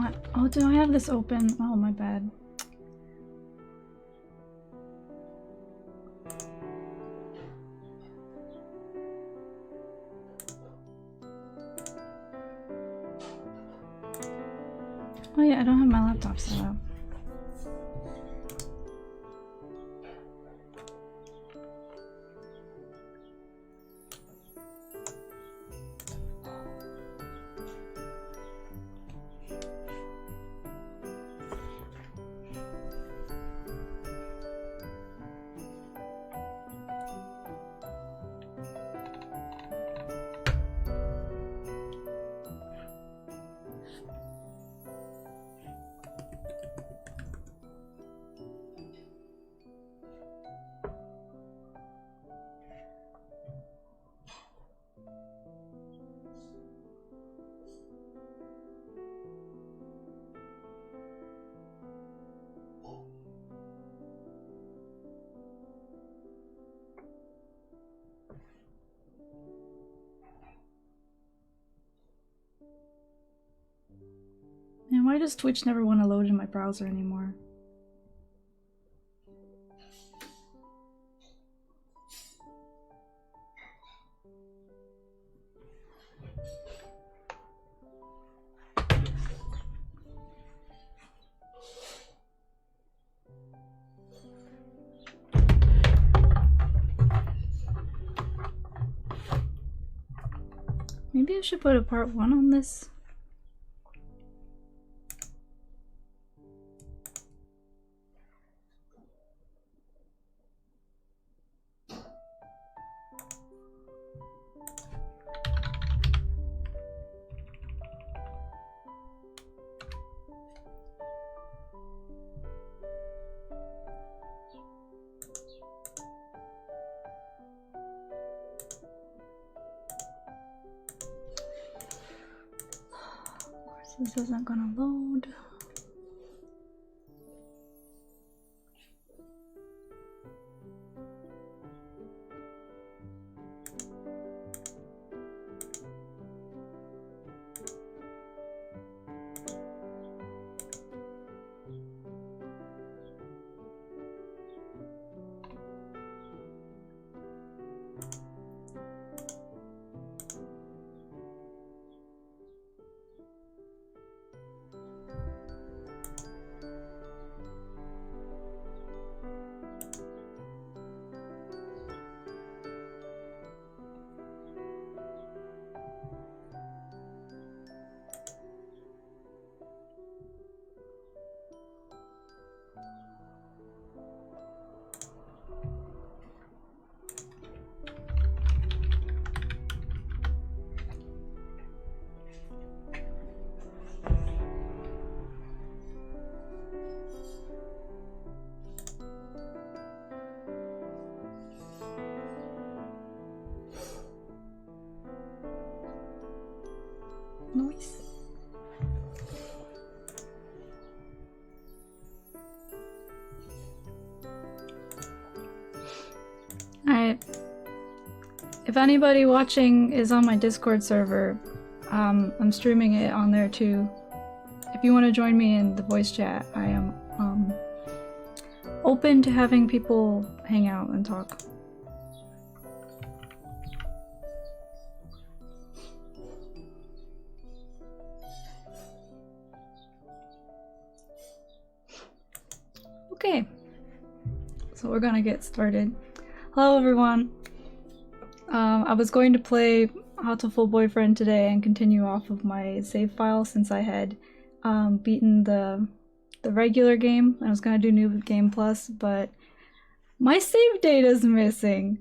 What? Oh, do I have this open? Oh, my bad. Oh yeah, I don't have my laptop set up. And why does Twitch never want to load in my browser anymore? Maybe I should put a part 1 on this. This isn't gonna load. Nice. Alright. If anybody watching is on my Discord server, I'm streaming it on there too. If you want to join me in the voice chat, I am open to having people hang out and talk. Okay, so we're gonna get started. Hello everyone. I was going to play How to Full Boyfriend today and continue off of my save file since I had beaten the regular game. I was gonna do New Game Plus, but my save data is missing.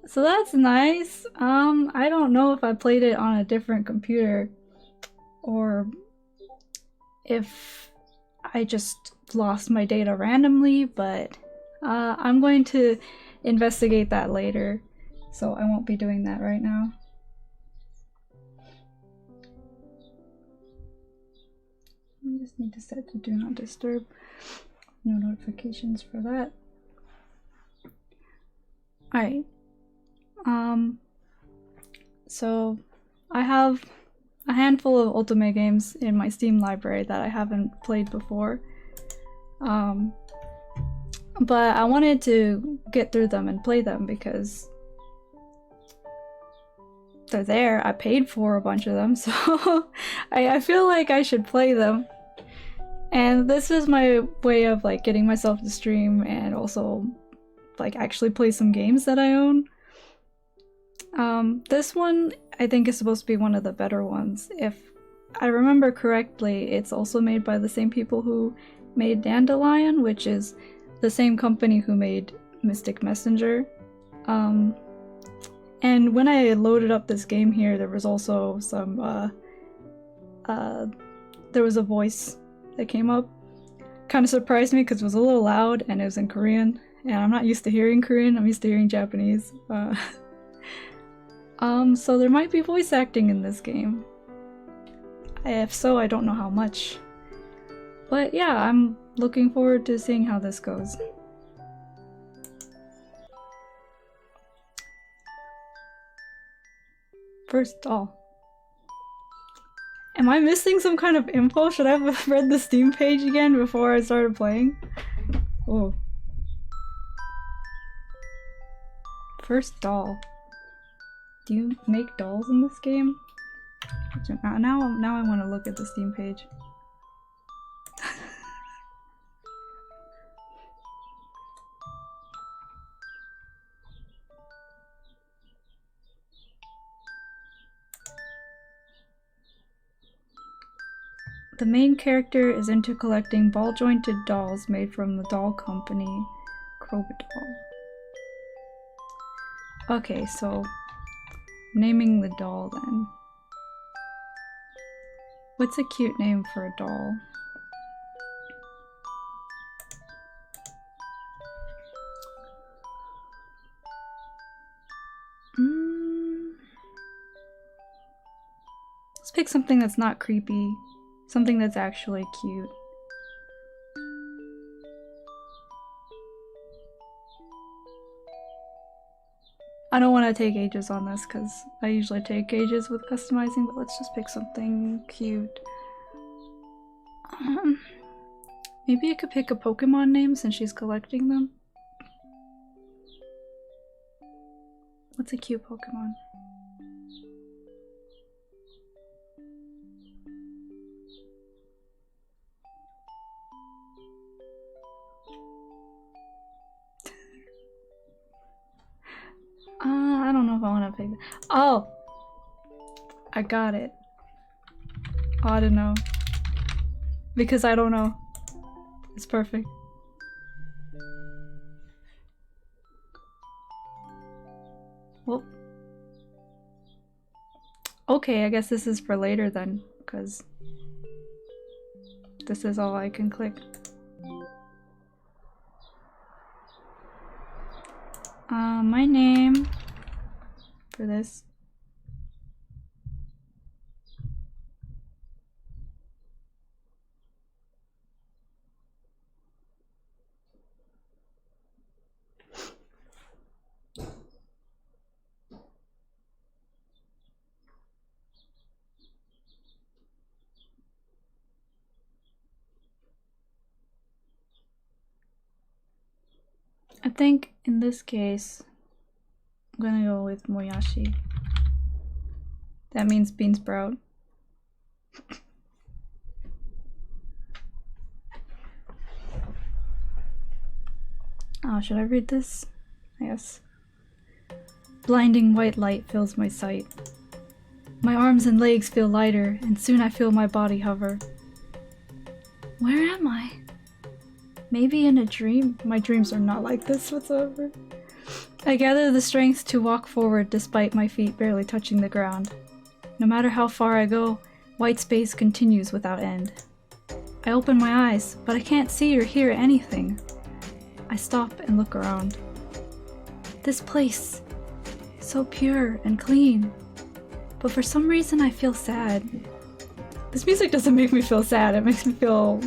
So that's nice. I don't know if I played it on a different computer or if I just lost my data randomly, but I'm going to investigate that later, so I won't be doing that right now. I just need to set to do not disturb. No notifications for that. Alright. So I have a handful of Otome games in my Steam library that I haven't played before. But I wanted to get through them and play them because they're there. I paid for a bunch of them, so I feel like I should play them. And this is my way of like getting myself to stream and also like actually play some games that I own. This one I think is supposed to be one of the better ones. If I remember correctly, it's also made by the same people who made Dandelion, which is the same company who made Mystic Messenger. And when I loaded up this game here, there was also some, there was a voice that came up. Kind of surprised me because it was a little loud and it was in Korean, and I'm not used to hearing Korean, I'm used to hearing Japanese. So there might be voice acting in this game. If so, I don't know how much. But yeah, I'm looking forward to seeing how this goes. First doll. Am I missing some kind of info? Should I have read the Steam page again before I started playing? Oh. First doll. Do you make dolls in this game? Now I want to look at the Steam page. The main character is into collecting ball-jointed dolls made from the doll company Crobadol. Okay, so naming the doll then. What's a cute name for a doll? Let's pick something that's not creepy. Something that's actually cute. I don't want to take ages on this because I usually take ages with customizing, but let's just pick something cute. Maybe I could pick a Pokemon name since she's collecting them. What's a cute Pokemon? I don't know if I want to pick that. Oh! I got it. Oh, I don't know. Because I don't know. It's perfect. Well. Okay, I guess this is for later then, because this is all I can click. My name for this. I think in this case, I'm gonna go with Moyashi. That means bean sprout. Oh, should I read this? Yes. Blinding white light fills my sight. My arms and legs feel lighter, and soon I feel my body hover. Where am I? Maybe in a dream? My dreams are not like this whatsoever. I gather the strength to walk forward despite my feet barely touching the ground. No matter how far I go, white space continues without end. I open my eyes, but I can't see or hear anything. I stop and look around. This place, so pure and clean. But for some reason I feel sad. This music doesn't make me feel sad, it makes me feel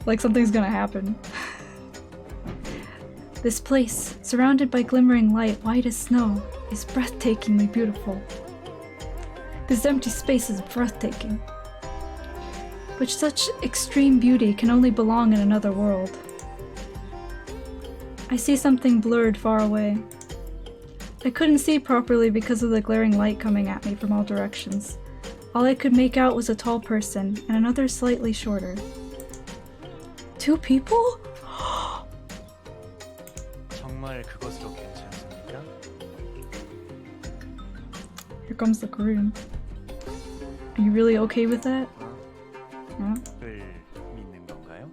like something's gonna happen. This place, surrounded by glimmering light white as snow, is breathtakingly beautiful. This empty space is breathtaking. But such extreme beauty can only belong in another world. I see something blurred far away. I couldn't see properly because of the glaring light coming at me from all directions. All I could make out was a tall person and another slightly shorter. 2 people? 정말 그것으로 괜찮습니까? Here comes the Korean. Are you really okay with that? No? 을 믿는 건가요?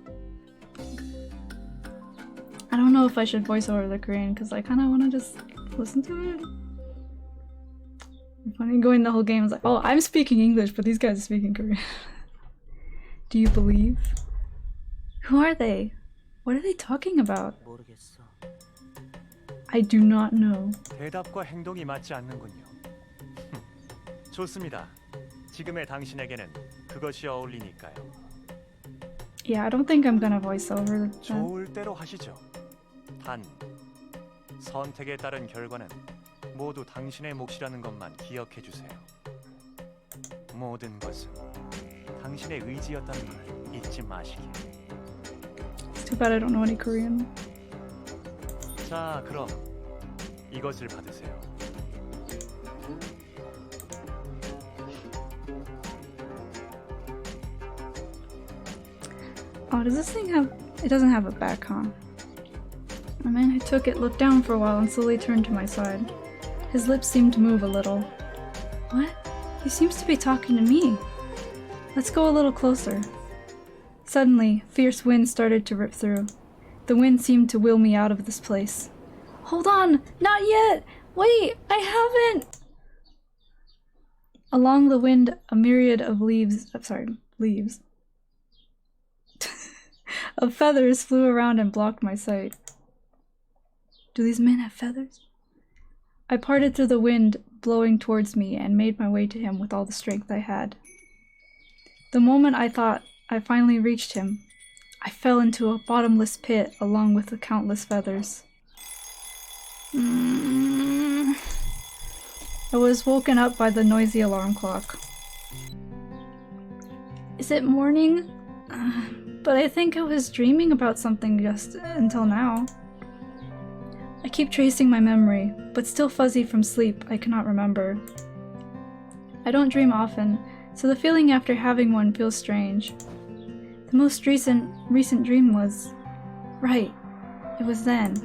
I don't know if I should voice over the Korean because I kind of want to just listen to it. Funny going the whole game is like, oh, I'm speaking English, but these guys are speaking Korean. Do you believe? Who are they? What are they talking about? 모르겠어. I do not know. 대답과 행동이 맞지 않는군요. 좋습니다. 지금의 당신에게는 그것이 어울리니까요. Yeah, I don't think I'm gonna voice over that. 좋을 대로 하시죠. 단, 선택에 따른 결과는 모두 당신의 몫이라는 것만 기억해 주세요. 모든 것은 당신의 의지였다는 걸 잊지 마시길. It's too bad I don't know any Korean. 자, 그럼 이것을 받으세요. Oh, does this thing have... It doesn't have a back, huh? The man who took it looked down for a while and slowly turned to my side. His lips seemed to move a little. What? He seems to be talking to me. Let's go a little closer. Suddenly, fierce wind started to rip through. The wind seemed to will me out of this place. Hold on! Not yet! Wait! I haven't! Along the wind, a myriad of leaves of feathers flew around and blocked my sight. Do these men have feathers? I parted through the wind blowing towards me and made my way to him with all the strength I had. The moment I thought I finally reached him, I fell into a bottomless pit along with the countless feathers. I was woken up by the noisy alarm clock. Is it morning? But I think I was dreaming about something just until now. I keep tracing my memory, but still fuzzy from sleep, I cannot remember. I don't dream often, so the feeling after having one feels strange. The most recent dream was... Right, it was then.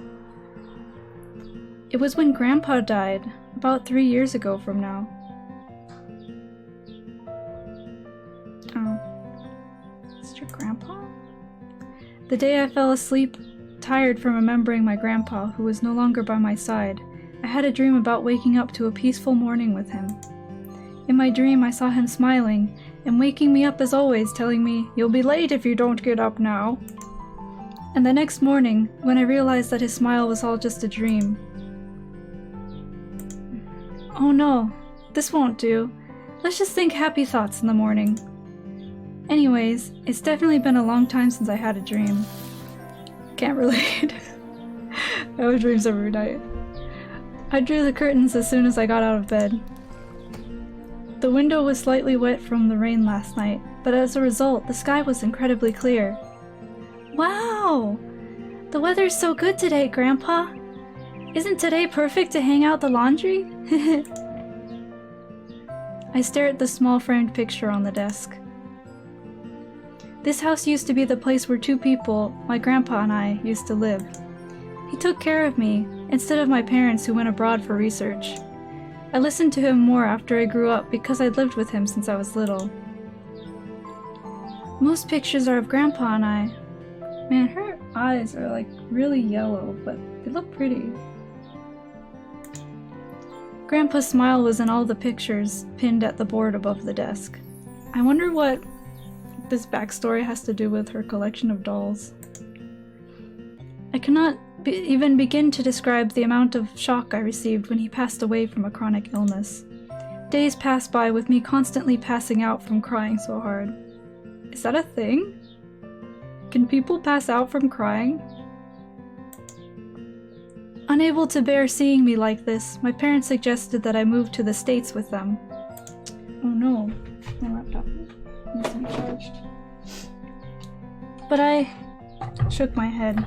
It was when Grandpa died, about 3 years ago from now. Oh. Is it your grandpa? The day I fell asleep, tired from remembering my grandpa, who was no longer by my side, I had a dream about waking up to a peaceful morning with him. In my dream, I saw him smiling and waking me up as always, telling me, "You'll be late if you don't get up now." And the next morning, when I realized that his smile was all just a dream. Oh no, this won't do. Let's just think happy thoughts in the morning. Anyways, it's definitely been a long time since I had a dream. Can't relate. I have dreams every night. I drew the curtains as soon as I got out of bed. The window was slightly wet from the rain last night, but as a result, the sky was incredibly clear. Wow! The weather's so good today, Grandpa! Isn't today perfect to hang out the laundry? I stare at the small framed picture on the desk. This house used to be the place where 2 people, my grandpa and I, used to live. He took care of me, instead of my parents who went abroad for research. I listened to him more after I grew up because I'd lived with him since I was little. Most pictures are of Grandpa and I. Man, her eyes are like really yellow, but they look pretty. Grandpa's smile was in all the pictures pinned at the board above the desk. I wonder what this backstory has to do with her collection of dolls. I cannot even begin to describe the amount of shock I received when he passed away from a chronic illness. Days passed by with me constantly passing out from crying so hard. Is that a thing? Can people pass out from crying? Unable to bear seeing me like this, my parents suggested that I move to the States with them. Oh no, my laptop needs to be charged. But I shook my head.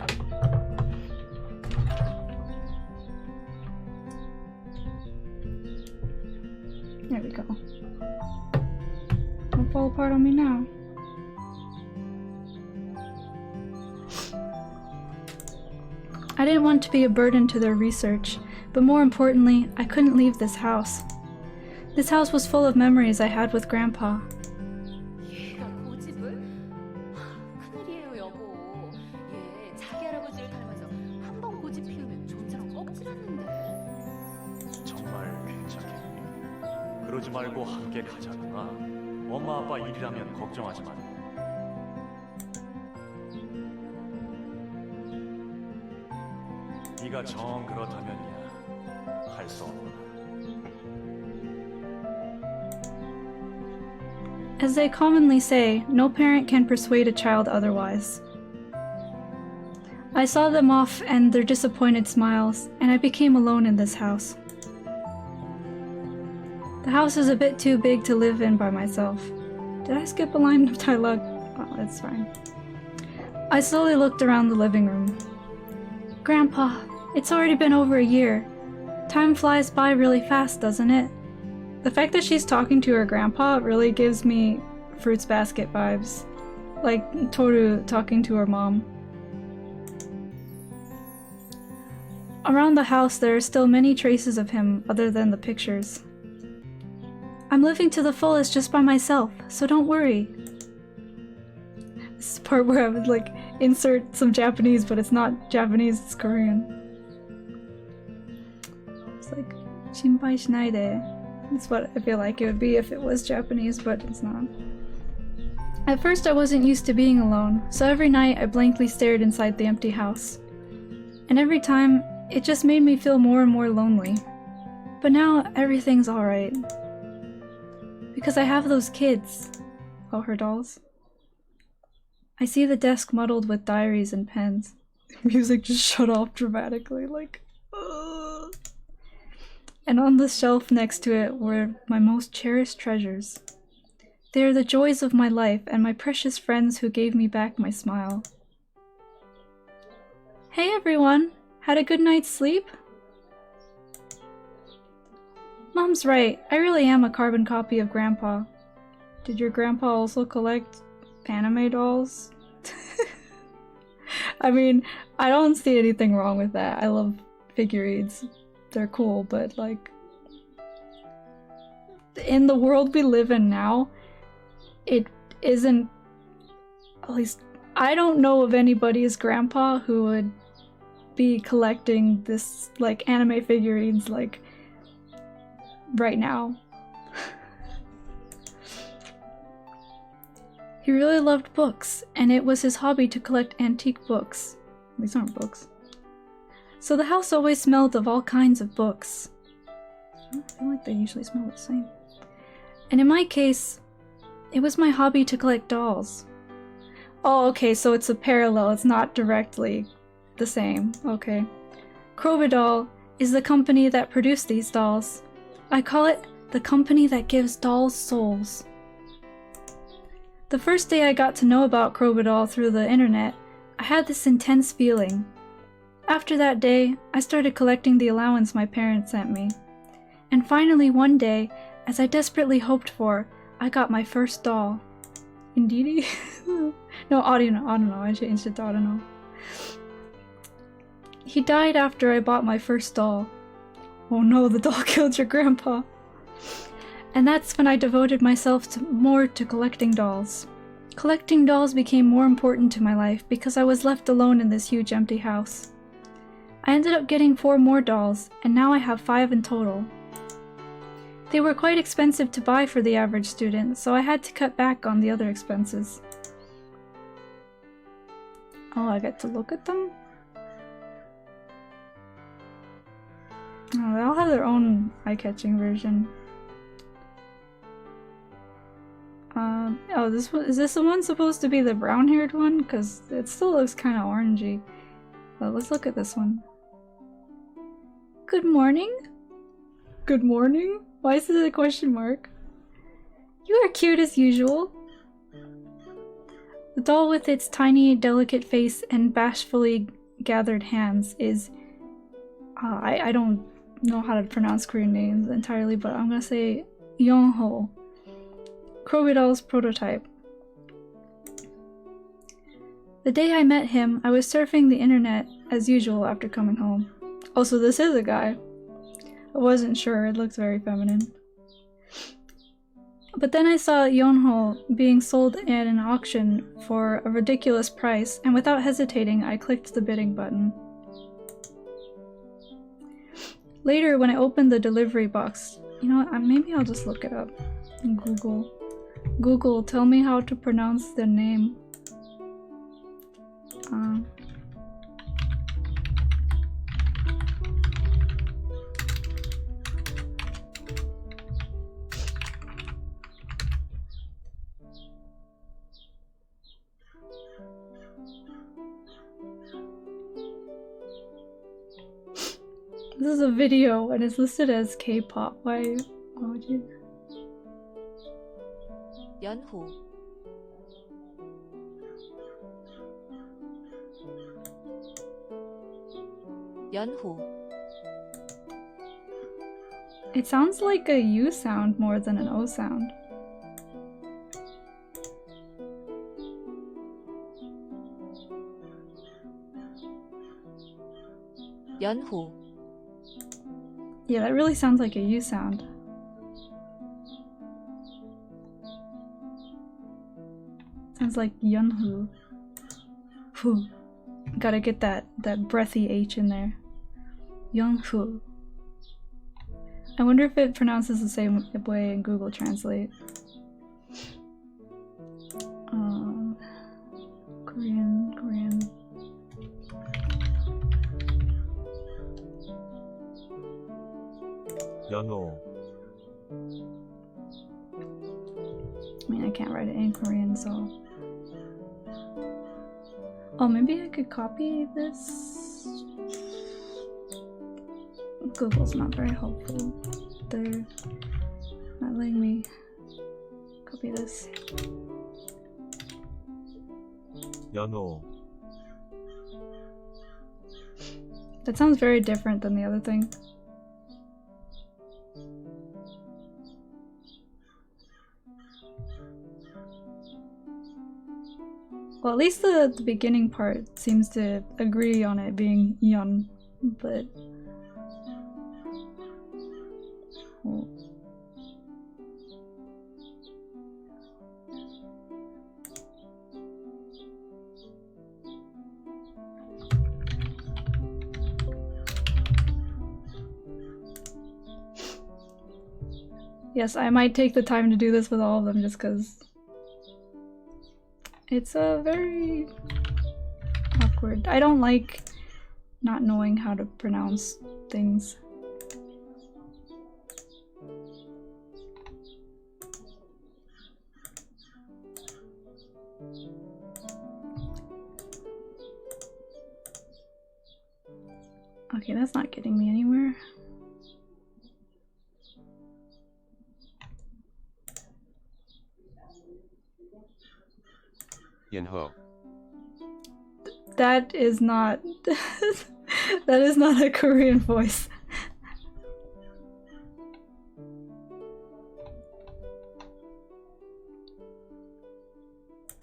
There we go. Don't fall apart on me now. I didn't want to be a burden to their research, but more importantly, I couldn't leave this house. This house was full of memories I had with Grandpa. 얘가 고집을? 큰일이에요, 여보. 얘 자기 할아버지를 닮아서 한 번 고집 피우면 존재랑 꺾지않는데. 정말 괜찮겠니? 그러지 말고 함께 가자꾸나. 엄마 아빠 일이라면 걱정하지 마. 네가 정 그렇다면야 할 수 없구나. As they commonly say, no parent can persuade a child otherwise. I saw them off and their disappointed smiles, and I became alone in this house. The house is a bit too big to live in by myself. Did I skip a line of dialogue? Oh, it's fine. I slowly looked around the living room. Grandpa, it's already been over a year. Time flies by really fast, doesn't it? The fact that she's talking to her grandpa really gives me Fruits Basket vibes. Like Toru talking to her mom. Around the house there are still many traces of him other than the pictures. I'm living to the fullest just by myself, so don't worry. This is the part where I would like insert some Japanese, but it's not Japanese, it's Korean. It's like, 心配しないで. That's what I feel like it would be if it was Japanese, but it's not. At first I wasn't used to being alone, so every night I blankly stared inside the empty house. And every time, it just made me feel more and more lonely. But now, everything's alright. Because I have those kids. Oh, her dolls. I see the desk muddled with diaries and pens. Music just shut off dramatically, like... Ugh. And on the shelf next to it were my most cherished treasures. They are the joys of my life and my precious friends who gave me back my smile. Hey everyone! Had a good night's sleep? Mom's right, I really am a carbon copy of Grandpa. Did your grandpa also collect anime dolls? I mean, I don't see anything wrong with that. I love figurines. They're cool, but like... in the world we live in now, it isn't... at least, I don't know of anybody's grandpa who would be collecting this, like, anime figurines, like, right now. He really loved books, and it was his hobby to collect antique books. These aren't books. So the house always smelled of all kinds of books. I feel like they usually smell the same. And in my case, it was my hobby to collect dolls. Oh, okay, so it's a parallel, it's not directly the same. Okay. Crowbar is the company that produced these dolls. I call it the company that gives dolls souls. The first day I got to know about Crowbar through the internet, I had this intense feeling. After that day, I started collecting the allowance my parents sent me. And finally one day, as I desperately hoped for, I got my first doll. Indeedy? No, Audino. I changed it to Audino. He died after I bought my first doll. Oh no, the doll killed your grandpa. And that's when I devoted myself more to collecting dolls. Collecting dolls became more important to my life because I was left alone in this huge empty house. I ended up getting 4 more dolls, and now I have 5 in total. They were quite expensive to buy for the average student, so I had to cut back on the other expenses. Oh, I get to look at them? Oh, they all have their own eye-catching version. Oh, is this the one supposed to be the brown-haired one? Because it still looks kind of orangey. But let's look at this one. Good morning? Good morning? Why is it a question mark? You are cute as usual. The doll with its tiny, delicate face and bashfully gathered hands is... I don't know how to pronounce Korean names entirely, but I'm gonna say Yongho. Crocodile's prototype. The day I met him, I was surfing the internet as usual after coming home. Oh, so this is a guy. I wasn't sure, it looks very feminine. But then I saw Yonho being sold at an auction for a ridiculous price, and without hesitating, I clicked the bidding button. Later, when I opened the delivery box, you know what, maybe I'll just look it up in Google. Google, tell me how to pronounce the name. This is a video and it's listed as K-pop. Why would you? 연호. 연호. It sounds like a U sound more than an O sound. 연호. Yeah, that really sounds like a U sound. Sounds like Yunhu. Hu. Gotta get that breathy H in there. Yunhu. I wonder if it pronounces the same way in Google Translate. Korean. 연호. I mean, I can't write it in Korean, so... Oh, maybe I could copy this? Google's not very helpful. They're not letting me copy this. 연호. That sounds very different than the other thing. Well, at least the beginning part seems to agree on it being Yun, but... Oh. Yes, I might take the time to do this with all of them just because it's very awkward. I don't like not knowing how to pronounce things. Okay, that's not getting me anywhere. Yunho. That is not that is not a Korean voice.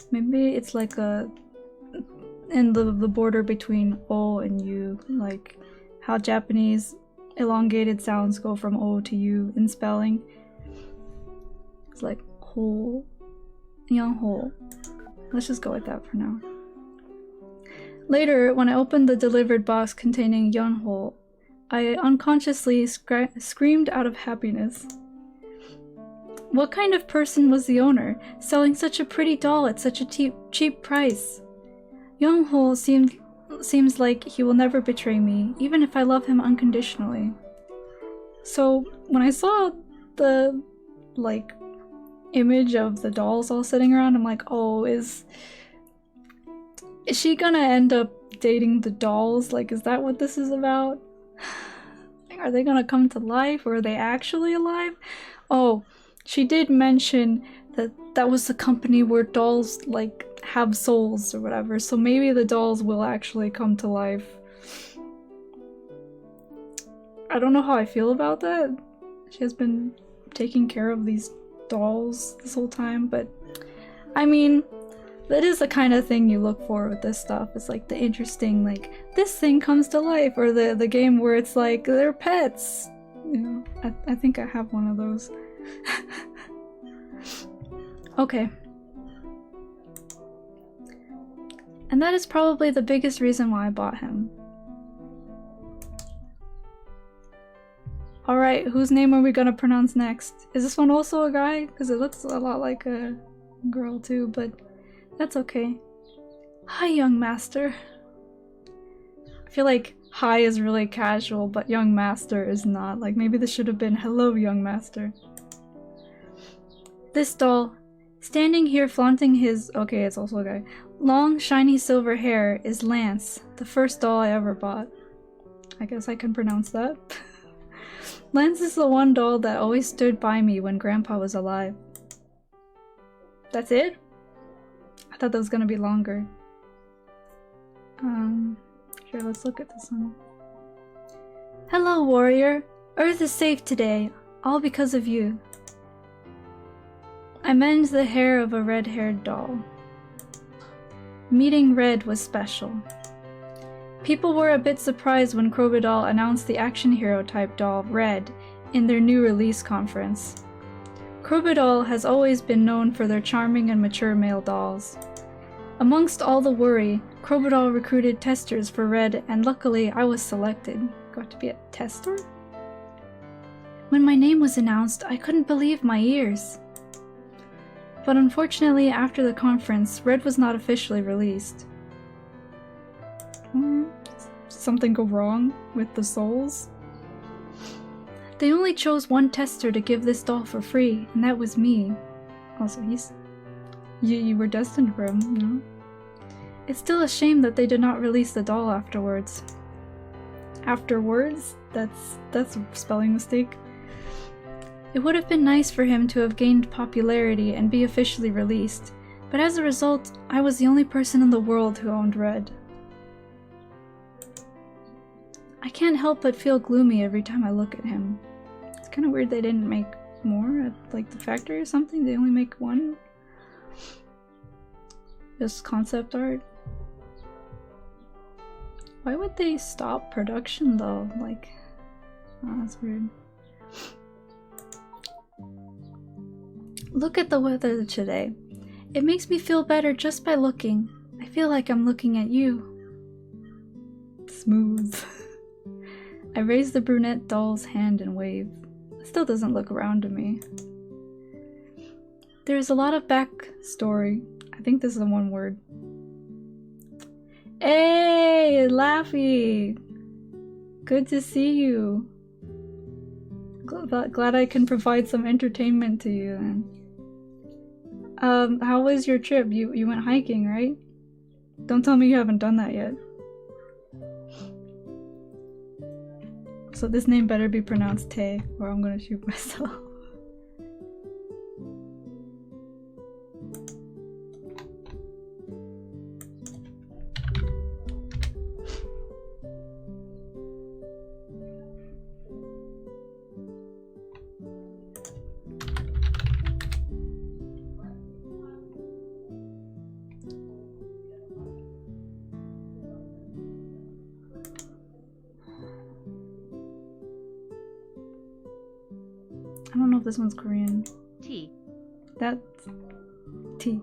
Maybe it's like a in the border between O and U, like how Japanese elongated sounds go from O to U in spelling. It's like ho, young ho. Let's just go with that for now. Later, when I opened the delivered box containing Yeonho, I unconsciously screamed out of happiness. What kind of person was the owner, selling such a pretty doll at such a cheap price? Yeonho seems like he will never betray me, even if I love him unconditionally. So, when I saw the, like, image of the dolls all sitting around, I'm like, oh, is she gonna end up dating the dolls? Like, is that what this is about? Are they gonna come to life, or are they actually alive? Oh, she did mention that that was the company where dolls like have souls or whatever, so maybe the dolls will actually come to life. I don't know how I feel about that. She has been taking care of these dolls this whole time, but I mean, that is the kind of thing you look for with this stuff. It's like the interesting, like, this thing comes to life, or the game where it's like, they're pets. You know, I think I have one of those. Okay. And that is probably the biggest reason why I bought him. Alright, whose name are we gonna pronounce next? Is this one also a guy? Because it looks a lot like a girl too, but that's okay. Hi, young master. I feel like hi is really casual, but young master is not. Like, maybe this should have been hello, young master. This doll, standing here flaunting his— okay, it's also a guy— long, shiny silver hair is Lance, the first doll I ever bought. I guess I can pronounce that. Lance is the one doll that always stood by me when Grandpa was alive. That's it? I thought that was gonna be longer. Sure, let's look at this one. Hello, warrior. Earth is safe today, all because of you. I mend the hair of a red-haired doll. Meeting Red was special. People were a bit surprised when Crocodile announced the action hero type doll, Red, in their new release conference. Crocodile has always been known for their charming and mature male dolls. Amongst all the worry, Crocodile recruited testers for Red, and luckily I was selected. Got to be a tester? When my name was announced, I couldn't believe my ears. But unfortunately, after the conference, Red was not officially released. Something go wrong with the souls? They only chose one tester to give this doll for free, and that was me. Also, you were destined for him, you know? It's still a shame that they did not release the doll afterwards. Afterwards? That's a spelling mistake. It would have been nice for him to have gained popularity and be officially released, but as a result, I was the only person in the world who owned Red. I can't help but feel gloomy every time I look at him. It's kind of weird they didn't make more at like the factory or something. They only make one. Just concept art. Why would they stop production though? Like, oh, that's weird. Look at the weather today. It makes me feel better just by looking. I feel like I'm looking at you. Smooth. I raise the brunette doll's hand and wave. It still doesn't look around to me. There is a lot of backstory. I think this is the one word. Hey, Laffy! Good to see you. Glad I can provide some entertainment to you then. How was your trip? You went hiking, right? Don't tell me you haven't done that yet. So this name better be pronounced Tay, or I'm gonna shoot myself. I don't know if this one's Korean. T. That's T.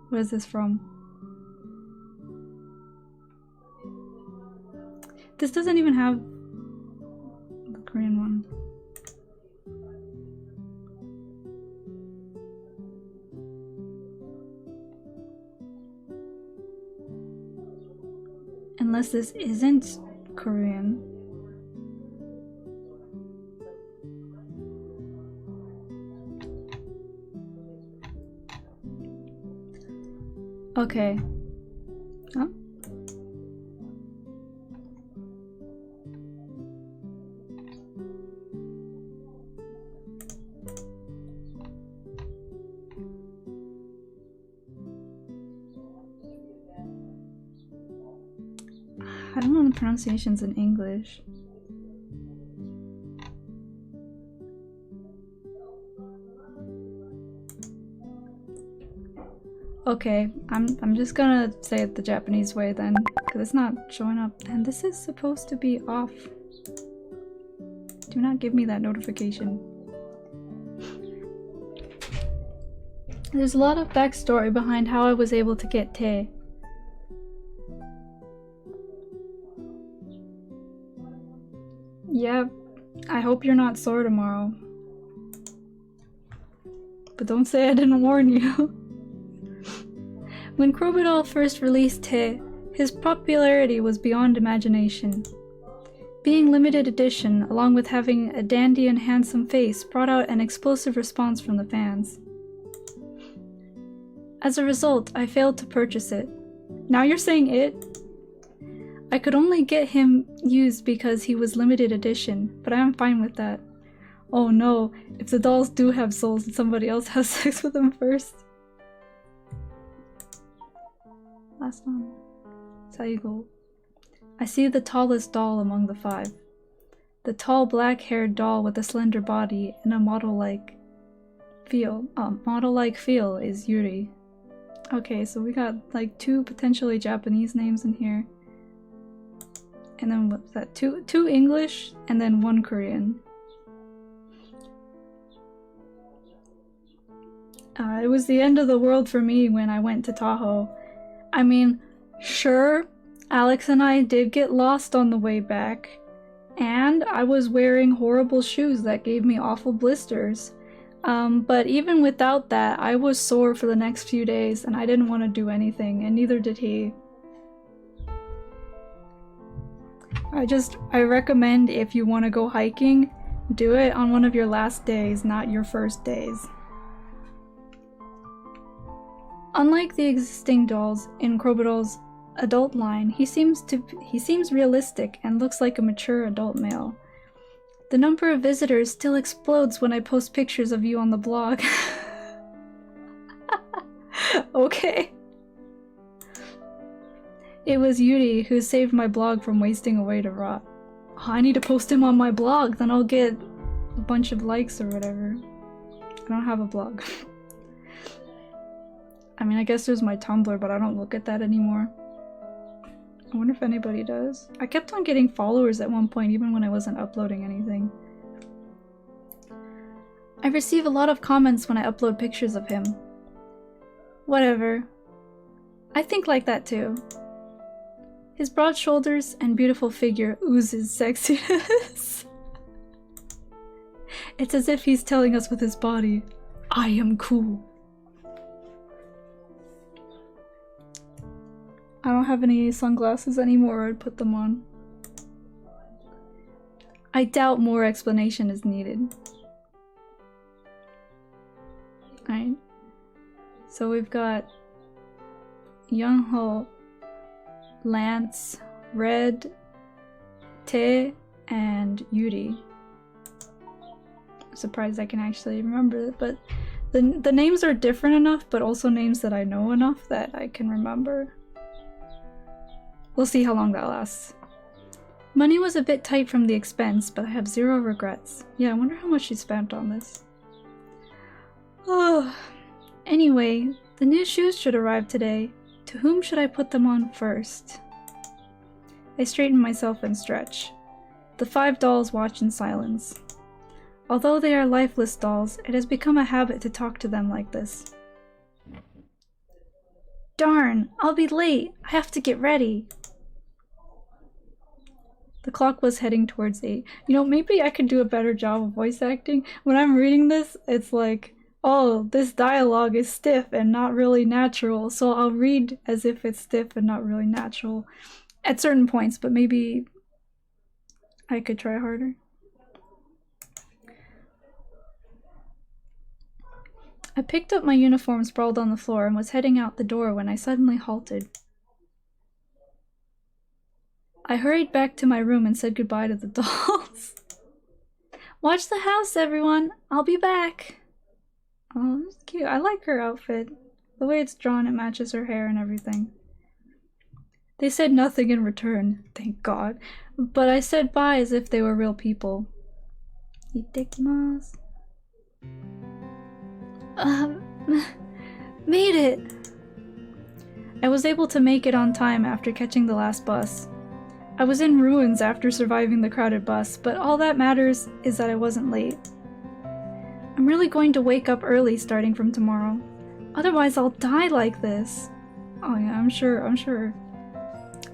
What is this from? This doesn't even have the Korean one. Unless this isn't Korean. Okay. Huh? I don't know the pronunciations in English. Okay, I'm just gonna say it the Japanese way then, because it's not showing up. And this is supposed to be off. Do not give me that notification. There's a lot of backstory behind how I was able to get Te. Yeah, I hope you're not sore tomorrow. But don't say I didn't warn you. When Crocodile first released Te, his popularity was beyond imagination. Being limited edition, along with having a dandy and handsome face, brought out an explosive response from the fans. As a result, I failed to purchase it. Now you're saying it? I could only get him used because he was limited edition, but I am fine with that. Oh no, if the dolls do have souls and somebody else has sex with them first. Last one. Saigo. I see the tallest doll among the 5. The tall black-haired doll with a slender body and a model-like feel. Is Yuri. Okay, so we got like 2 potentially Japanese names in here. And then what's that? Two English and then 1 Korean. It was the end of the world for me when I went to Tahoe. I mean, sure, Alex and I did get lost on the way back, and I was wearing horrible shoes that gave me awful blisters. But even without that, I was sore for the next few days, and I didn't want to do anything, and neither did he. I recommend if you want to go hiking, do it on one of your last days, not your first days. Unlike the existing dolls in Crocodile's adult line, he seems realistic and looks like a mature adult male. The number of visitors still explodes when I post pictures of you on the blog. Okay. It was Yuri who saved my blog from wasting away to rot. Oh, I need to post him on my blog, then I'll get a bunch of likes or whatever. I don't have a blog. I mean, I guess there's my Tumblr, but I don't look at that anymore. I wonder if anybody does. I kept on getting followers at one point, even when I wasn't uploading anything. I receive a lot of comments when I upload pictures of him. Whatever. I think like that too. His broad shoulders and beautiful figure oozes sexiness. It's as if he's telling us with his body, I am cool. I don't have any sunglasses anymore, I'd put them on. I doubt more explanation is needed. Alright. So we've got Youngho, Lance, Red, Te, and Yuri. I'm surprised I can actually remember it, but the names are different enough, but also names that I know enough that I can remember. We'll see how long that lasts. Money was a bit tight from the expense, but I have 0 regrets. Yeah, I wonder how much she spent on this. Oh. Anyway, the new shoes should arrive today. To whom should I put them on first? I straighten myself and stretch. The 5 dolls watch in silence. Although they are lifeless dolls, it has become a habit to talk to them like this. Darn, I'll be late. I have to get ready. The clock was heading towards 8. You know, maybe I could do a better job of voice acting. When I'm reading this, it's like, oh, this dialogue is stiff and not really natural, so I'll read as if it's stiff and not really natural at certain points, but maybe I could try harder. I picked up my uniform sprawled on the floor and was heading out the door when I suddenly halted. I hurried back to my room and said goodbye to the dolls. Watch the house, everyone! I'll be back! Oh, that's cute. I like her outfit. The way it's drawn, it matches her hair and everything. They said nothing in return, thank God. But I said bye as if they were real people. Itadakimasu. Made it! I was able to make it on time after catching the last bus. I was in ruins after surviving the crowded bus, but all that matters is that I wasn't late. I'm really going to wake up early starting from tomorrow. Otherwise I'll die like this. Oh yeah, I'm sure.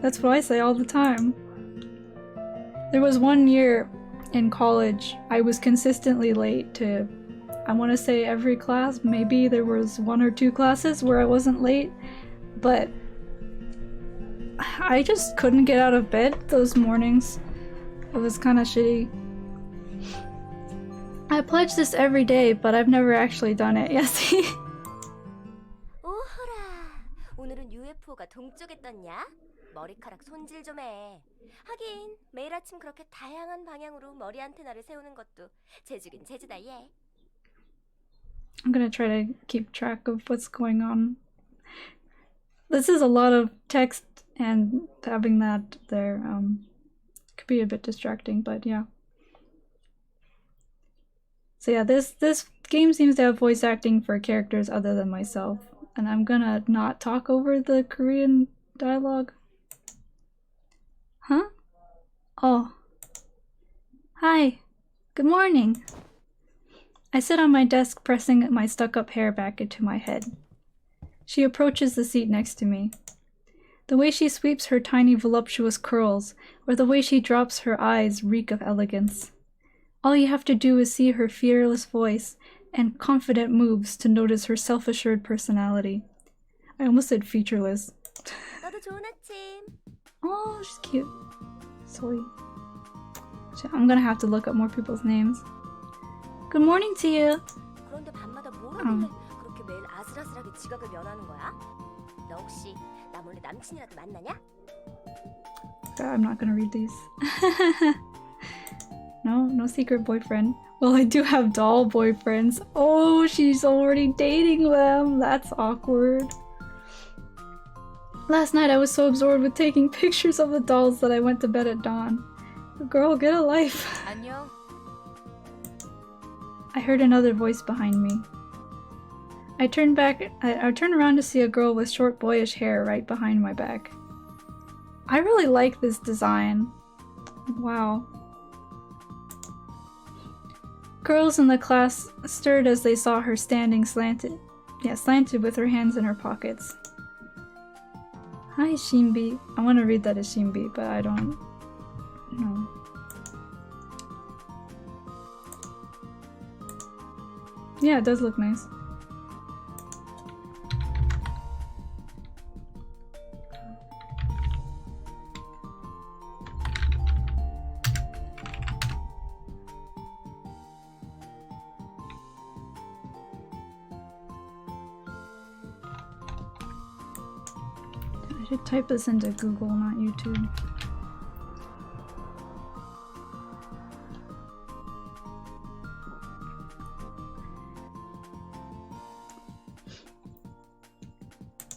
That's what I say all the time. There was one year in college I was consistently late to, I want to say, every class. Maybe there was 1 or 2 classes where I wasn't late, but I just couldn't get out of bed those mornings. It was kind of shitty. I pledge this every day, but I've never actually done it. Yes. 오호라, 오늘은 UFO가 동쪽에 떴냐? 머리카락 손질 좀 해. 하긴 매일 아침 그렇게 다양한 방향으로 머리 안테나를 세우는 것도 재주긴 재주다 얘. I'm gonna try to keep track of what's going on. This is a lot of text, and having that there could be a bit distracting, but yeah. So yeah, this game seems to have voice acting for characters other than myself, and I'm gonna not talk over the Korean dialogue. Huh? Oh. Hi. Good morning. I sit on my desk pressing my stuck-up hair back into my head. She approaches the seat next to me. The way she sweeps her tiny voluptuous curls, or the way she drops her eyes reek of elegance. All you have to do is see her fearless voice and confident moves to notice her self-assured personality. I almost said featureless. 너도 좋은 아침. Oh, she's cute. Sweet. I'm gonna have to look up more people's names. Good morning to you. 그런데 밤마다 뭘 하길래 그렇게 매일 아슬아슬하게 지각을 면하는 거야? 너 혹시 나 몰래 남친이라도 만나냐? God, I'm not gonna read these. No secret boyfriend. Well, I do have doll boyfriends. Oh, she's already dating them. That's awkward. Last night I was so absorbed with taking pictures of the dolls that I went to bed at dawn. Girl, get a life. 안녕. I heard another voice behind me. I turned around to see a girl with short boyish hair right behind my back. I really like this design. Wow. Girls in the class stirred as they saw her standing slanted with her hands in her pockets. Hi, Shinbi. I want to read that as Shinbi, but I don't know. Yeah, it does look nice. I should type this into Google, not YouTube.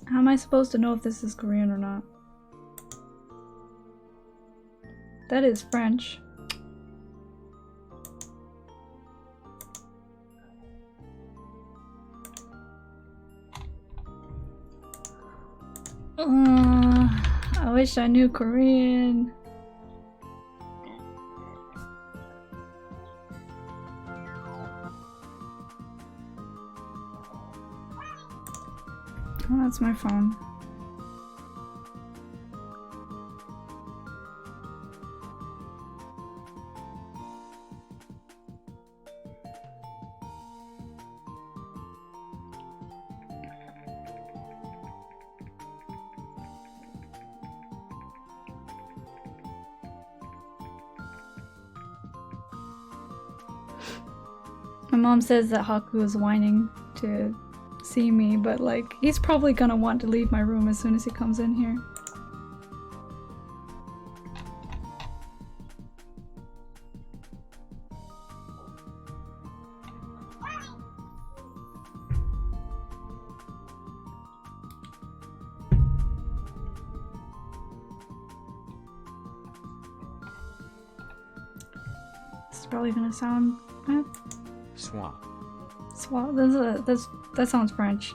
How am I supposed to know if this is Korean or not? That is French. I wish I knew Korean. Oh, that's my phone. My mom says that Haku is whining to see me, but like, he's probably gonna want to leave my room as soon as he comes in here. It's probably gonna sound Soin. that sounds French.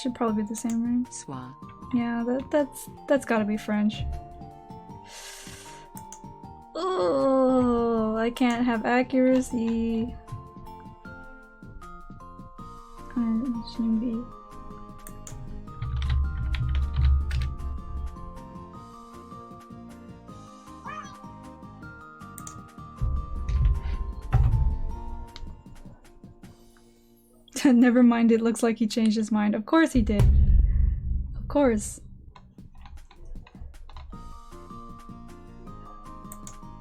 Should probably be the same, right? Soin. Yeah, that's gotta be French. Oh, I can't have accuracy. Shouldn't be. Never mind, it looks like he changed his mind. Of course he did. Of course.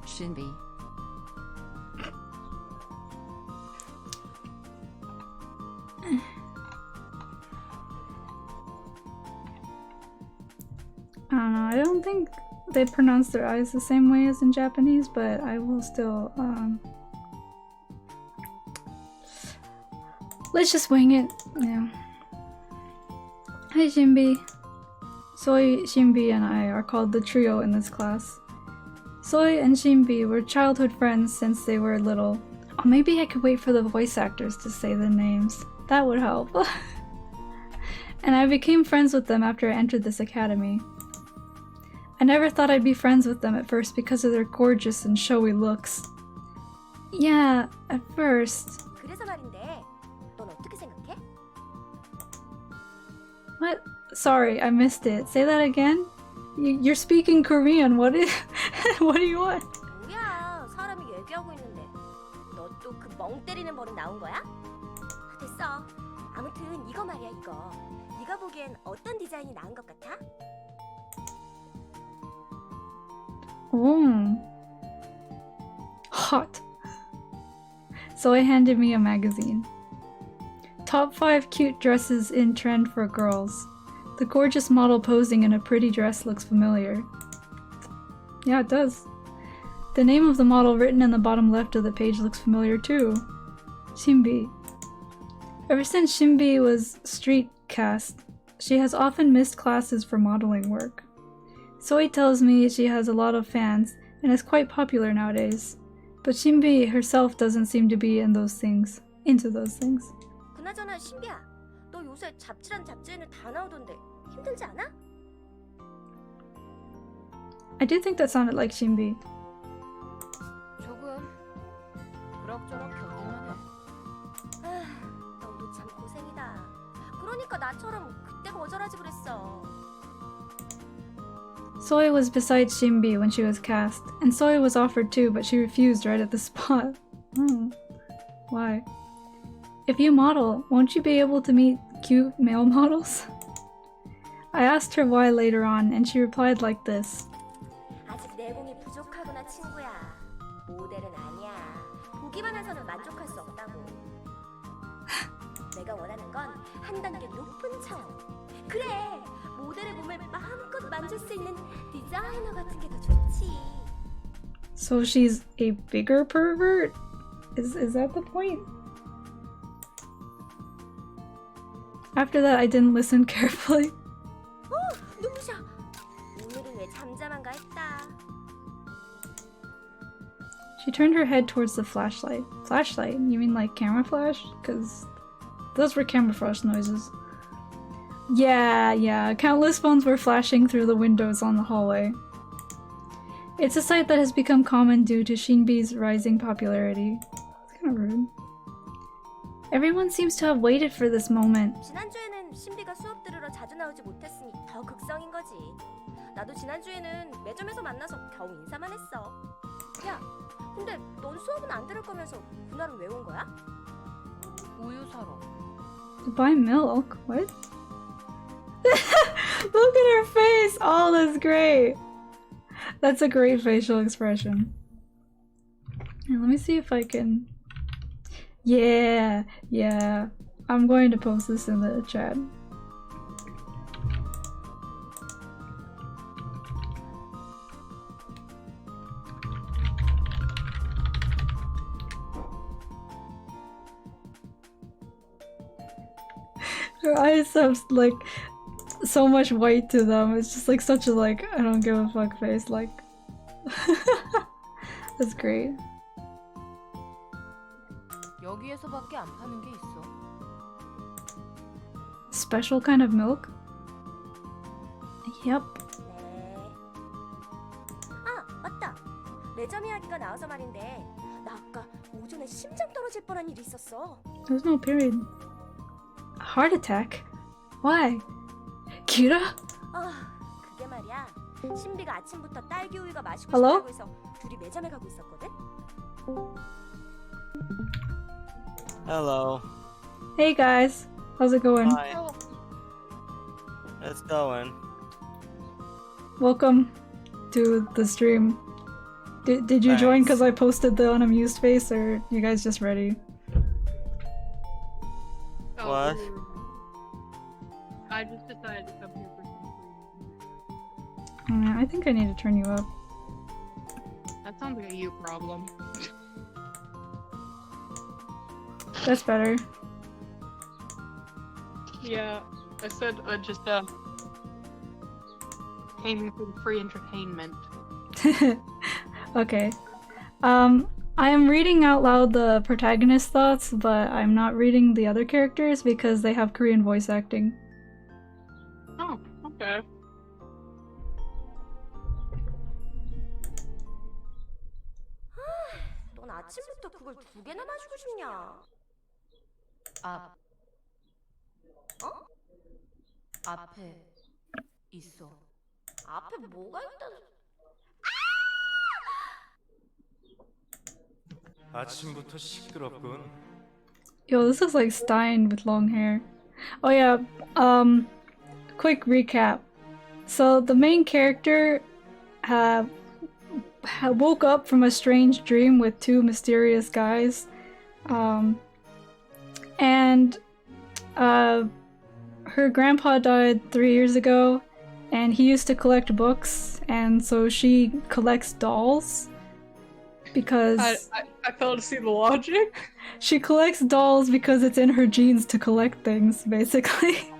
Shinbi. I don't know, I don't think they pronounce their eyes the same way as in Japanese, but I will still, let's just wing it. Yeah. Hi, Shinbi. Soy, Shinbi, and I are called the trio in this class. Soy and Shinbi were childhood friends since they were little. Oh, maybe I could wait for the voice actors to say the names. That would help. And I became friends with them after I entered this academy. I never thought I'd be friends with them at first because of their gorgeous and showy looks. Yeah, at first. 그래서 말인데, 넌 어떻게 생각해? What? Sorry, I missed it. Say that again? You're speaking Korean. What is? What do you want? 뭐야, 사람이 얘기하고 있는데. 너 또 그 멍 때리는 버릇 나온 거야? 됐어. 아무튼 이거 말이야, 이거. 네가 보기엔 어떤 디자인이 나은 것 같아? Hot. Soy handed me a magazine. Top 5 cute dresses in trend for girls. The gorgeous model posing in a pretty dress looks familiar. Yeah, it does. The name of the model written in the bottom left of the page looks familiar too. Shinbi. Ever since Shinbi was street cast, she has often missed classes for modeling work. Soy tells me she has a lot of fans and is quite popular nowadays. But Shinbi herself doesn't seem to be into those things. 그나저나 신비야, 너 요새 잡지란 잡지에는 다 나오던데 힘들지 않아? I do think that sounded like Shinbi. 조금 그럭저럭 겪기만 해. 아, 너도 참 고생이다. 그러니까 나처럼 그때 거절하지 그랬어. Soy was beside Shinbi when she was cast, and Soy was offered too, but she refused right at the spot. Why? If you model, won't you be able to meet cute male models? I asked her why later on, and she replied like this. 아직 내공이 부족하구나 친구야. 모델은 아니야. 보기만 해서는 만족할 수 없다고. 내가 원하는 건 한 단계 높은 차원. 그래, 모델의 몸을 마음껏 만질 수 있는 디자이너 같은 게 더 좋지. So she's a bigger pervert? Is that the point? After that, I didn't listen carefully. 눈부셔. 오늘은 왜 잠잠한가 했다. She turned her head towards the flashlight. Flashlight? You mean like camera flash? Because those were camera flash noises. Yeah, countless phones were flashing through the windows on the hallway. It's a sight that has become common due to Shinbi's rising popularity. It's kind of rude. Everyone seems to have waited for this moment. 지난주에는 신비가 수업 들으러 자주 나오지 못했으니 더 극성인 거지. 나도 지난주에는 매점에서 만나서 겨우 인사만 했어. 야, 근데 넌 수업은 안 들을 거면서 그날은 왜 온 거야? 우유 사러. To buy milk? What? Look at her face! Oh, that's great! That's a great facial expression. And let me see if I can... Yeah! I'm going to post this in the chat. Her eyes have like so much white to them. It's just like such a like I don't give a fuck face. Like that's great. 여기에서밖에 안 파는 게 있어. Special kind of milk? Yep. 네. 아, 맞다. 매점 이야기가 나와서 말인데 나 아까 오전에 심장 떨어질 뻔한 일이 있었어. There's no period. A heart attack? Why? Kira? 아, 그게 말이야. 신비가 아침부터 딸기 우유가 마시고 Hello? 싶다고 해서 둘이 매점에 가고 있었거든. Hello. Hey guys, how's it going? Hi. It's going. Welcome to the stream. Did you join because I posted the unamused face, or you guys just ready? What? I just decided to come here for some reason. I think I need to turn you up. That sounds like a you problem. That's better. Yeah, I said I just came here for the free entertainment. Okay. I am reading out loud the protagonist thoughts, but I'm not reading the other characters because they have Korean voice acting. Oh, okay. 넌 아침부터 그걸 두 개나 마시고 싶냐? 앞에 있어. 앞에 뭐가 있다? 아침부터 시끄럽군. Yo, this looks like Stein with long hair. Oh yeah, quick recap. So the main character woke up from a strange dream with two mysterious guys. And her grandpa died 3 years ago, and he used to collect books, and so she collects dolls because I failed to see the logic. she collects dolls because it's in her genes to collect things, basically.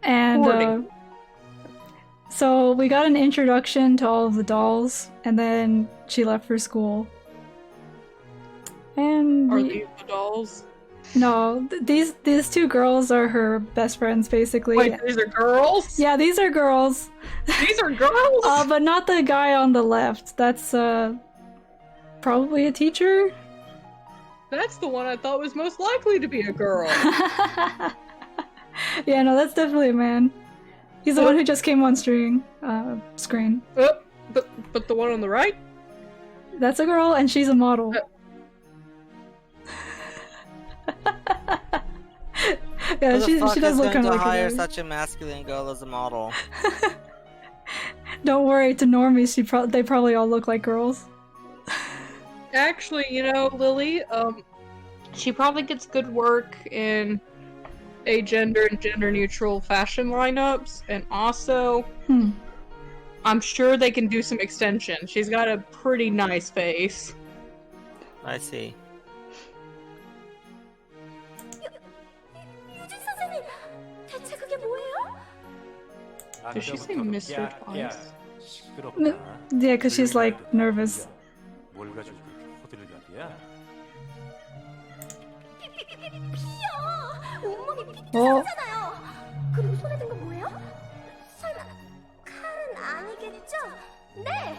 And so we got an introduction to all of the dolls, and then she left for school. And Are these the dolls? no, these two girls are her best friends, basically. Wait, these are girls? Yeah, these are girls. These are girls? But not the guy on the left. That's probably a teacher. That's the one I thought was most likely to be a girl. Yeah, no, that's definitely a man. He's the one who just came on screen. But the one on the right? That's a girl, and she's a model. Yeah, she does look kind of like hire a guy. such a masculine girl as a model. Don't worry, to normies, they probably all look like girls. Actually, you know, Lily, she probably gets good work in agender and gender neutral fashion lineups, and also I'm sure they can do some extension. She's got a pretty nice face. I see. 유진 선생님, 대체 그게 뭐예요? Did she say Mr. twice? 시끄럽다. Yeah, because she's like nervous. 뭘 가지고 그렇게 호들갑이야? 피요! 온몸이 어? 피잖아요. 그리고 손에 든 거 뭐예요? 설마 칼은 아니겠죠? 네.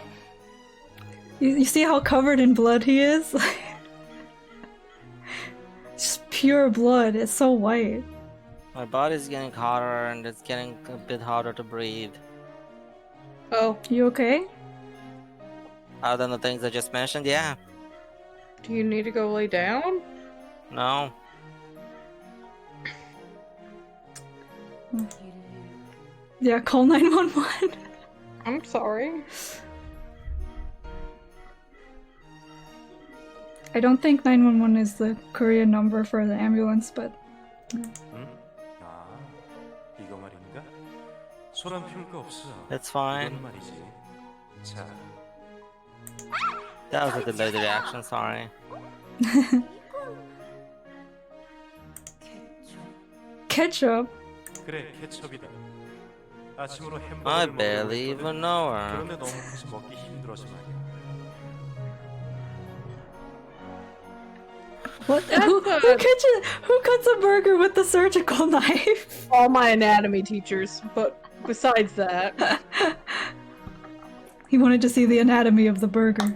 You see how covered in blood he is? Just pure blood. It's so white. My body's getting hotter and it's getting a bit harder to breathe. Oh, You okay? Other than the things I just mentioned, yeah. do you need to go lay down? No. Yeah, call 911. I'm sorry. I don't think 911 is the Korean number for the ambulance, but 응? 아, 이거 말인가? 소란 피울 거 없어. It's fine. 이건 말이지. 자, That was a delayed reaction, sorry. ketchup. 그래, 케첩이다. 아침으로 I 햄버거를 barely 먹으려고 even 했거든. know her. 그런데 너무 커서 먹기 힘들어서 말이야. What? Who cuts a burger with the surgical knife? All my anatomy teachers, but besides that, He wanted to see the anatomy of the burger.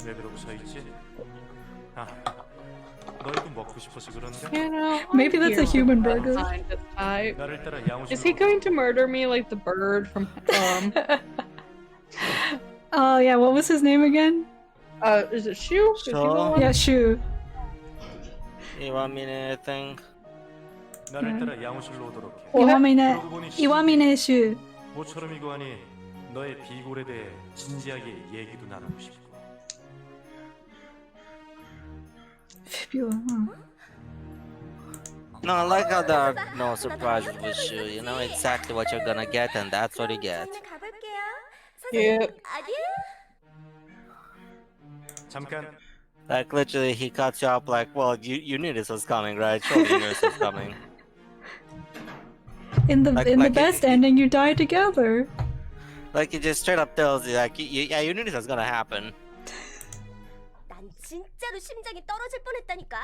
왜 그러고 서 있지? 아, 너희도 먹고 싶어서 그런데? you know, Maybe I'm that's a here human for burger. Valentine's this type. 나를 따라 Is he 양호실로 going to murder me like the bird from Oh yeah, what was his name again? is it Shu? Is he the Shu? one? Yeah, Shu. You want me to anything? 나를 따라 양호실로 오도록 해. Iwamine, 그러고 보니 Iwamine Shu. 모처럼 이고 하니 너의 비골에 대해 진지하게 얘기도 나누고 싶고. Fibula. Huh. No, I like how there are no surprises with Shu. You know exactly what you're gonna get, and that's what you get. 저희는 가볼게요. Yeah. 선생님, 아디오. 잠깐. Like literally, he cuts you up like, well, you knew this was coming, right? Surely you knew this was coming. In the Like best ending, you die together. Like he just straight up tells you, like, yeah, you knew this was gonna happen. 난 진짜로 심장이 떨어질 뻔했다니까.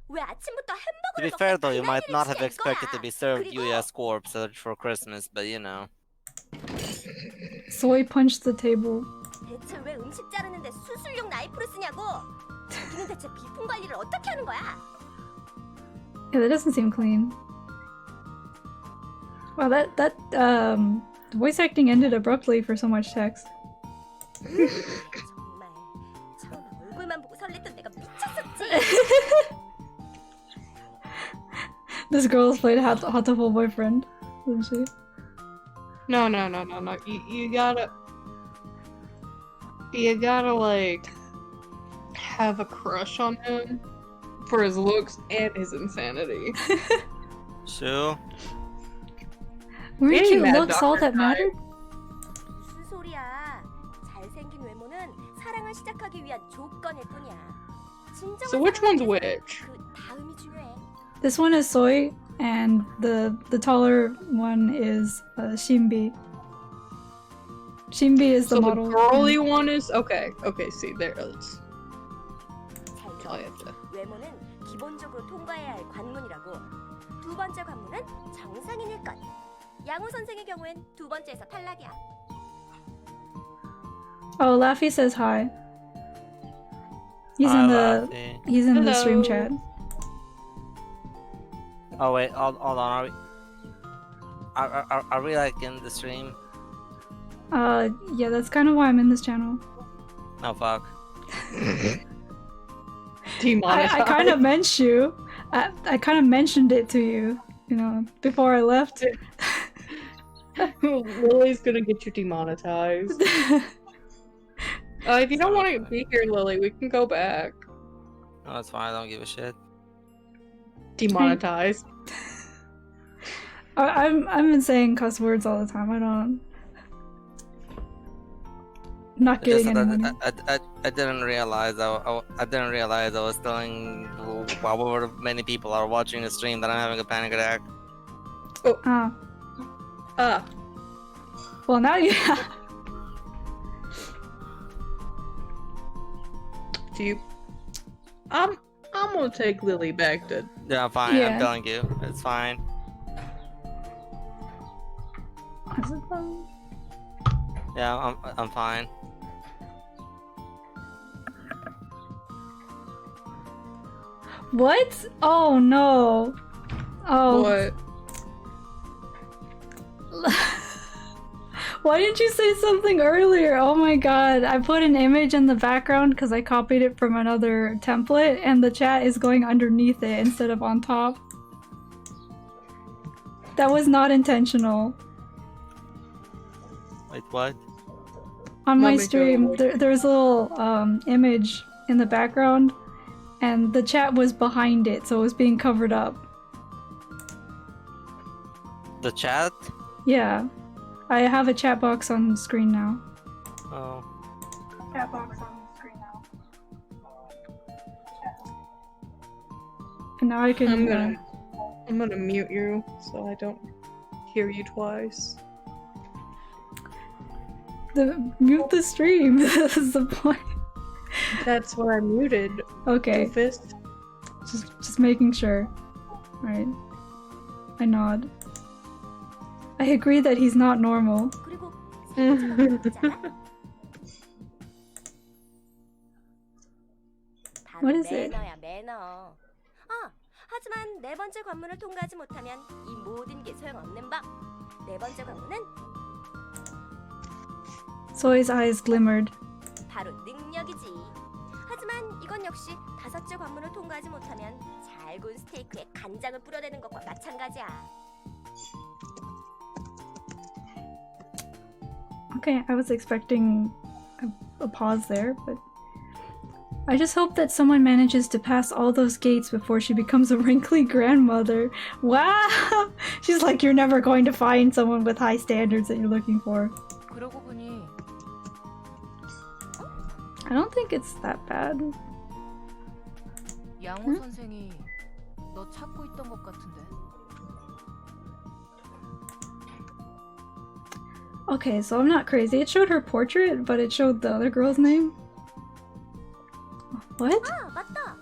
왜 아침부터 To 햄버거를 be 먹고 fair though, you 장난을 might not have 치냐는 expected to 거야. be served 그리고 U.S. corpse for Christmas, but you know. Soy punched the table. 대체 왜 음식 자르는데 수술용 나이프를 쓰냐고? 자기는 대체 비품 관리를 어떻게 하는 거야? Yeah, that doesn't seem clean. Wow, that voice acting ended abruptly for so much text. 정말 처음에 얼굴만 보고 설렜던 내가 미쳤었지. This girl has played Hatoful Boyfriend, isn't she? No. You gotta like have a crush on him for his looks and his insanity. Shu? Were Hey, cute Mad looks all Doctor that mattered? 무슨 소리야? 잘생긴 외모는 사랑을 시작하기 위한 조건일 뿐이야. 진정한 So which one's 사랑을 위해서는 which? 그 다음이 중요해. This one is Soy, and the taller one is Shinbi. Shinbi is the So model. the girly one is okay. See there. Let's 잘 tell 들어. you that. 외모는 기본적으로 통과해야 할 관문이라고. 두 번째 관문은 정상인일 것. 양호 선생의 경우엔 두 번째에서 탈락이야. Oh, Laffy says hi. He's Hi, in the Laffy. he's in the stream Hello. chat. Oh wait, hold on. Are we like in the stream? Yeah, that's kind of why I'm in this channel. No, fuck. Demonetized. I kind of meant you. I kind of mentioned it to you, you know, before I left. Lily's gonna get you demonetized. If you don't want to be here, Lily, we can go back. No, it's fine. I don't give a shit. Demonetized. I've been saying cuss words all the time. I don't. Not Just getting that any money. I didn't realize I didn't realize I was telling however many people are watching the stream that I'm having a panic attack. Ah. Well, now you have. Do you? I'm gonna take Lily back to. Yeah, fine. Yeah. I'm telling you, it's fine. Is it though? Yeah, I'm fine. What? Oh no. Oh. What? Why didn't you say something earlier? Oh my god. I put an image in the background because I copied it from another template and the chat is going underneath it instead of on top. That was not intentional. Wait, what? On my Let me stream, go. there's a little image in the background and the chat was behind it, so it was being covered up. The chat? Yeah. I have a chat box on the screen now. Oh. Chat box on the screen now. now I can. I'm gonna mute you so I don't hear you twice. Mute the stream. This is the point. That's why I muted. Okay. Doofus. Just making sure. Alright. I nod. I agree that he's not normal. 그리고 세 번째 관문이잖아. What is it? 매너야, 매너. 하지만 네 번째 관문을 통과하지 못하면 이 모든 게 소용없는 법. 네 번째 관문은 Soy's eyes glimmered. 바로 능력이지. 하지만 이건 역시 다섯째 관문을 통과하지 못하면 잘 구운 스테이크에 간장을 뿌려대는 것과 마찬가지야. Okay, I was expecting a pause there, but I just hope that someone manages to pass all those gates before she becomes a wrinkly grandmother. Wow! She's like, you're never going to find someone with high standards that you're looking for. 그러고 보니 I don't think it's that bad. 양호 선생이 너 찾고 있던 것 같은데. Okay, so I'm not crazy. It showed her portrait, but it showed the other girl's name. What? 맞다.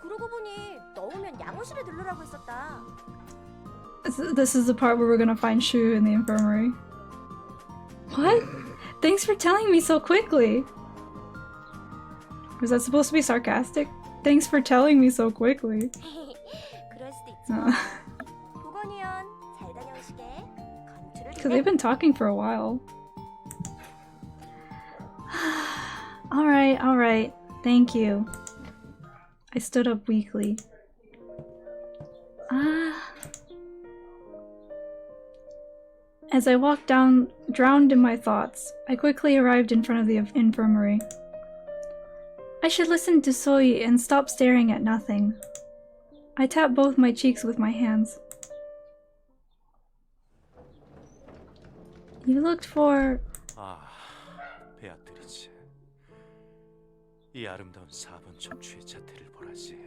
그러고 보니 넣으면 양호실에 들르라고 했었다. This is the part where we're gonna find Shu in the infirmary. What? Thanks for telling me so quickly. Was that supposed to be sarcastic? Thanks for telling me so quickly. 그럴 수도 있지. 보건위원 잘 다녀오시게. 건투를 Because they've been talking for a while. Alright. Thank you. I stood up weakly. As I walked down, drowned in my thoughts, I quickly arrived in front of the infirmary. I should listen to Soy and stop staring at nothing. I tapped both my cheeks with my hands. You looked for... 베아트리체. 이 아름다운 4번 척추의 자태를 보라지.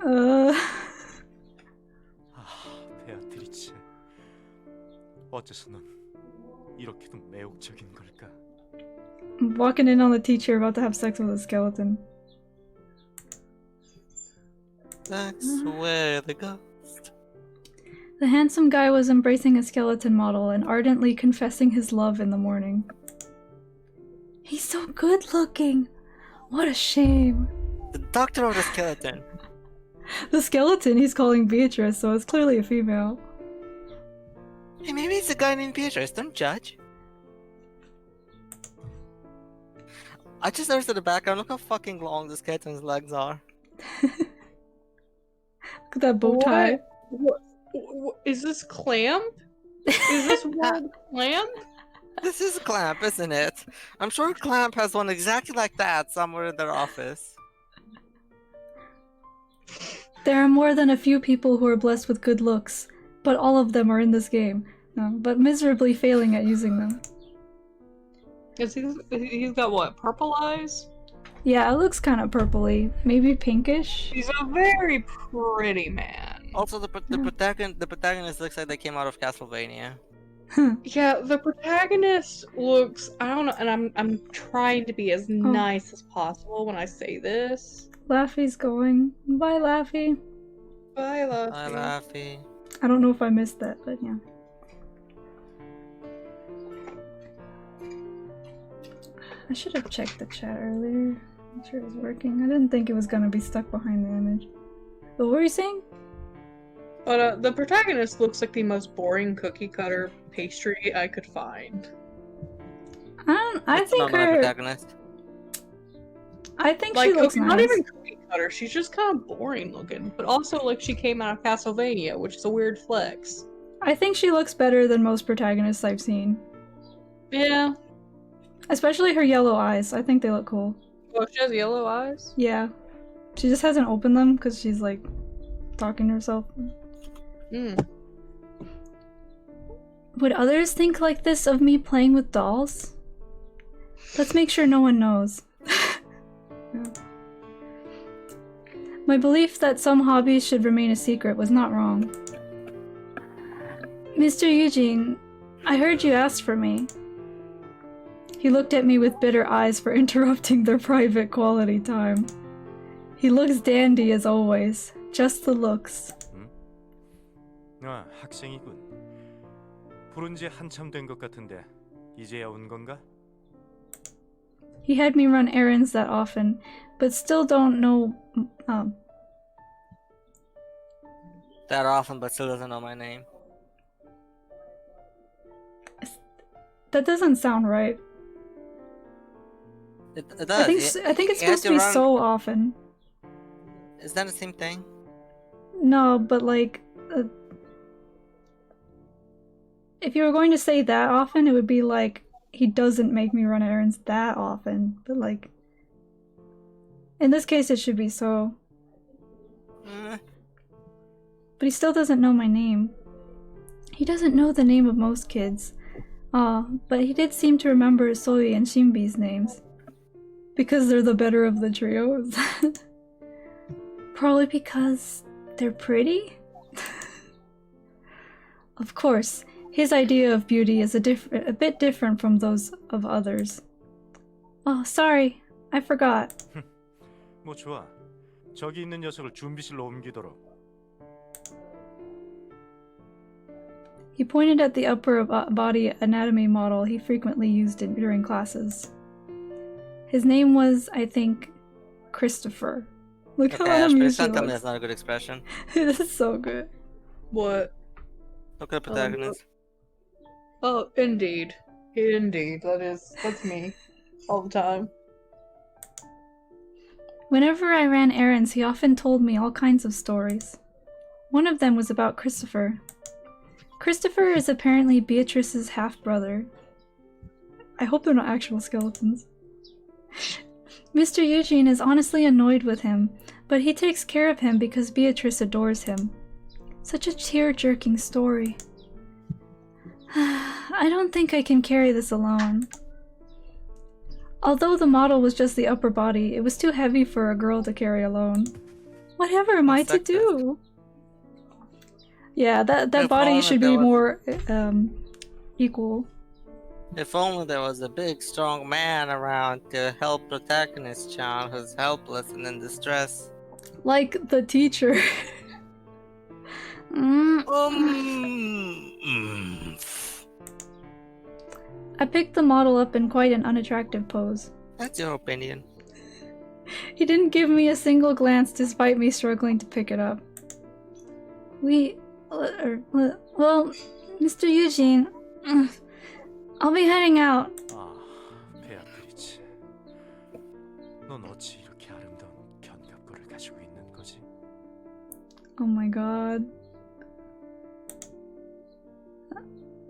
베아트리체. 어째서 넌 이렇게도 매혹적인 걸까? Walking in on the teacher about to have sex with a skeleton. That's where the ghost. The handsome guy was embracing a skeleton model and ardently confessing his love in the morning. He's so good looking! What a shame! The doctor or the skeleton? The skeleton he's calling Beatrice, so it's clearly a female. Hey, maybe it's a guy named Beatrice, don't judge. I just noticed in the background, look how fucking long the skeleton's legs are. Look at that bow tie. What? Is this Clamp? Is this World Clamp? This is Clamp, isn't it? I'm sure Clamp has one exactly like that somewhere in their office. There are more than a few people who are blessed with good looks, but all of them are in this game. No, but miserably failing at using them. He's got what? Purple eyes? Yeah, it looks kind of purpley. Maybe pinkish? He's a very pretty man. Also, the protagonist looks like they came out of Castlevania. Yeah, the protagonist looks, I don't know, and I'm trying to be as nice as possible when I say this. Laffy's going. Bye, Laffy. Bye, Laffy. Hi, Laffy. I don't know if I missed that, but yeah. I should have checked the chat earlier. I'm sure it was working. I didn't think it was gonna be stuck behind the image. But what were you saying? But the protagonist looks like the most boring cookie cutter pastry I could find. That's think not my her. protagonist. I think Like, she looks okay, nice. not even cookie cutter, she's just kind of boring looking. But also, like, she came out of Castlevania, which is a weird flex. I think she looks better than most protagonists I've seen. Yeah. Especially her yellow eyes. I think they look cool. Oh, she has yellow eyes? Yeah. She just hasn't opened them because she's like talking to herself. Would others think like this of me playing with dolls? Let's make sure no one knows. Yeah. My belief that some hobbies should remain a secret was not wrong. Mr. Eugene, I heard you asked for me. He looked at me with bitter eyes for interrupting their private quality time. He looks dandy as always, just the looks. 아, 학생이군. 부른 지 한참 된 것 같은데 이제야 온 건가? He had me run errands that often, but still don't know. That often, but still doesn't know my name. That doesn't sound right. It does. I think it's You have supposed to be run- so often. Is that the same thing? No, but like, if you were going to say that often, it would be like, he doesn't make me run errands that often. But like, in this case, it should be so. But he still doesn't know my name. He doesn't know the name of most kids. But he did seem to remember Soi and Shinbi's names. Because they're the better of the trios. Probably because they're pretty? Of course, his idea of beauty is a bit different from those of others. Oh, sorry. I forgot. 뭐 좋아. 저기 있는 녀석을 준비실로 옮기도록. He pointed at the upper body anatomy model he frequently used during classes. His name was, I think, Christopher. Look how amused he Tell me was. that's not a good expression. This is so good. What? Look at the protagonist. Oh, indeed. Indeed. That's me. All the time. Whenever I ran errands, he often told me all kinds of stories. One of them was about Christopher. Christopher is apparently Beatrice's half-brother. I hope they're not actual skeletons. Mr. Eugene is honestly annoyed with him, but he takes care of him because Beatrice adores him. Such a tear-jerking story. I don't think I can carry this alone. Although the model was just the upper body, it was too heavy for a girl to carry alone. Whatever am I to do? Yeah, that body should be more equal. If only there was a big, strong man around to help protagonist-chan who's helpless and in distress. Like the teacher. I picked the model up in quite an unattractive pose. That's your opinion. He didn't give me a single glance despite me struggling to pick it up. Well, Mr. Eugene, I'll be heading out. 아, 베아트리체. 넌 어찌 이렇게 아름다운 견갑골을 가지고 있는 거지? Oh my god.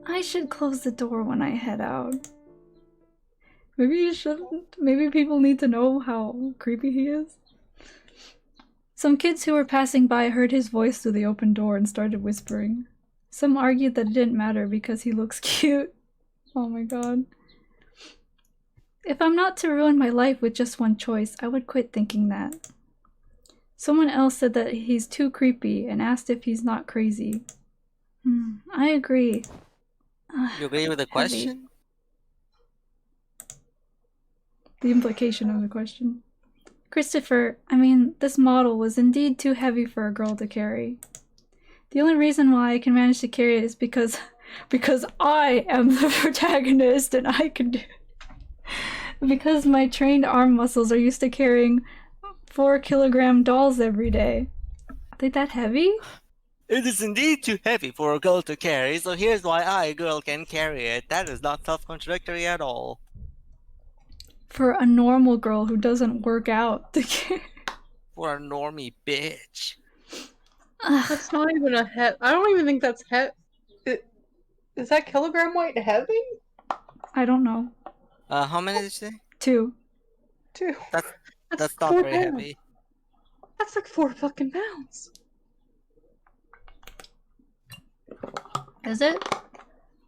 I should close the door when I head out. Maybe you shouldn't. Maybe people need to know how creepy he is. Some kids who were passing by heard his voice through the open door and started whispering. Some argued that it didn't matter because he looks cute. Oh my god. If I'm not to ruin my life with just one choice, I would quit thinking that. Someone else said that he's too creepy and asked if he's not crazy. I agree. You agree with the question? The implication of the question. Christopher, I mean, this model was indeed too heavy for a girl to carry. The only reason why I can manage to carry it is because I am the protagonist and I can do it. Because my trained arm muscles are used to carrying 4-kilogram dolls every day. Are they that heavy? It is indeed too heavy for a girl to carry, so here's why I, a girl, can carry it. That is not self-contradictory at all. For a normal girl who doesn't work out to carry. For a normie bitch. That's not even a head. I don't even think that's head. Is that kilogram weight heavy? I don't know. How many did you say? 2. 2. That's not 4 very pounds. heavy. That's like 4 fucking pounds. Is it?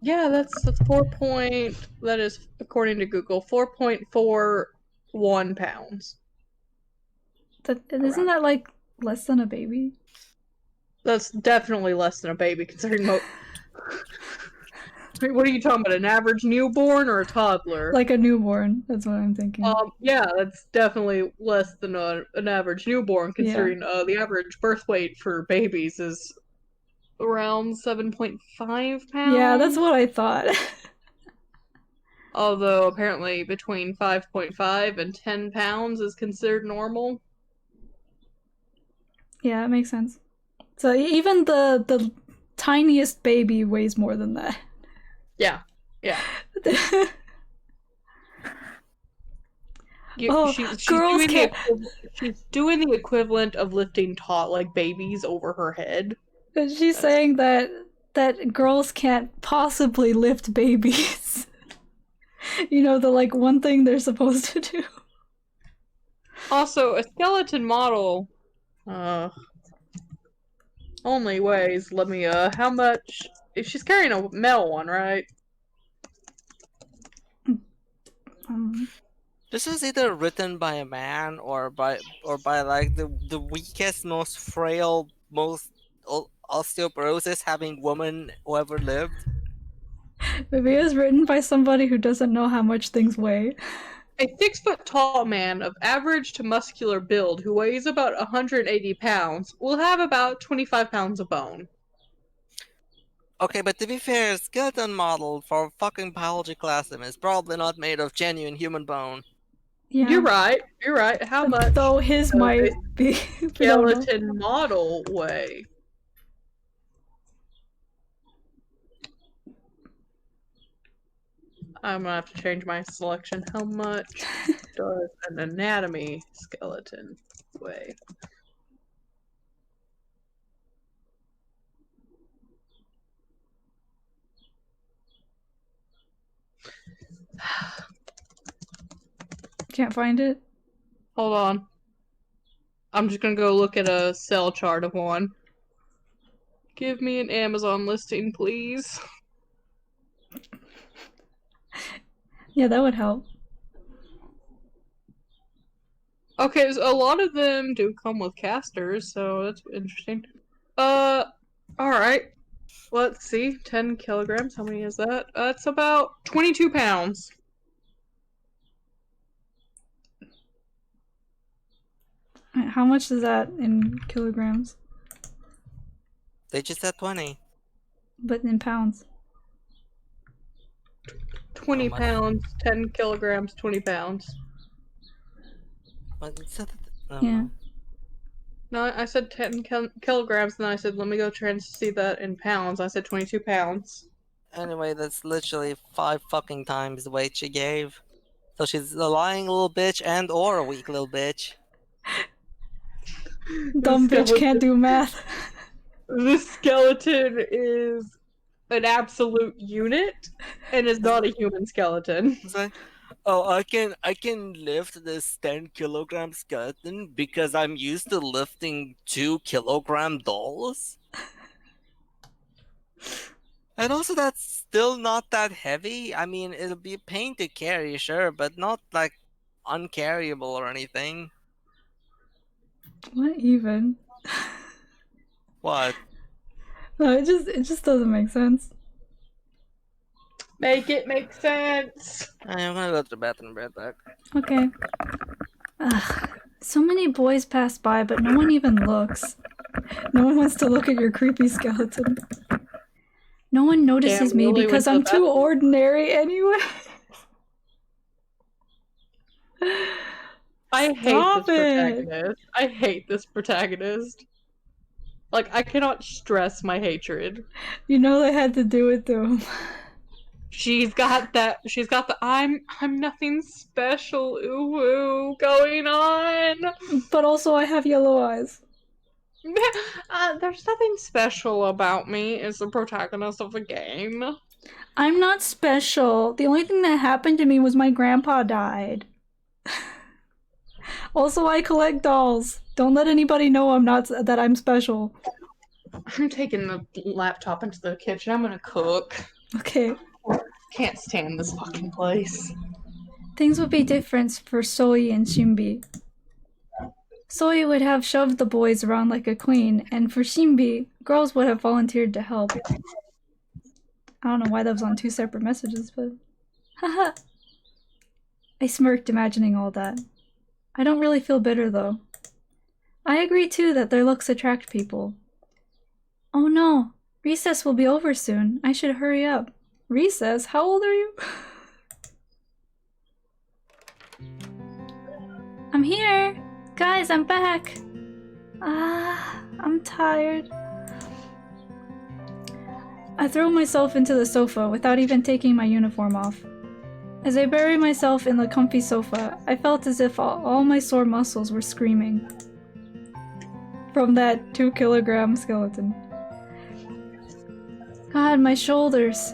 Yeah, that's a 4 point. That is, according to Google, 4.41 pounds. Isn't that like Less than a baby? That's definitely less than a baby, considering what are you talking about? An average newborn or a toddler? Like a newborn, that's what I'm thinking. Yeah, that's definitely less than an average newborn, considering the average birth weight for babies is around 7.5 pounds. Yeah, that's what I thought. Although apparently between 5.5 and 10 pounds is considered normal. Yeah, it makes sense. So even the tiniest baby weighs more than that. Yeah. Oh, girls can't. She's doing the equivalent of lifting like babies over her head. She's saying that girls can't possibly lift babies. You know, the like one thing they're supposed to do. Also, a skeleton model only weighs, how much? If she's carrying a metal one, right? This was either written by a man or by like the weakest, most frail, most osteoporosis having woman who ever lived. Maybe it was written by somebody who doesn't know how much things weigh. A 6-foot-tall man of average to muscular build who weighs about 180 pounds will have about 25 pounds of bone. Okay, but to be fair, a skeleton model for a fucking biology class is probably not made of genuine human bone. Yeah. You're right. How much? Though his might be. Skeleton model weigh? I'm gonna have to change my selection. How much does an anatomy skeleton weigh? Can't find it? Hold on. I'm just gonna go look at a cell chart of one. Give me an Amazon listing, please. Yeah, that would help. Okay, so a lot of them do come with casters, so that's interesting. Alright. Let's see. 10 kilograms. How many is that? That's about 22 pounds. How much is that in kilograms? They just said 20. But in pounds. 20 pounds, 10 kilograms, 20 pounds. But it said Yeah. No, I said 10 kilograms, and then I said, let me go try and see that in pounds. I said 22 pounds. Anyway, that's literally 5 fucking times the weight she gave. So she's a lying little bitch and or a weak little bitch. Dumb bitch can't do math. This skeleton is an absolute unit and is not a human skeleton. It's like, oh, I can lift this 10 kilogram skeleton because I'm used to lifting 2 kilogram dolls. And also, that's still not that heavy. I mean, it'll be a pain to carry, sure, but not like uncarryable or anything. What even? What? No, it just doesn't make sense. Make it make sense. I'm gonna go to the bathroom right back. Okay. Ugh. So many boys pass by, but no one even looks. No one wants to look at your creepy skeleton. No one notices me because I'm too ordinary anyway. I hate this protagonist. I hate this protagonist. Like, I cannot stress my hatred. You know they had to do it to him. She's got the I'm nothing special ooh going on. But also I have yellow eyes. There's nothing special about me as the protagonist of the game. I'm not special. The only thing that happened to me was my grandpa died. Also, I collect dolls. Don't let anybody know that I'm special. I'm taking the laptop into the kitchen. I'm gonna cook. Okay. Can't stand this fucking place. Things would be different for Soi and Shimbi. Soy would have shoved the boys around like a queen, and for Shimbi, girls would have volunteered to help. I don't know why that was on 2 separate messages, but... Haha! I smirked imagining all that. I don't really feel bitter, though. I agree, too, that their looks attract people. Oh no! Recess will be over soon. I should hurry up. Recess? How old are you? I'm here! Guys, I'm back! I'm tired. I throw myself into the sofa without even taking my uniform off. As I bury myself in the comfy sofa, I felt as if all my sore muscles were screaming. From that 2-kilogram skeleton. God, my shoulders.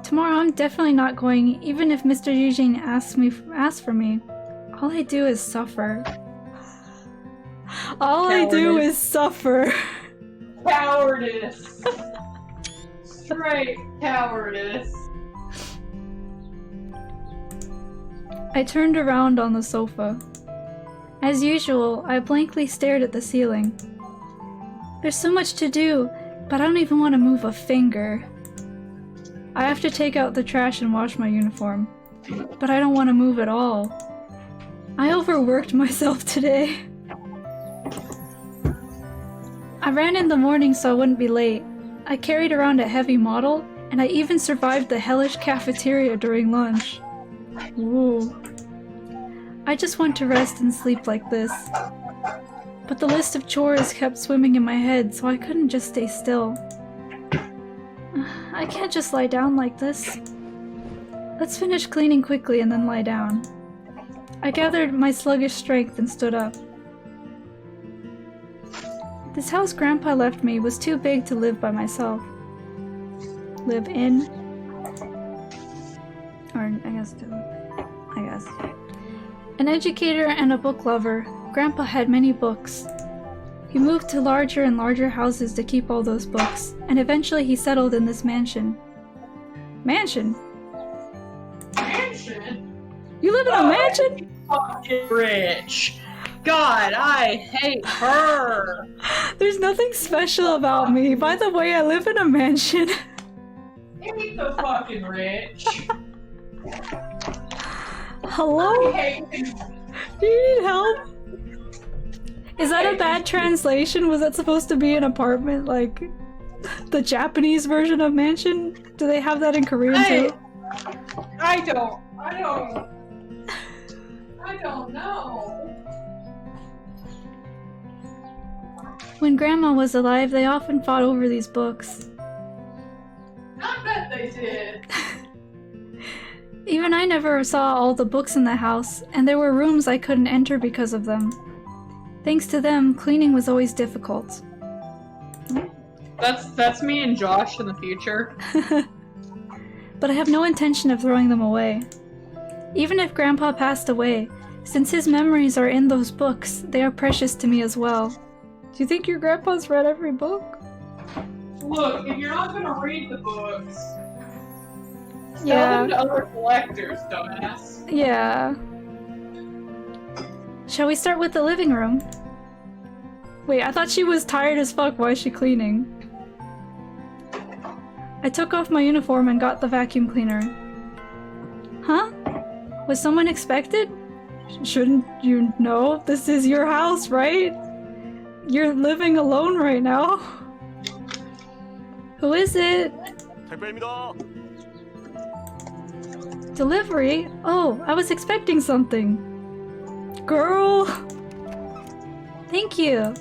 Tomorrow I'm definitely not going, even if Mr. Eugene asks for me. All I do is suffer. All I do is suffer. Cowardice. Straight cowardice. I turned around on the sofa. As usual, I blankly stared at the ceiling. There's so much to do, but I don't even want to move a finger. I have to take out the trash and wash my uniform, but I don't want to move at all. I overworked myself today. I ran in the morning so I wouldn't be late. I carried around a heavy model, and I even survived the hellish cafeteria during lunch. Ooh. I just want to rest and sleep like this. But the list of chores kept swimming in my head, so I couldn't just stay still. I can't just lie down like this. Let's finish cleaning quickly and then lie down. I gathered my sluggish strength and stood up. This house Grandpa left me was too big to live by myself. Live in? Or, I guess. An educator and a book lover, Grandpa had many books. He moved to larger and larger houses to keep all those books, and eventually he settled in this mansion. Mansion? Mansion? You live in a mansion? Fucking rich. God, I hate her. There's nothing special about me. By the way, I live in a mansion. Ain't the fucking rich. Hello? I hate you. Do you need help? Is that a bad translation? Was that supposed to be an apartment, like the Japanese version of mansion? Do they have that in Korean too? I don't know. When Grandma was alive, they often fought over these books. I bet they did. Even I never saw all the books in the house, and there were rooms I couldn't enter because of them. Thanks to them, cleaning was always difficult. That's me and Josh in the future. But I have no intention of throwing them away. Even if Grandpa passed away, since his memories are in those books, they are precious to me as well. Do you think your grandpa's read every book? Look, if you're not gonna read the books, sell Yeah. them to other collectors, dumbass. Yeah. Shall we start with the living room? Wait, I thought she was tired as fuck. Why is she cleaning? I took off my uniform and got the vacuum cleaner. Huh? Was someone expected? Shouldn't you know? This is your house, right? You're living alone right now. Who is it? 택배입니다. Delivery? Oh, I was expecting something. Girl! Thank you.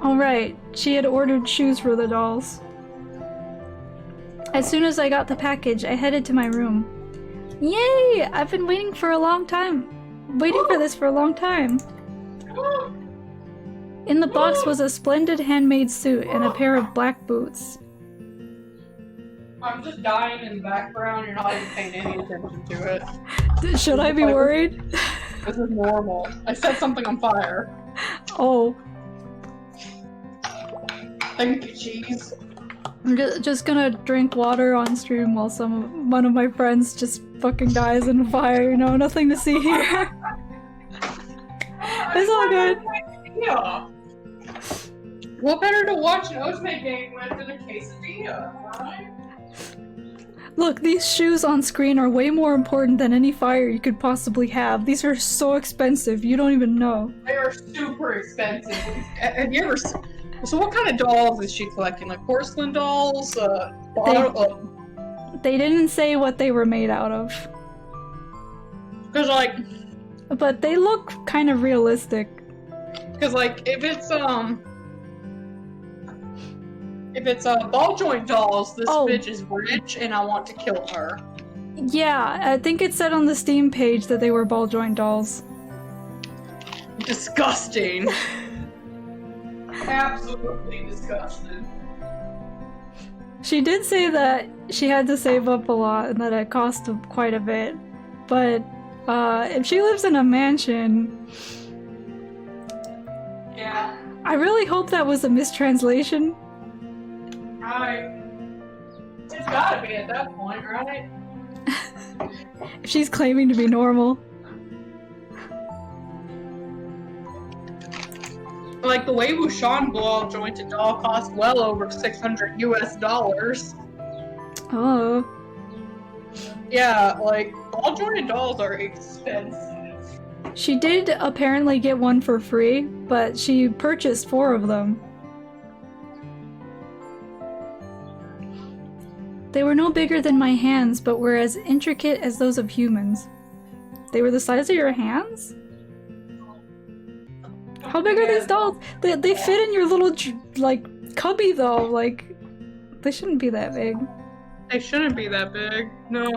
Alright, she had ordered shoes for the dolls. As soon as I got the package, I headed to my room. Yay! I've been waiting for a long time. Waiting for this for a long time. In the box was a splendid handmade suit and a pair of black boots. I'm just dying in the background, you're not even paying any attention to it. Should I be worried? This is normal. I set something on fire. Oh. Thank you, cheese. I'm just gonna drink water on stream while one of my friends just fucking dies in a fire, you know, nothing to see here. It's all good. Yeah. What better to watch an Otome game with than a quesadilla, right? Look, these shoes on screen are way more important than any fire you could possibly have. These are so expensive, you don't even know. They are super expensive. Have you ever? So, what kind of dolls is she collecting? Like porcelain dolls? They didn't say what they were made out of. Because like, but they look kind of realistic. Because like, if it's ball joint dolls, this bitch is rich, and I want to kill her. Yeah, I think it said on the Steam page that they were ball joint dolls. Disgusting. Absolutely disgusting. She did say that she had to save up a lot and that it cost quite a bit. But if she lives in a mansion... Yeah. I really hope that was a mistranslation. It's gotta be at that point, right? If she's claiming to be normal. Like the Wei Wuxian ball jointed doll cost well over $600 US. Oh. Yeah, like ball jointed dolls are expensive. She did apparently get one for free, but she purchased 4 of them. They were no bigger than my hands, but were as intricate as those of humans. They were the size of your hands? How big are these dolls? They fit in your little, like, cubby, though. Like, they shouldn't be that big. They shouldn't be that big, no.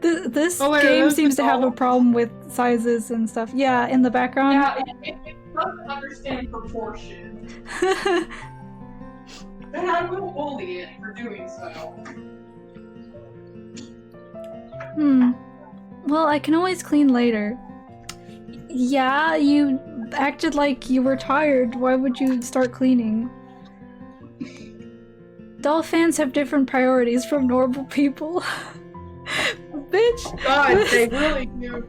This game seems to have a problem with sizes and stuff. Yeah, in the background. Yeah, it doesn't understand proportion. And I will bully it for doing so. Well, I can always clean later. Yeah, you acted like you were tired. Why would you start cleaning? Doll fans have different priorities from normal people. Bitch! God, they really do.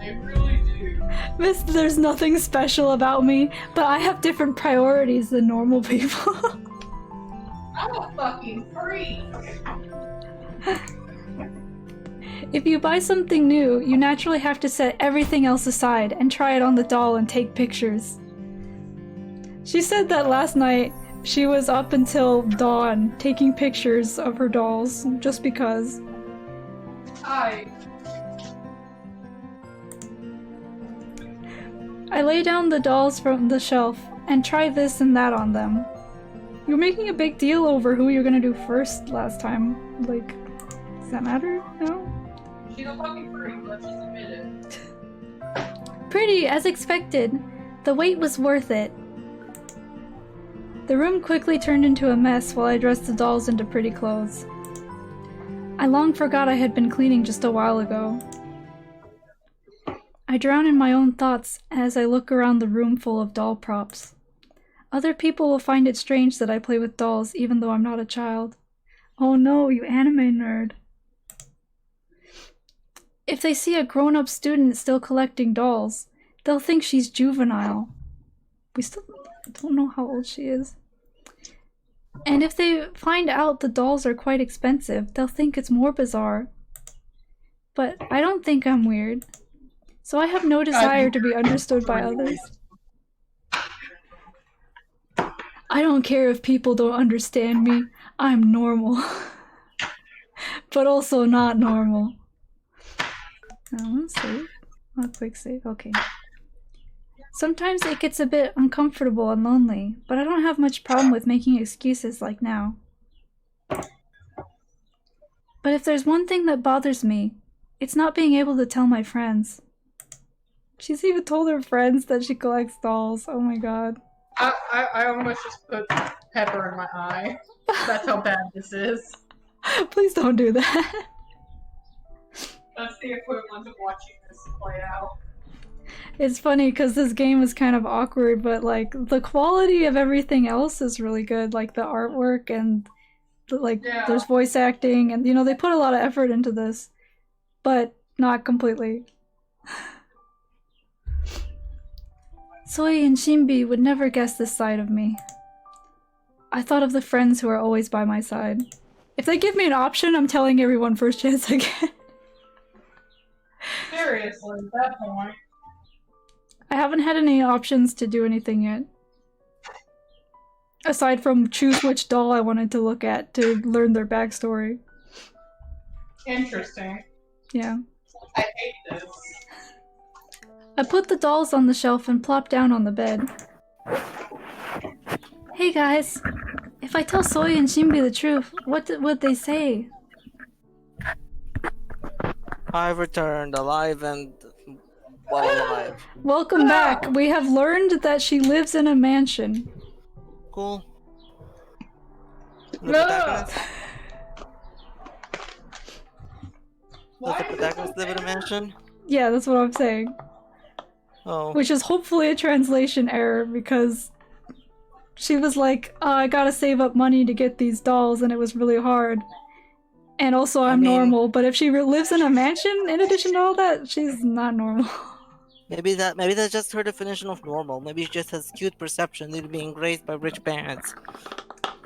They really do. Miss, there's nothing special about me, but I have different priorities than normal people. I'm a fucking freak! If you buy something new, you naturally have to set everything else aside and try it on the doll and take pictures. She said that last night she was up until dawn taking pictures of her dolls, just because. I lay down the dolls from the shelf and try this and that on them. You were making a big deal over who you're gonna do first last time. Like, does that matter? No? She's a fucking freak, let's just admit it. Pretty, as expected. The wait was worth it. The room quickly turned into a mess while I dressed the dolls into pretty clothes. I long forgot I had been cleaning just a while ago. I drown in my own thoughts as I look around the room full of doll props. Other people will find it strange that I play with dolls even though I'm not a child. Oh no, you anime nerd. If they see a grown-up student still collecting dolls, they'll think she's juvenile. We still don't know how old she is. And if they find out the dolls are quite expensive, they'll think it's more bizarre. But I don't think I'm weird. So I have no desire to be understood by others. I don't care if people don't understand me. I'm normal. But also not normal. Save. A quick save. Okay. Sometimes it gets a bit uncomfortable and lonely, but I don't have much problem with making excuses like now. But if there's one thing that bothers me, it's not being able to tell my friends. She's even told her friends that she collects dolls. Oh my god. I almost just put pepper in my eye. That's how bad this is. Please don't do that. That's the equivalent of watching this play out. It's funny because this game is kind of awkward, but like the quality of everything else is really good. Like the artwork and there's voice acting, and you know they put a lot of effort into this, but not completely. Soi and Shinbi would never guess this side of me. I thought of the friends who are always by my side. If they give me an option, I'm telling everyone first chance I get. Seriously, at that point. I haven't had any options to do anything yet. Aside from choose which doll I wanted to look at to learn their backstory. Interesting. Yeah. I hate this. I put the dolls on the shelf and plopped down on the bed. Hey guys, if I tell Soi and Shinbi the truth, what would they say? I've returned alive and well alive. Welcome back. We have learned that she lives in a mansion. Cool. The No. protagonist? Does the protagonist live in a mansion? Yeah, that's what I'm saying. Oh. Which is hopefully a translation error because she was like, oh, I gotta save up money to get these dolls and it was really hard. And also I'm normal, but if she lives in a mansion in addition to all that, she's not normal. Maybe that's just her definition of normal. Maybe she just has skewed perception due to being raised by rich parents.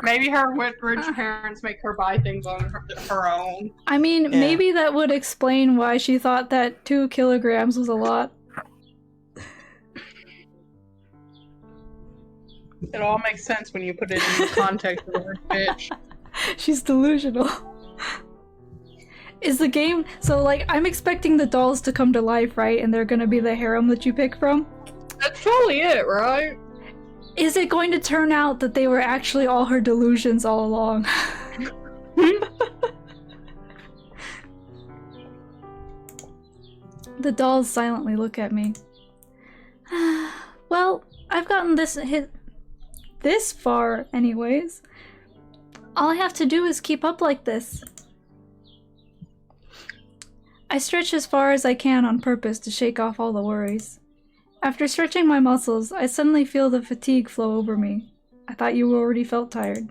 Maybe her rich parents make her buy things on her own. I mean, Yeah. maybe that would explain why she thought that 2 kilograms was a lot. It all makes sense when you put it in the context of the word bitch. She's delusional. Is the game... So, like, I'm expecting the dolls to come to life, right? And they're gonna be the harem that you pick from? That's totally it, right? Is it going to turn out that they were actually all her delusions all along? The dolls silently look at me. Well, I've gotten this far anyways. All I have to do is keep up like this. I stretch as far as I can on purpose to shake off all the worries. After stretching my muscles, I suddenly feel the fatigue flow over me. I thought you already felt tired.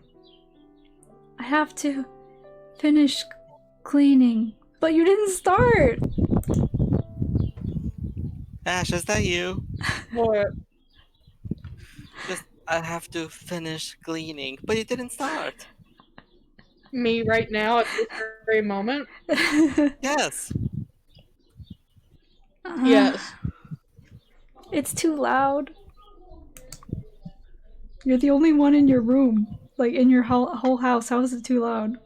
I have to finish cleaning, but you didn't start! Ash, is that you? What? I have to finish cleaning, but you didn't start. Me right now at this very moment? Yes. Yes. It's too loud. You're the only one in your room. Like, in your whole house. How is it too loud?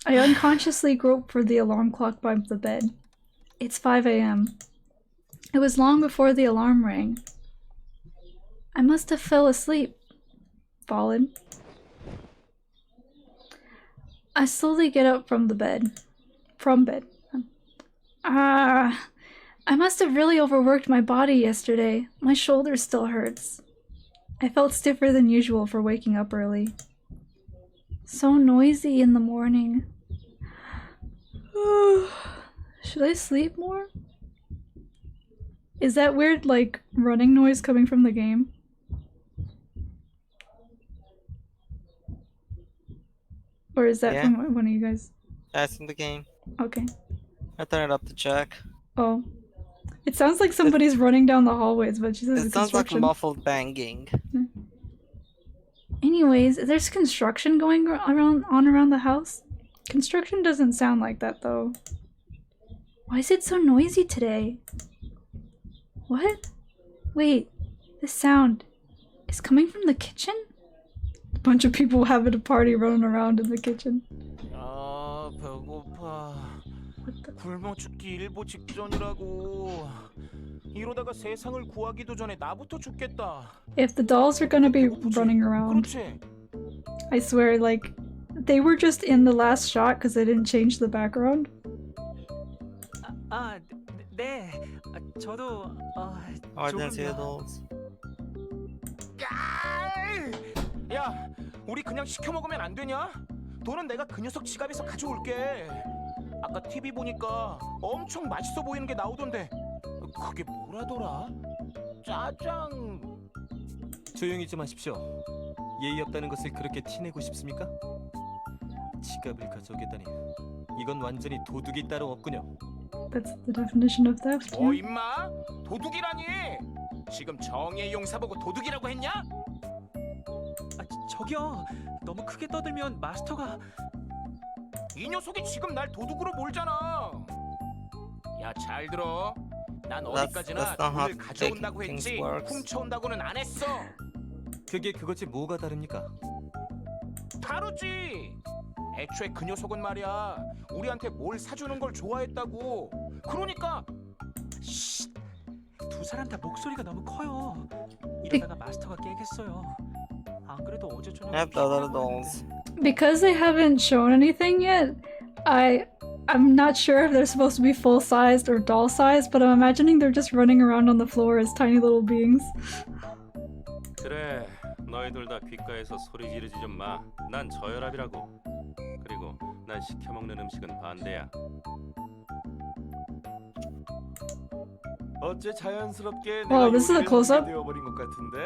I unconsciously grope for the alarm clock by the bed. It's 5 a.m. It was long before the alarm rang. I must have fell asleep. Fallen. I slowly get up from bed. I must have really overworked my body yesterday. My shoulder still hurts. I felt stiffer than usual for waking up early. So noisy in the morning. Should I sleep more? Is that weird, like, running noise coming from the game? Or is that from one of you guys? That's in the game. Okay. I turned it up to check. Oh. It sounds like somebody's running down the hallways, but she says It it's sounds like construction. muffled banging. Anyways, there's construction going around the house? Construction doesn't sound like that, though. Why is it so noisy today? What? Wait, this sound is coming from the kitchen? A bunch of people having a party running around in the kitchen. 아, 배고파. 굶어 죽기 일보 직전이라고. 이러다가 세상을 구하기도 전에 나부터 죽겠다. If the dolls are gonna be running around, 그렇지. I swear, like, they were just in the last shot because they didn't change the background. 네. 저도 I didn't see the dolls. 야, 우리 그냥 시켜 먹으면 안 되냐? 돈은 내가 그 녀석 지갑에서 가져올게. 아까 TV 보니까 엄청 맛있어 보이는 게 나오던데. 그게 뭐라더라? 짜장. 조용히 좀 하십시오. 예의 없다는 것을 그렇게 티내고 싶습니까? 지갑을 가져오겠다니 이건 완전히 도둑이 따로 없군요. That's the definition of theft. 뭐 Yeah. 임마? 도둑이라니? 지금 정의의 용사 보고 도둑이라고 했냐? 아, 저기요. 너무 크게 떠들면 마스터가 이 녀석이 지금 날 도둑으로 몰잖아. 야, 잘 들어. 난 어디까지나 that's not how 돈을 가져온다고 things 했지 works. 훔쳐온다고는 안 했어. 그게 그거지 뭐가 다릅니까? 다르지. 애초에 그 녀석은 말이야, 우리한테 뭘 사주는 걸 좋아했다고. 그러니까 두 사람 다 목소리가 너무 커요. 이러다가 마스터가 깨겠어요. 안 그래도 어제 저녁에 Yep, those are the 피곤하고 dolls. 했는데. Because they haven't shown anything yet, I'm not sure if they're supposed to be full-sized or doll-sized, but I'm imagining they're just running around on the floor as tiny little beings. 그래, 너희들 다 귓가에서 소리 지르지 좀 마. 난 저혈압이라고. 그리고 난 시켜 먹는 음식은 반대야. 어째 자연스럽게 Wow, 내가 this is a 요리를 close-up? 하게 되어버린 것 같은데.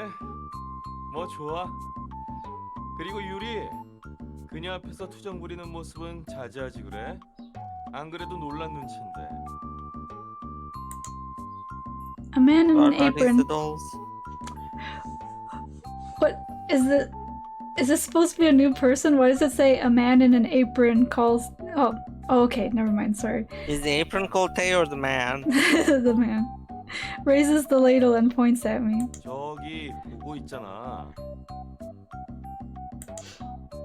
뭐 좋아. 그리고 유리, 그녀 앞에서 투정 부리는 모습은 자제하지 그래. 안 그래도 놀란 눈치인데. A man in What an are these apron. the dolls? What is it? Is this supposed to be a new person? Why does it say a man in an apron calls? Oh, okay, never mind. Sorry. Is the apron called Tay or the man? The man raises the ladle and points at me. 저기 보고 있잖아.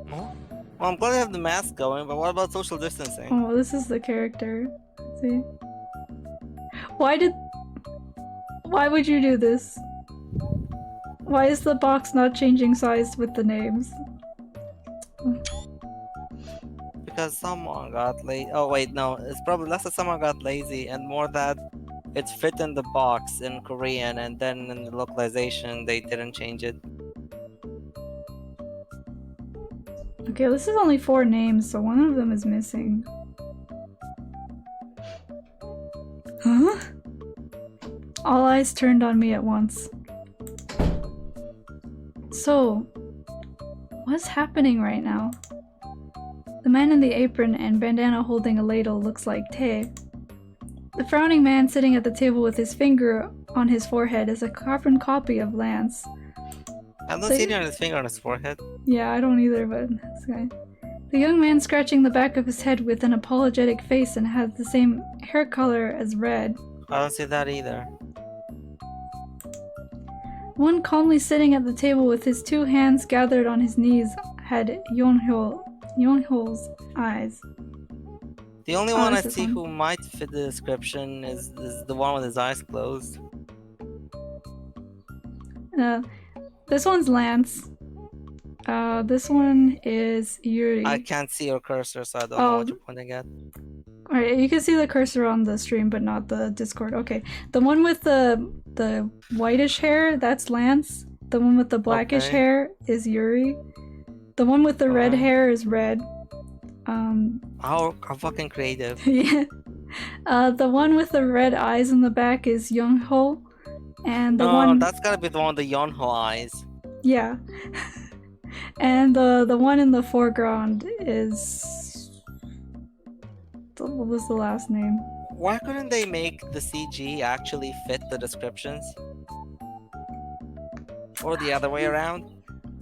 Well, I'm glad they have the mask going, but what about social distancing? Oh, this is the character. Let's see. Why would you do this? Why is the box not changing size with the names? Because someone got lazy. Oh wait, no, it's probably less that someone got lazy and more that it's fit in the box in Korean, and then in the localization they didn't change it. Okay, this is only 4 names, so one of them is missing. Huh? All eyes turned on me at once. So, what's happening right now? The man in the apron and bandana holding a ladle looks like Tae. The frowning man sitting at the table with his finger on his forehead is a carbon copy of Lance. I don't So see it you- on his finger on his forehead. Yeah, I don't either, but this guy. The young man scratching the back of his head with an apologetic face and has the same hair color as Red. I don't see that either. One calmly sitting at the table with his 2 hands gathered on his knees had Yonho's eyes. The only Oh, one I this is see one. who might fit the description is the one with his eyes closed. This one's Lance. This one is Yuri. I can't see your cursor, so I don't know what you're pointing at. Alright, you can see the cursor on the stream, but not the Discord. Okay, the one with the whitish hair, that's Lance. The one with the blackish Okay. hair is Yuri. The one with the red Okay. hair is Red. How fucking creative. Yeah. The one with the red eyes in the back is Youngho. And the No, one that's gotta be the one with the Yonho eyes. yeah. And the one in the foreground is what was the last name? Why couldn't they make the CG actually fit the descriptions? Or the other way around?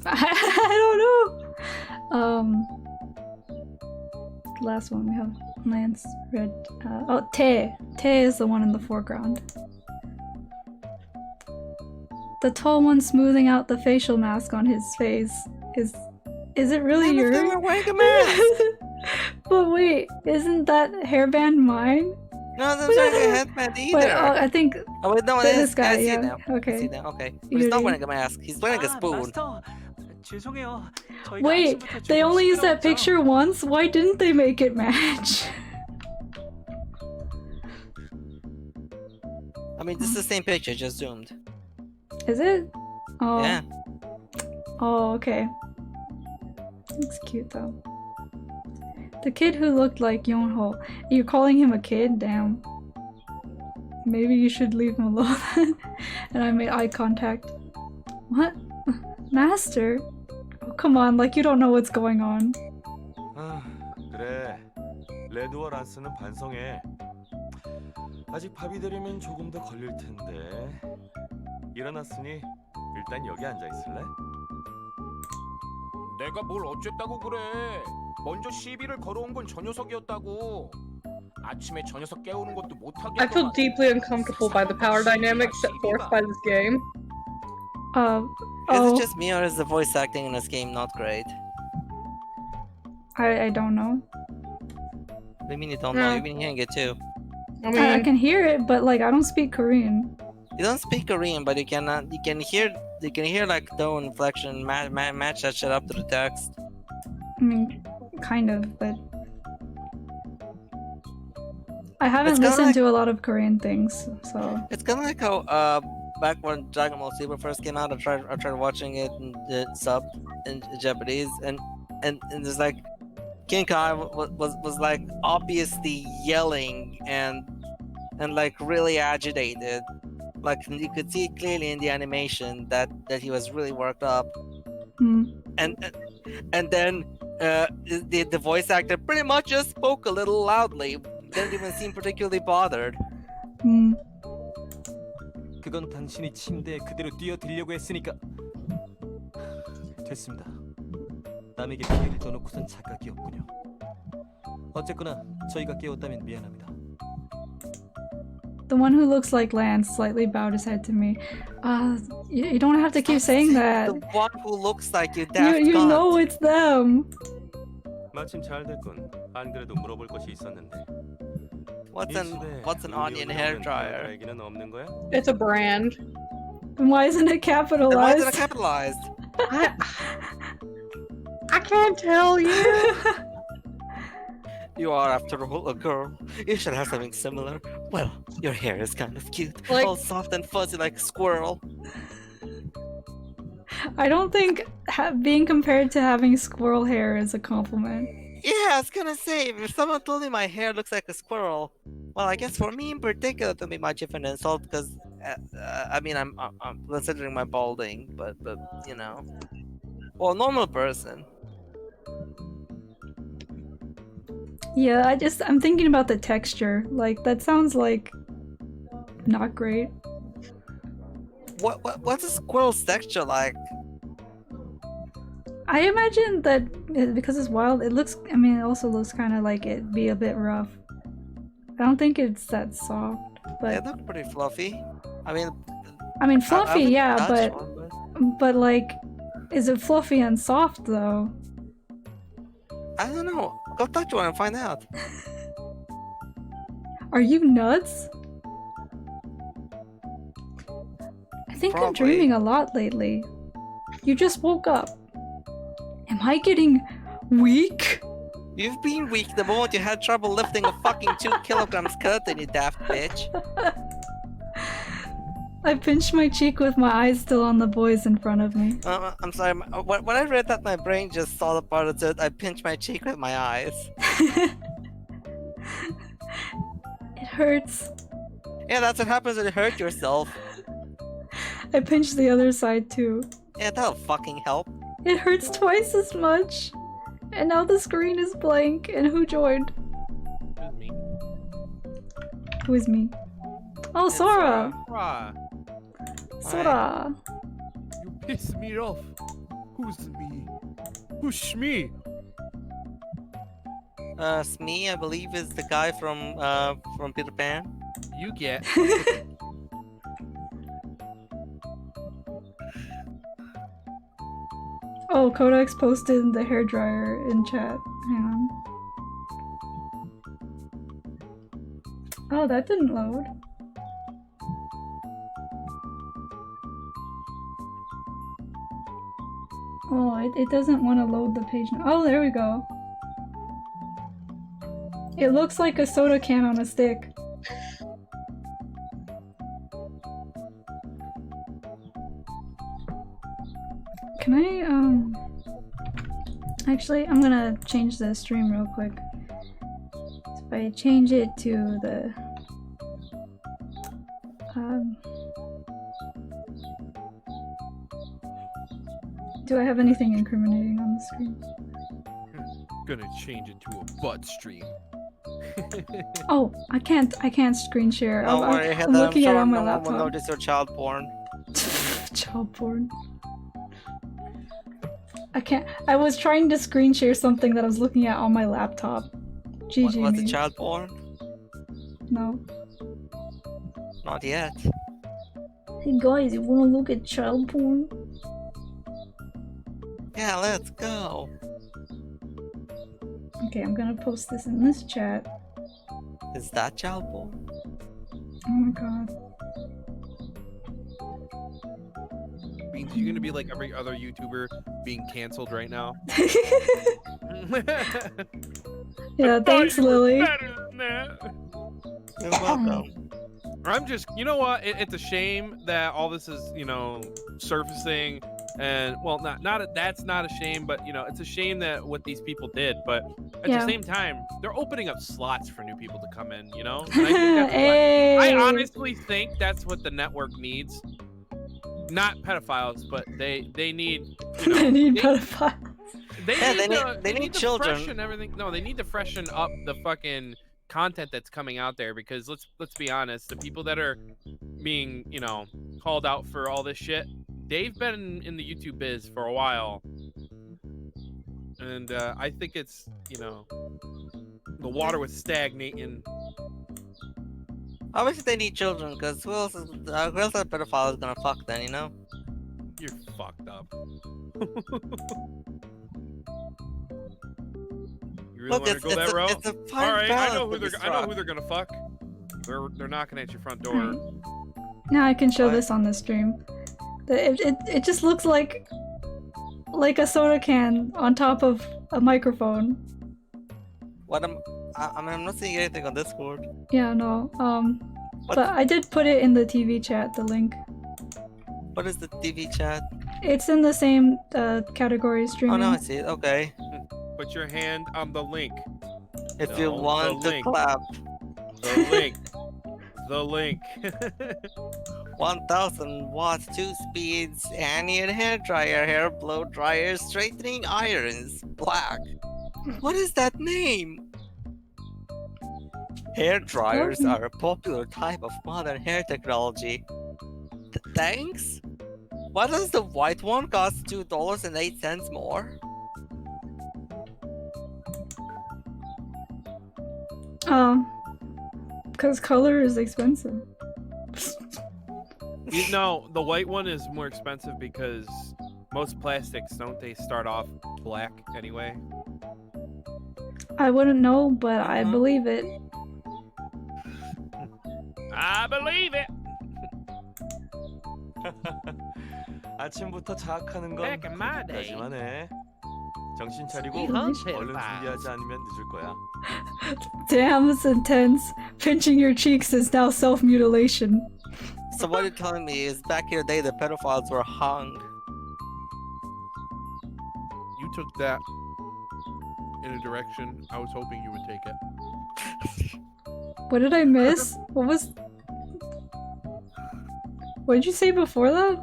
I don't know. Last one we have Lance Red. Oh, Tae. Tae is the one in the foreground. The tall one smoothing out the facial mask on his face is it really None of them Yuri? are wearing a mask! But wait, isn't that hairband mine? None of them's wearing a headband either! Wait, I think Oh wait, no, it this is. guy, I see yeah. it now. I Okay. see it now. Okay. But he's not Yuri. wearing a mask. He's wearing a spoon. 마스터, 죄송해요. 저희가 Wait, 아침부터 they 좀 only used that 시끄러웠죠? picture once? Why didn't they make it match? I mean, this is the same picture, just zoomed. Is it? Oh. Yeah. Oh, okay. Looks cute though. The kid who looked like Yonho. You're calling him a kid? Damn. Maybe you should leave him alone. And I made eye contact. What? Master? Oh, come on, like you don't know what's going on. 아, 그래. 레드워 란스는 반성해. 아직 밥이 되려면 조금 더 걸릴 텐데. 일어났으니 일단 여기 앉아 있을래? 내가 뭘 어쨌다고 그래. 먼저 시비를 걸어온 건 저 녀석이었다고. 아침에 저 녀석 깨우는 것도 못하게 I feel deeply uncomfortable by the power dynamics set forth by this game. Is Oh, it just me or is the voice acting in this game not great? I don't know. What do you mean you don't know? Yeah. You've been hearing it too. I I mean, can hear it, but like I don't speak Korean. You don't speak Korean, but you can hear like tone, inflection, match that shit up to the text. I mean, kind of, but I haven't It's kinda listened like- to a lot of Korean things, so It's kind of like how back when Dragon Ball Super first came out, I tried watching it in subbed in Japanese, and there's like King Kai was like obviously yelling and like really agitated. Like you could see clearly in the animation that he was really worked up. hmm. And then the voice actor pretty much just spoke a little loudly. Didn't even seem particularly bothered. 그건 당신이 침대에 그대로 뛰어들려고 했으니까. 됐습니다. 남에게 피해를 줘놓고선 착각이 없군요. 어쨌거나 저희가 깨웠다면 미안합니다. The one who looks like Lance slightly bowed his head to me. You don't have to keep saying that. The one who looks like you, daft You cunt. know it's them. 마침 잘 됐군. 안 그래도 물어볼 것이 있었는데. What's 이 an 집에 onion 우리 hair 없는 dryer? 얘기는 없는 거야? it's a brand. And why isn't it Then why is capitalized? it capitalized? I can't tell you. You are, after all, a girl. You should have something similar. Well, your hair is kind of cute. Like- All soft and fuzzy like a squirrel. I don't think being compared to having squirrel hair is a compliment. Yeah, I was gonna say, if someone told me my hair looks like a squirrel, well, I guess for me in particular, it would be much of an insult because, I mean, I'm considering my balding, but you know, well, a normal person. Yeah, I'm thinking about the texture. Like, that sounds like not great. What's a squirrel's texture like? I imagine that because it's wild, it looks, I mean, it also looks kind of like it'd be a bit rough. I don't think it's that soft, They but look pretty fluffy. I mean, I mean, I fluffy, haven't yeah, touched but one, but like, is it fluffy and soft though? I don't know. Go touch one and find out. Are you nuts? I think I'm Probably. dreaming a lot lately. You just woke up. Am I getting weak? You've been weak the moment you had trouble lifting a fucking 2 kilograms curtain, you daft bitch. I pinched my cheek with my eyes still on the boys in front of me. I'm sorry. When I read that, my brain just saw the part that said, I pinched my cheek with my eyes. It hurts. Yeah, that's what happens when you hurt yourself. I pinched the other side too. Yeah, that'll fucking help. It hurts twice as much. And now the screen is blank. And who joined? Who is me? Oh, Sora! Sora! You piss me off. Who's me? Who's me? Smee, I believe, is the guy from Peter Pan. You get. Oh, Codex posted the hairdryer in chat. Hang on. Oh, that didn't load. Oh, it doesn't want to load the page now. Oh, there we go. It looks like a soda can on a stick. Can I, actually, I'm gonna change the stream real quick. So if I change it to the, do I have anything incriminating on the screen? Gonna change it to a butt stream. Oh, I can't screen share. Don't worry, I'm Heather. I'm looking at it sure on my no one will laptop. notice your child porn. Child porn. I was trying to screen share something that I was looking at on my laptop. GG What's me. the child porn? No. Not yet. Hey guys, you wanna look at child porn? Yeah, let's go. Okay, I'm gonna post this in this chat. Is that child porn? Oh my god. Means you're gonna be like every other YouTuber being canceled right now. Yeah, thanks, Lily. You're welcome. I'm just, you know what? It's a shame that all this is, surfacing, and well, that's not a shame, but it's a shame that what these people did. But at the same time, they're opening up slots for new people to come in. And I think Hey. I honestly think that's what the network needs. Not pedophiles, but they need. They need pedophiles. They need to children. freshen everything. No, they need to freshen up the fucking content that's coming out there, because let's be honest, the people that are being called out for all this shit, they've been in the YouTube biz for a while, and I think it's the water was stagnating. Obviously, they need children, because who else is a pedophile is gonna fuck then, You're fucked up. You really want to go that route? It's a fine All right, I know balance who they're gonna fuck. They're knocking at your front door. Now I can show this on the stream. It just looks like a soda can on top of a microphone. I'm not seeing anything on Discord. Yeah, no. But I did put it in the TV chat, the link. What is the TV chat? It's in the same category streaming. Oh no, I see it. Okay. Put your hand on the link. If you want the to link. clap. The link. The link. 1000 watts, 2 speeds, Annual hair dryer, hair blow dryer, straightening irons, black. What is that name? Hair dryers are a popular type of modern hair technology. Thanks? Why does the white one cost $2.08 more? Because color is expensive. No, the white one is more expensive because most plastics, don't they start off black anyway? I wouldn't know, but I believe it. I believe it. 아침부터 자학하는 건 Back in my day. 여기까지만 해. 정신 차리고 Holy 얼른 shit. 준비하지 않으면 늦을 거야. Damn, it's intense. Pinching your cheeks is now self-mutilation. So what you're telling me is back in the day the pedophiles were hung. You took that in a direction I was hoping you would take it. What did I miss? What was... What did you say before that?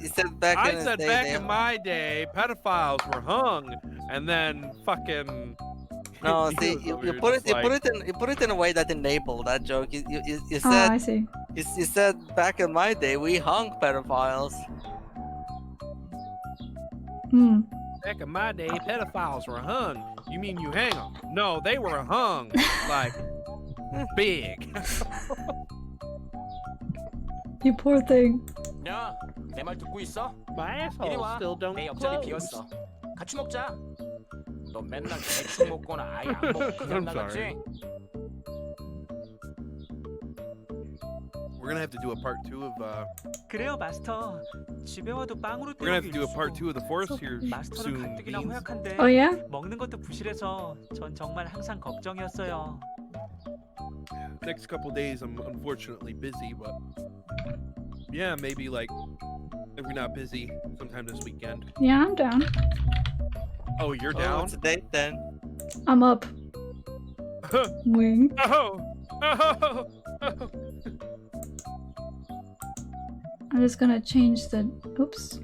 You said back I in the said day back they- in my day, pedophiles were hung, and then fucking. No, see, was you over here put it, just like- you put it in a way that enabled that joke. You Ah, said, I see. you said back in my day we hung pedophiles. Hmm. Back in my day, pedophiles were hung. You mean you hang them? No, they were hung like big. You poor thing. 야, 내 말 듣고 있어? My 이리 와. 내 옆자리 비었어. 같이 먹자. 너 맨날 대충 먹거나 아예 안 먹고 그냥 I'm 나갔지? sorry. We're gonna have to do a part 2 of. 그래요 마스터. 집에 와도 빵으로 We're gonna have to do a part 2 of the forest here 마스터는 soon. 가뜩이나 Beans. 허약한데 Oh yeah? 먹는 것도 부실해서 전 정말 항상 걱정이었어요. Next couple days, I'm unfortunately busy, but yeah, maybe like if you're not busy, sometime this weekend. Yeah, I'm down. Oh, you're Oh, down? it's a date then. I'm up. Wing. Oh, oh, oh. I'm just gonna change the... Oops.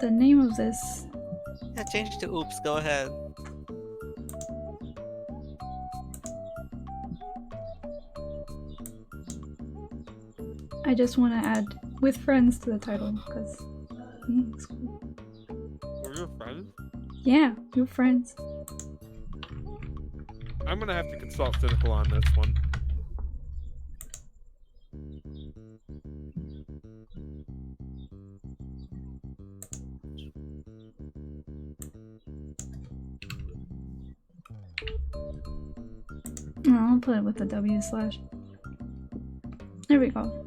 The name of this. Yeah, change it to oops. Go ahead. I just want to add with friends to the title because it's cool. We're your friends? Yeah, your friends. I'm gonna have to consult Cynical on this one. Oh, I'll put it with the W slash. There we go.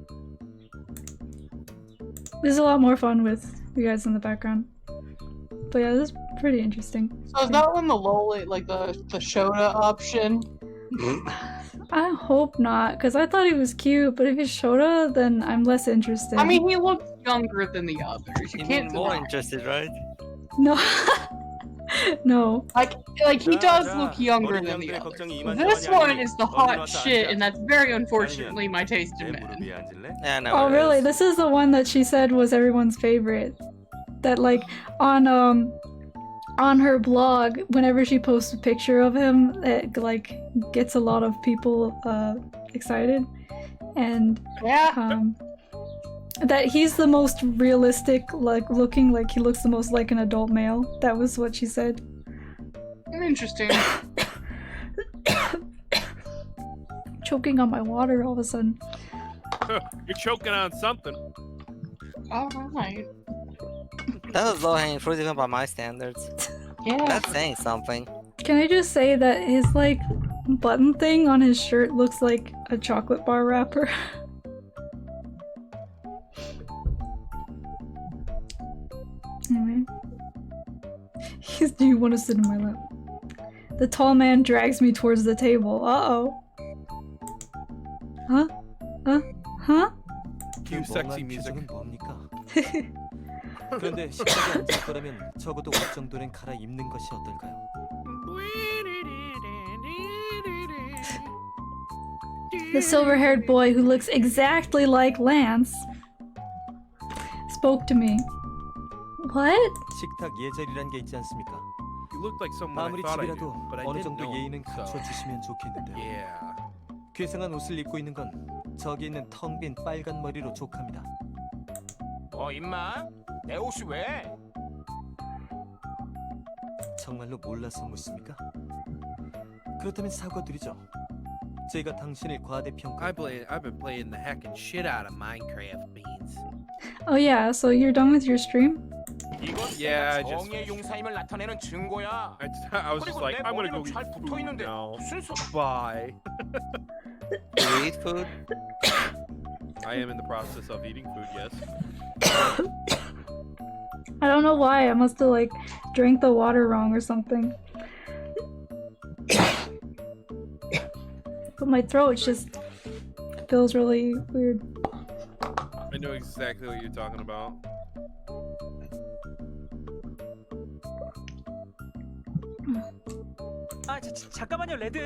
This is a lot more fun with you guys in the background. But yeah, this is pretty interesting. So is that one the lowly, like the shota option? I hope not, because I thought he was cute, but if he's shota, then I'm less interested. I mean, he looks younger than the others. You can't more deny. interested, right? No. No. Like he does look younger than the others. This one is the hot shit, and that's very unfortunately my taste in men. Yeah, no. Oh really? This is the one that she said was everyone's favorite. That like on her blog, whenever she posts a picture of him, it like gets a lot of people excited. And yeah. That he's the most realistic, like looking like he looks the most like an adult male. That was what she said. Interesting. Choking on my water all of a sudden. You're choking on something. Alright. That was low hanging fruit even by my standards. Yeah. That's saying something. Can I just say that his like button thing on his shirt looks like a chocolate bar wrapper? Anyway. Do you want to sit in my lap? The tall man drags me towards the table. Uh-oh. Huh? Huh? Cue sexy music. 그런데 식탁에 앉을 거라면 적어도 옷 정도는 갈아입는 것이 어떨까요? The silver-haired boy who looks exactly like Lance spoke to me. What? 식탁 예절이란 게 있지 않습니까? You look like someone I 아무리 thought I 집이라도 knew, but I 어느 didn't 정도 know 예의는 him, so. 갖춰 주시면 좋겠는데요. Yeah. 괴상한 옷을 입고 있는 건 저기 있는 텅 빈 빨간 머리로 족합니다. 임마? 내 옷이 왜? 정말로 몰라서 묻습니까? 그렇다면 사과드리죠. 제가 당신을 과대평가. I've been playing the heckin' shit out of Minecraft beans. Oh yeah, so you're done with your stream? 이건 Yeah, I 내가 just- 정의의 용사임을 나타내는 증거야. I was just 그리고 like, 내 I'm gonna 머리는 go 잘 eat 붙어 food 있는데 now. 무슨 소? Bye. You eat food? I am in the process of eating food, yes. I don't know why, I must have like drank the water wrong or something. But my throat just feels really weird. I know exactly what you're talking about. 잠깐만요, 레드.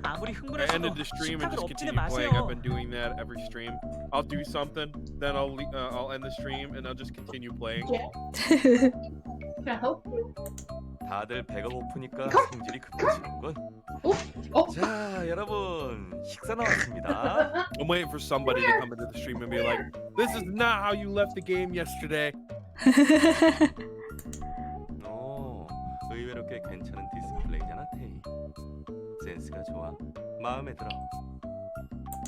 아무리 I 흥분하셔도 ended the stream and 식탁을 just 엎지는 continue playing. I've 마세요. been doing that every stream. I'll do something, then I'll end the stream and I'll just continue playing. Can I help you? 다들 배가 고프니까 성질이 급해지는군. 자, 여러분 식사 나왔습니다. I'm waiting for somebody to come into the stream and be like, "This is not how you left the game yesterday." 의외로 꽤 괜찮은 디스플레이잖아, 테이. 센스가 좋아. 마음에 들어.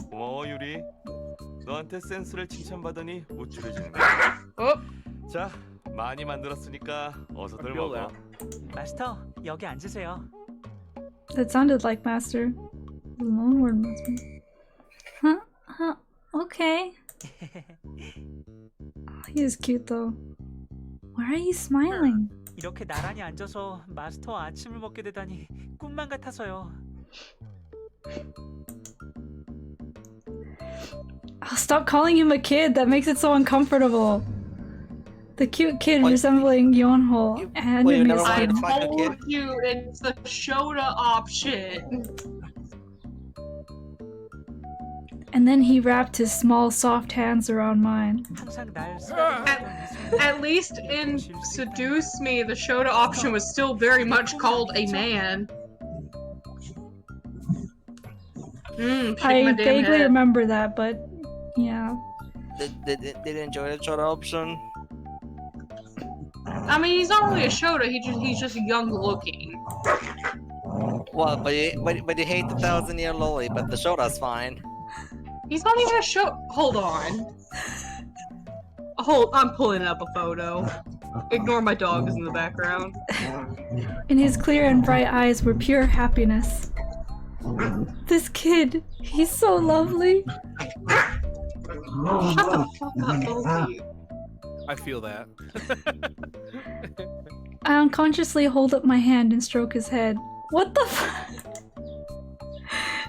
고마워, 유리. 너한테 센스를 칭찬받으니 우쭐해지는 거야. 자, 많이 만들었으니까 어서들 먹어. 마스터, 여기 앉으세요. That sounded like Master. The long word must be. Huh? Okay. He is cute though. Why are you smiling? 이렇게 나란히 앉아서 마스터와 아침을 먹게 되다니 꿈만 같아서요. Oh, stop calling him a kid. That makes it so uncomfortable. The cute kid resembling Yonho and Well, you never I wanted to fuck a kid? told you it's the shota option. And then he wrapped his small, soft hands around mine. 항상 날 At least in Seduce Me, the shota option was still very much called a man. I vaguely remember that, but yeah. did enjoy the shota option. I mean, he's not really a shota. He's just young looking. Well, but you hate the 1,000-year loli, but the shota's fine. He's not even a shota. Hold on. I'm pulling up a photo. Ignore my dog is in the background. In his clear and bright eyes were pure happiness. This kid, he's so lovely. Shut the fuck up, both of you. I feel that. I unconsciously hold up my hand and stroke his head. What the fuck?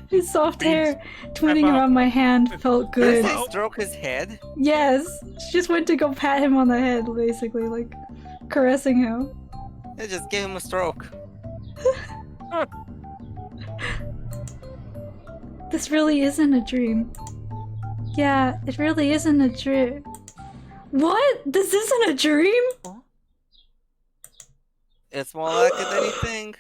His soft hair twinning around my hand felt good. Did he stroke his head? Yes. She just went to go pat him on the head, basically, like caressing him. They just gave him a stroke. This really isn't a dream. Yeah, it really isn't a dream. What? This isn't a dream? It's more like it than you think.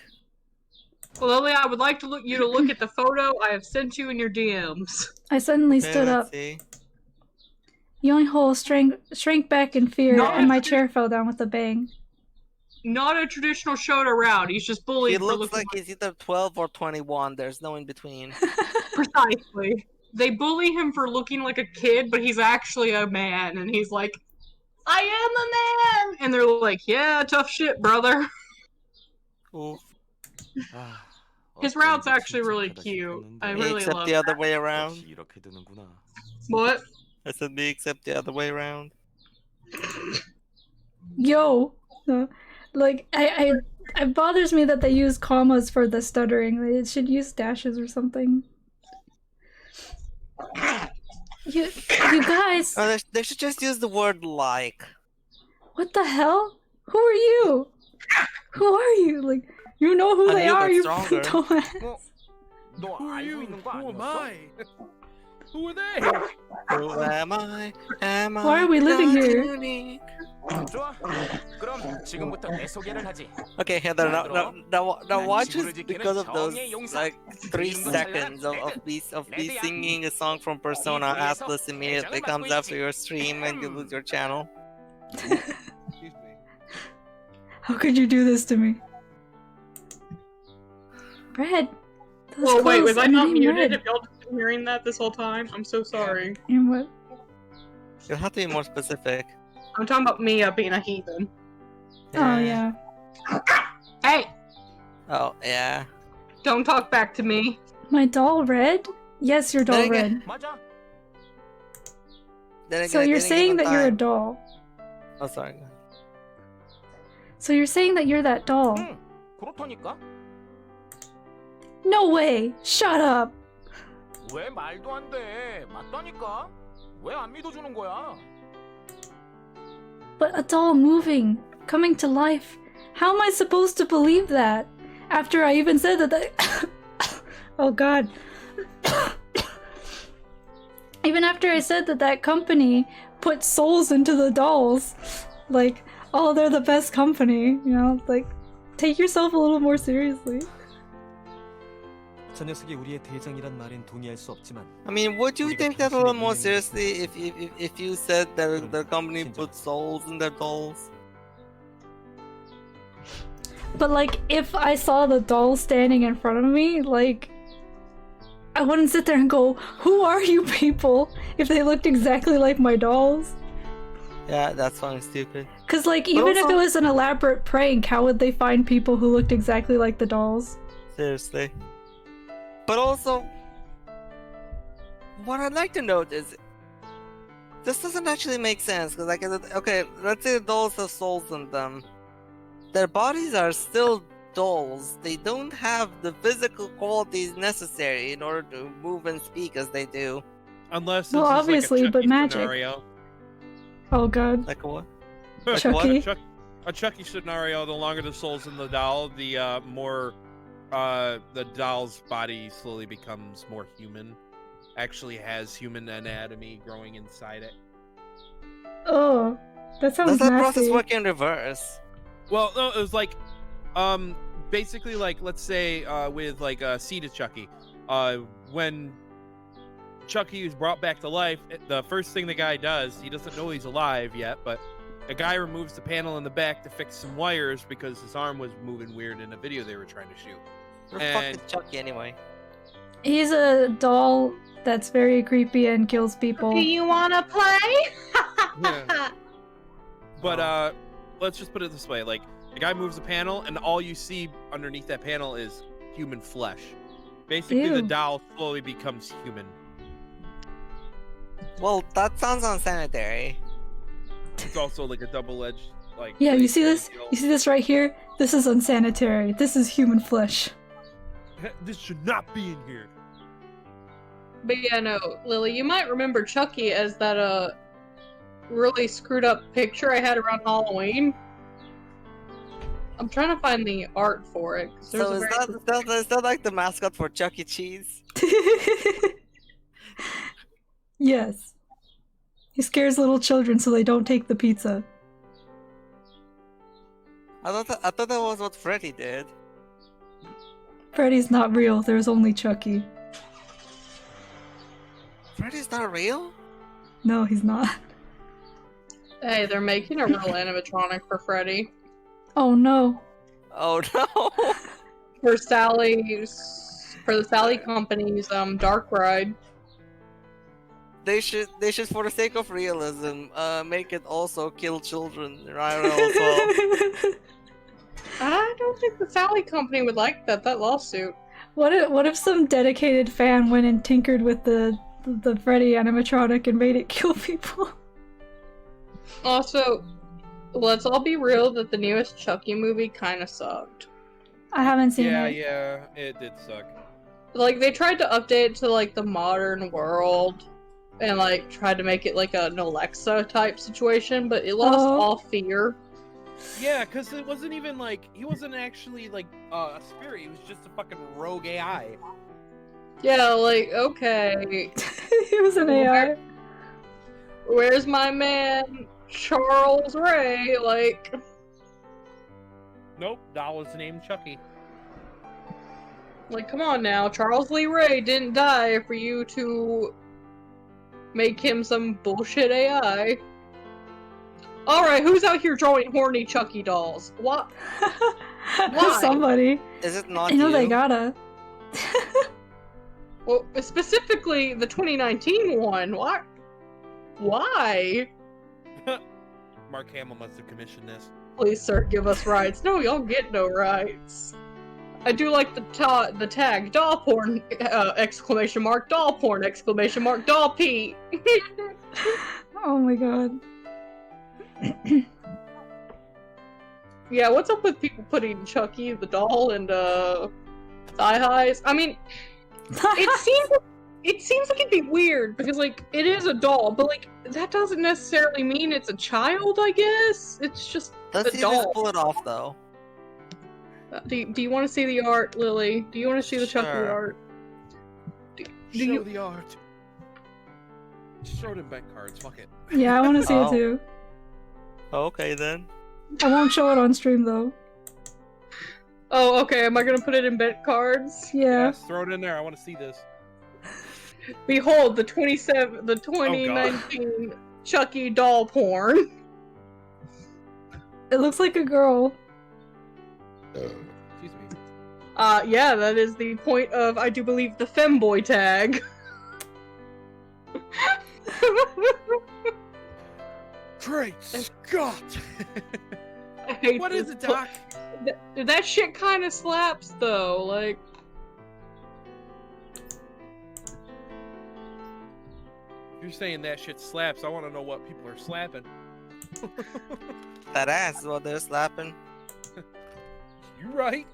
Well, Lily, I would like to you to look at the photo I have sent you in your DMs. I suddenly stood up. Young-Hole shrank back in fear, and my chair fell down with a bang. Not a traditional shota route. He's just bullied. He for looks looking like he's either 12 or 21. There's no in between. Precisely. They bully him for looking like a kid, but he's actually a man, and he's like, I am a man! And they're like, yeah, tough shit, brother. Oof. His route's actually really cute. I really except love the other that. way around. What? I said me except the other way around. Yo! Like, it bothers me that they use commas for the stuttering. They should use dashes or something. You guys! Oh, they should just use the word like. What the hell? Who are you? Who are you? Like, you know who they are, you dumbass. Who are you? Who am I? Who are they? Who am I? Am I? Why are we living here? 좋아. 그럼 지금부터 내 소개를 하지. Okay, Heather, now watch this because of those like 3 seconds of me singing a song from Persona. Atlas immediately comes after your stream and you lose your channel. How could you do this to me? Red. Whoa, wait, was I not muted? Red. Have y'all just been hearing that this whole time? I'm so sorry. And what? You'll have to be more specific. I'm talking about Mia being a heathen. Oh, yeah. Hey! Oh, yeah. Don't talk back to me. My doll Red? Yes, your doll Red. So you're saying that you're a doll. Oh, sorry. So you're saying that you're that doll. 그렇다니까? No way! Shut up! 왜 말도 안 돼? 맞다니까? 왜 안 믿어주는 거야? But a doll moving, coming to life. How am I supposed to believe that? After I even said that oh god. Even after I said that company put souls into the dolls. Like, oh, they're the best company, you know? Like, take yourself a little more seriously. 저 녀석이 우리의 대장이란 말엔 동의할 수 없지만. I mean, would you take that a little more seriously if you said that the company put souls in their dolls? But like, if I saw the doll standing in front of me, like, I wouldn't sit there and go, who are you people? If they looked exactly like my dolls. Yeah, that's fucking stupid. Cause like, even if it was an elaborate prank, how would they find people who looked exactly like the dolls? Seriously. But also, what I'd like to note is, this doesn't actually make sense, because like, okay, let's say the dolls have souls in them. Their bodies are still dolls. They don't have the physical qualities necessary in order to move and speak as they do. Unless this well, is obviously, like a but Chucky magic. scenario. Oh god. Like what? Like Chucky. what? A Chucky scenario, the longer the soul's in the doll, the more the doll's body slowly becomes more human. Actually has human anatomy growing inside it. Oh, that sounds Does that nasty. process work in reverse? Well, no, it was like, basically, like, let's say, with like Seed of Chucky, when Chucky is brought back to life, the first thing the guy does, he doesn't know he's alive yet, but a guy removes the panel in the back to fix some wires because his arm was moving weird in a video they were trying to shoot. Who the fuck is Chucky anyway? He's a doll that's very creepy and kills people. Do you wanna play? Yeah. But let's just put it this way: like, the guy moves the panel, and all you see underneath that panel is human flesh. Basically, Ew. the doll slowly becomes human. Well, that sounds unsanitary. It's also like a double-edged, like. Yeah, you blade see this? deal. You see this right here? This is unsanitary. This is human flesh. This should not be in here. But yeah, no, Lily, you might remember Chucky as that really screwed up picture I had around Halloween. I'm trying to find the art for it. 'cause there's So a is that like the mascot for Chuck E. Cheese? Yes. He scares little children so they don't take the pizza. I thought that was what Freddy did. Freddy's not real. There's only Chucky. Freddy's not real? No, he's not. Hey, they're making a real animatronic for Freddy. Oh no. Oh no! For the Sally Company's Dark Ride. They should, for the sake of realism, make it also kill children right as well. I don't think the Sally Company would like that lawsuit. What if some dedicated fan went and tinkered with the Freddy animatronic and made it kill people? Also, let's all be real that the newest Chucky movie kind of sucked. I haven't seen it. Yeah, it did suck. Like, they tried to update it to, like, the modern world, and, like, tried to make it, like, an Alexa type situation, but it lost all fear. Yeah, because it wasn't even, like, he wasn't actually, like, a spirit, he was just a fucking rogue AI. Yeah, like, okay. He was an AI. Where's my man, Charles Ray? Like... Nope, doll was named Chucky. Like, come on now, Charles Lee Ray didn't die for you to make him some bullshit AI. Alright, who's out here drawing horny Chucky dolls? What? Why? Somebody. Is it not I know you? they gotta. Well, specifically the 2019 one. What? Why? Mark Hamill must have commissioned this. Please, sir, give us rights. No, y'all get no rights. I do like the tag, doll porn, exclamation mark, doll porn, exclamation mark, doll pee. Oh my god. Yeah, what's up with people putting Chucky the doll and thigh highs? I mean, it seems like it'd be weird because like it is a doll, but like that doesn't necessarily mean it's a child. I guess it's just Let's a see doll. if they pull it off though. Do you want to see the art, Lily? Do you want to see the Chucky Sure. art? Show the art. Just throw it in bank cards, fuck it. Yeah, I want to see it Oh. too. Okay then. I won't show it on stream though. Oh, okay. Am I gonna put it in bet cards? Yeah. Yes, throw it in there, I want to see this. Behold, the 2019 Chucky doll porn. It looks like a girl. Excuse me. Yeah, that is the point of, I do believe, the femboy tag. Great Scott! I hate What is this it, Doc? That shit kind of slaps, though. Like, You're saying that shit slaps. I want to know what people are slapping. That ass is what they're slapping. You right?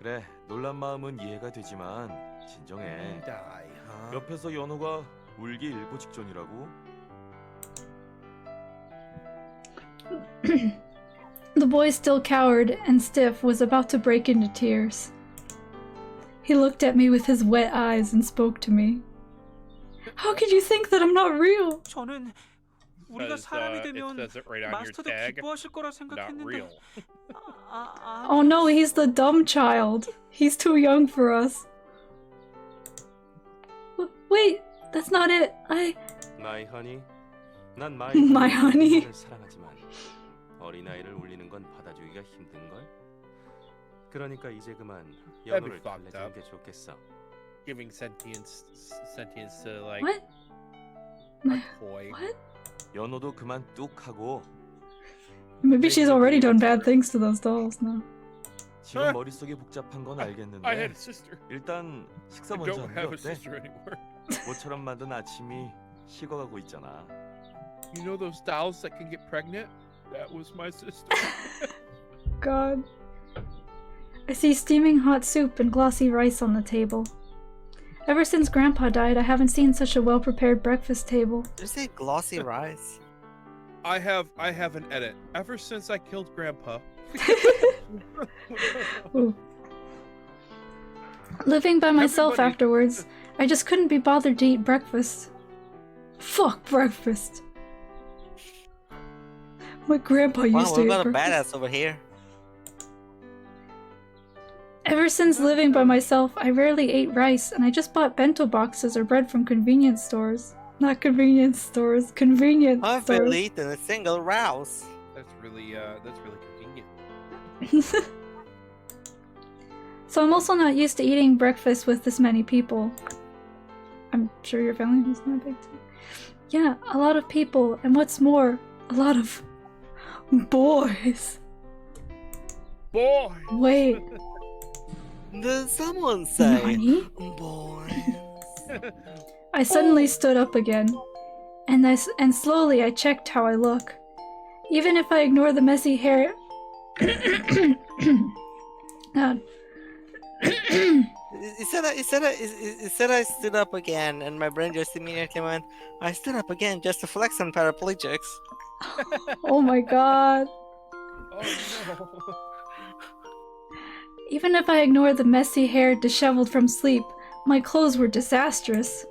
그래, 놀란 마음은 이해가 되지만 진정해. Die, huh? 옆에서 연호가 울기 일보 직전이라고. The boy, still coward and stiff, was about to break into tears. He looked at me with his wet eyes and spoke to me. How could you think that I'm not real? 저는 우리가 사람이 It 되면 says it right on your 마스터도 tag. 기뻐하실 거라 Not 생각했는데. real. Oh no, he's the dumb child. He's too young for us. Wait, that's not it. My honey, 난 My honey. 를 사랑하지만 어린아이를 울리는 건 받아주기가 힘든 걸. 그러니까 이제 그만 연호를 fucked 달래주는 up. 게 좋겠어. Giving sentience to like What? a toy. What? 연호도 그만 뚝 하고. Maybe she's already done bad things to those dolls now. 지금 머릿속이 복잡한 건 I had 알겠는데 a sister. 일단 식사 I 먼저 don't 하는 게 have a 어때? sister anymore. 모처럼 만든 아침이 식어가고 있잖아. You know those dolls that can get pregnant? That was my sister. God. I see steaming hot soup and glossy rice on the table. Ever since Grandpa died, I haven't seen such a well-prepared breakfast table. Did you say glossy rice? I have an edit. Ever since I killed Grandpa. Ooh. Living by myself Everybody- afterwards, I just couldn't be bothered to eat breakfast. Fuck breakfast. My grandpa Wow, used to we eat got a breakfast. badass over here. Ever since living by myself, I rarely ate rice, and I just bought bento boxes or bread from convenience stores. Not convenience stores, convenience I've stores. barely eaten a single rouse. That's really convenient. So I'm also not used to eating breakfast with this many people. I'm sure your family was not big too. Yeah, a lot of people, and what's more, a lot of boys. Boy. Wait, Did someone say Nani? boys? I suddenly stood up again, and slowly I checked how I look. Even if I ignore the messy hair... God. You said I stood up again, and my brain just immediately went, I stood up again just to flex on paraplegics. Oh my god. Oh no. Even if I ignore the messy hair disheveled from sleep, my clothes were disastrous.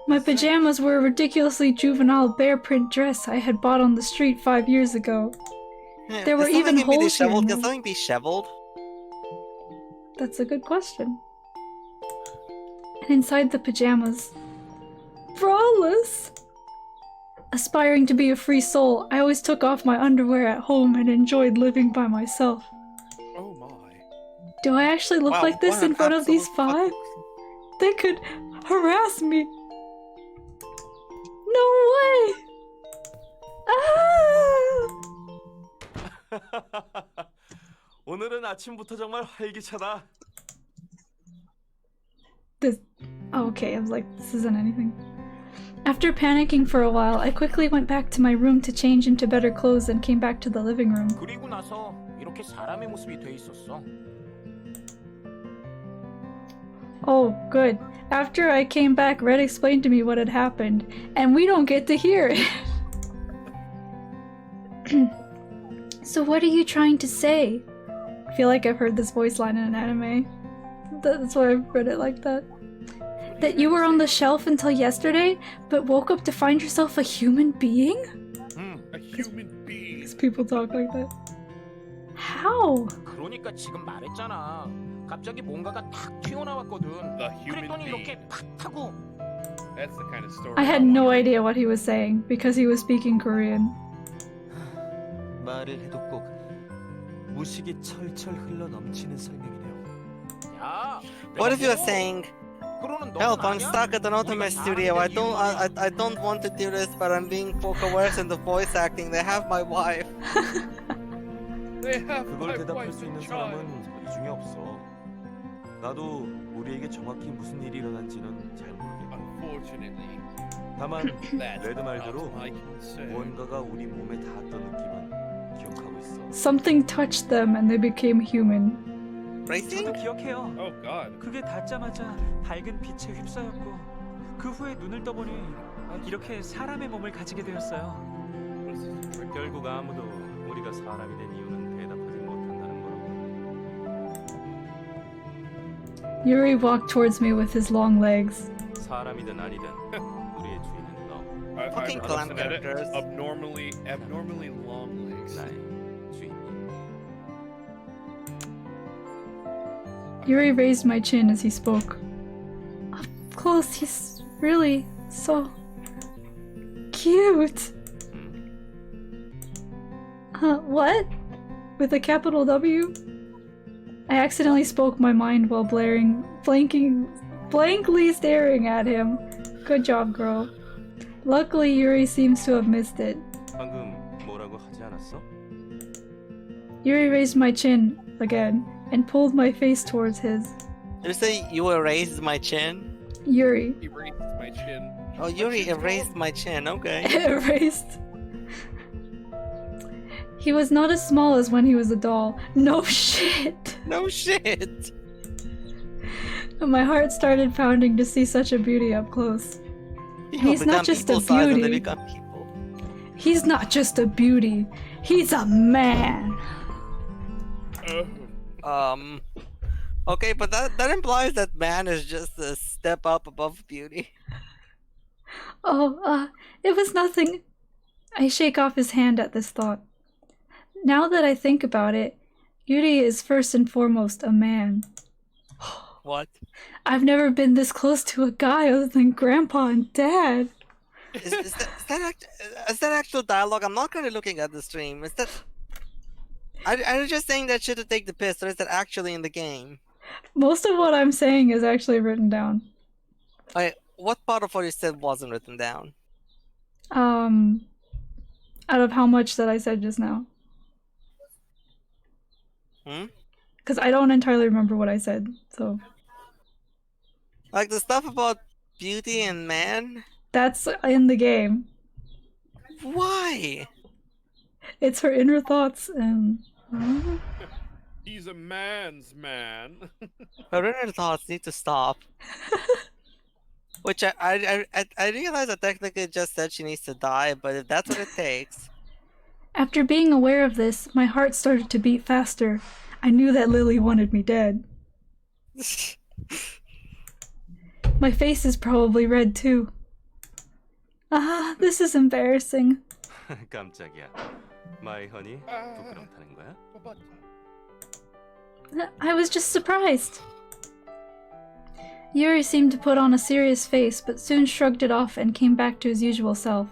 My pajamas were a ridiculously juvenile bear print dress I had bought on the street 5 years ago. Yeah, There were can something even be holes here disheveled? and Can there. something be shoveled? That's a good question. And inside the pajamas, braless. Aspiring to be a free soul, I always took off my underwear at home and enjoyed living by myself. Oh my. Do I actually look Wow, like this what in an front of these absolute five? They could harass me. No way! Ah! 오늘은 아침부터 정말 활기차다. This. Oh, okay, I was like, this isn't anything. After panicking for a while, I quickly went back to my room to change into better clothes and came back to the living room. 그리고 나서 이렇게 사람의 모습이 돼 있었어. Oh, good. After I came back, Red explained to me what had happened, and we don't get to hear it. So what are you trying to say? I feel like I've heard this voice line in an anime. That's why I've read it like that. That you were on the shelf until yesterday, but woke up to find yourself a human being? A human being. These people talk like that. How? 그러니까 지금 말했잖아. 갑자기 뭔가가 탁 튀어나왔거든. The human 그랬더니 being. 이렇게 팍 하고. That's the kind of story. I had no idea what he was saying because he was speaking Korean. 말을 해도 꼭 무식이 철철 흘러 넘치는 설명이네요. 야. What if you're saying, 그러는 너 help, I'm stuck at an Otome studio. I don't want to do this, but I'm being coerced into voice acting. They have my wife. They have 그걸 my 대답할 wife 수 and 있는 child. 사람은 이 중에 없어. 나도 우리에게 정확히 무슨 일이 일어난지는 잘 모르겠고. Unfortunately, 다만 that's 레드 말대로 not I can say. 무언가가 우리 몸에 닿았던 느낌은 기억하고 있어. Something touched them and they became human. Racing? 저도 기억해요. Oh God. 그게 닿자마자 밝은 빛에 휩싸였고 그 후에 눈을 떠보니 이렇게 사람의 몸을 가지게 되었어요. 결국 아무도 우리가 사람이 된 이유는 대답하지 못한다는 거라고. Yuri walked towards me with his long legs. 사람이든 아니든 우리의 주인은 너. Fucking clan characters. Abnormally long legs. 나의 주인. Yuri raised my chin as he spoke. Up close, he's Really, so cute. What? With a capital W? I accidentally spoke my mind while blankly staring at him. Good job, girl. Luckily, Yuri seems to have missed it. 방금 뭐라고 하지 않았어? Yuri raised my chin again and pulled my face towards his. Did you say you erased my chin? Yuri. Erased my chin. Oh, Yuri erased my chin. Okay. Erased. He was not as small as when he was a doll. No shit. No shit. My heart started pounding to see such a beauty up close. People He's not become just a people size and they beauty. become people. He's not just a beauty. He's a man. Okay, but that implies that man is just a step up above beauty. Oh, it was nothing. I shake off his hand at this thought. Now that I think about it, Yuri is first and foremost a man. What? I've never been this close to a guy other than Grandpa and Dad. Is that actual dialogue? I'm not currently looking at the stream. Is that? I'm just saying that shit to take the piss, or is that actually in the game? Most of what I'm saying is actually written down. What part of what you said wasn't written down? Out of how much that I said just now. Because I don't entirely remember what I said, so. Like the stuff about beauty and man? That's in the game. Why? It's her inner thoughts and... He's a man's man. Her inner thoughts need to stop. Which I realize I technically just said she needs to die, but if that's what it takes... After being aware of this, my heart started to beat faster. I knew that Lily wanted me dead. My face is probably red too. This is embarrassing. 깜짝이야. My honey, 부끄럼 타는 거야? I was just surprised. Yuri seemed to put on a serious face, but soon shrugged it off and came back to his usual self.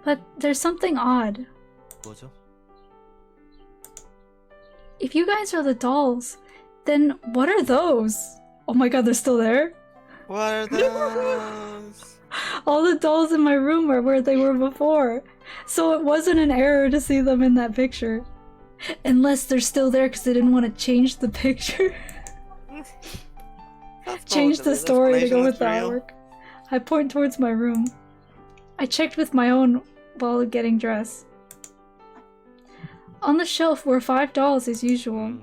But there's something odd. 뭐죠? If you guys are the dolls, then what are those? Oh my god, they're still there? What are those? All the dolls in my room are where they were before. So it wasn't an error to see them in that picture. Unless they're still there because they didn't want to change the picture. Change the story to go with the artwork. I point towards my room. I checked with my own while getting dressed. On the shelf were 5 dolls as usual.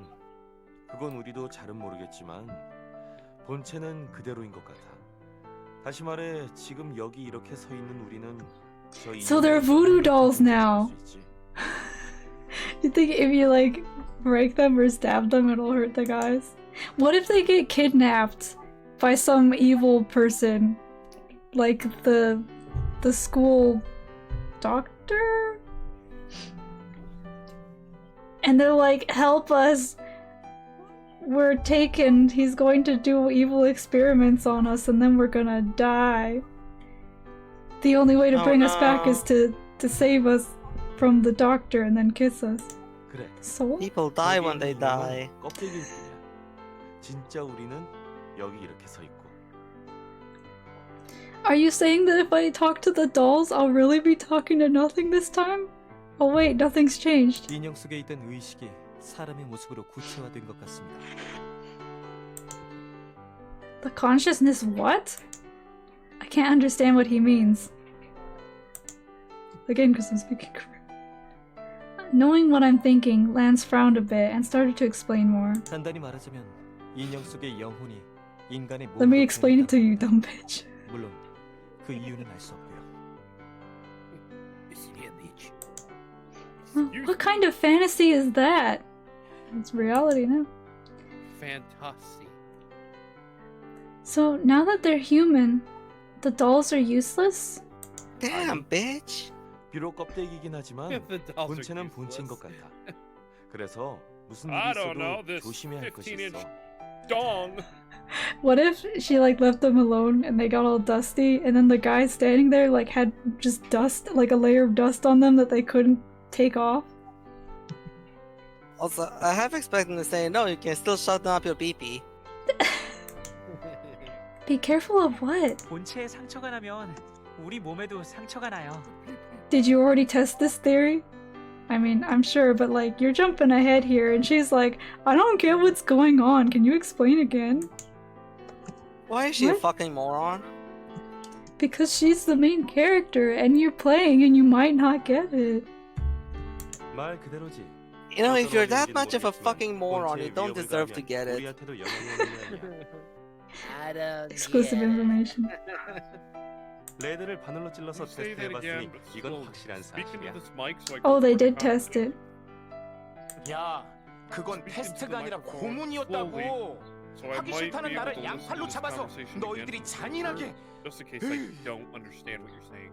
그건 우리도 잘은 모르겠지만 본체는 그대로인 것 같아. 다시 말해 지금 여기 이렇게 서 있는 우리는 So they're voodoo dolls now. You think if you like break them or stab them it'll hurt the guys? What if they get kidnapped by some evil person? Like the school doctor? And they're like, help us! We're taken, he's going to do evil experiments on us and then we're gonna die. The only way to bring us back is to save us from the doctor and then kiss us. 그래. So? People die when they die. 껍데기일 뿐이야. 진짜 우리는 여기 이렇게 서 있고. Are you saying that if I talk to the dolls, I'll really be talking to nothing this time? Oh wait, nothing's changed. 인형 속에 있던 의식이 사람의 모습으로 구체화된 것 같습니다. The consciousness what? I can't understand what he means. Again, because I'm speaking Korean. Knowing what I'm thinking, Lance frowned a bit and started to explain more. 간단히 말하자면 인형 속의 영혼이 인간의 Let me explain it to you, dumb bitch. 물론 그 이유는 알 수 없고요. What kind of fantasy is that? It's reality now. Fantasy. So now that they're human, the dolls are useless? Damn, bitch. 비록 껍데기이긴 하지만 The dolls are 본체는 본체인 것 useless. 같아. 그래서 무슨 I 일이 don't know, 있어도 this 조심해야 할 것이 15-inch 있어. dong. What if she like left them alone and they got all dusty, and then the guy standing there like had just dust, like a layer of dust on them that they couldn't take off? Also, I have expected to say no. You can still shut up your pee-pee. Be careful of what? 본체에 상처가 나면 우리 몸에도 상처가 나요. Did you already test this theory? I mean, I'm sure, but like, you're jumping ahead here, and she's like, I don't get what's going on. Can you explain again? Why is she What? a fucking moron? Because she's the main character, and you're playing, and you might not get it. 말 그대로지. You know, if you're that much of a fucking moron, you don't deserve to get it. 우리한테도 영향이 오는 게 아니야. I don't Exclusive get it. information. 레드를 바늘로 찔러서 Say that 테스트해봤으니 again, but 이건 still 확실한 speak into 사실이야. this mic so I can Oh, they record did it test it. 야, 그건 테스트가 아니라 고문이었다고. So I 하기 might 싫다는 be able 나를 to listen to 양팔로 this 잡아서 conversation 너희들이 again, 잔인하게. just in case I don't understand what you're saying.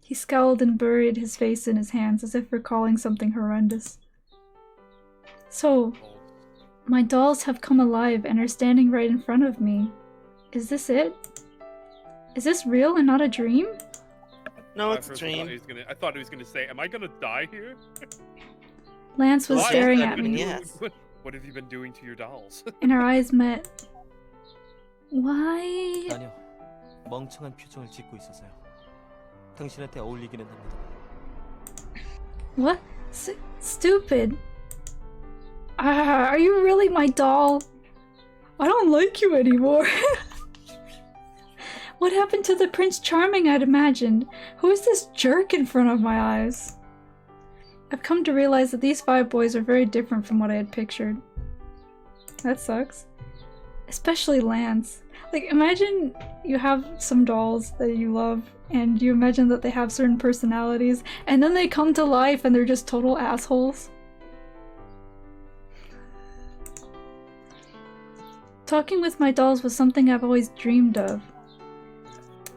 He scowled and buried his face in his hands as if recalling something horrendous. So, my dolls have come alive and are standing right in front of me. Is this it? Is this real and not a dream? No, At it's a first dream. I thought he was gonna say, am I gonna die here? Lance was Why? staring I at mean, me, yes. What have you been doing to your dolls? and our eyes met. Why? 아니요. 멍청한 표정을 짓고 있어서요. 당신한테 어울리기는 합니다. What? Stupid. Are you really my doll? I don't like you anymore. What happened to the Prince Charming I'd imagined? Who is this jerk in front of my eyes? I've come to realize that these 5 boys are very different from what I had pictured. That sucks. Especially Lance. Like, imagine you have some dolls that you love, and you imagine that they have certain personalities, and then they come to life and they're just total assholes. Talking with my dolls was something I've always dreamed of.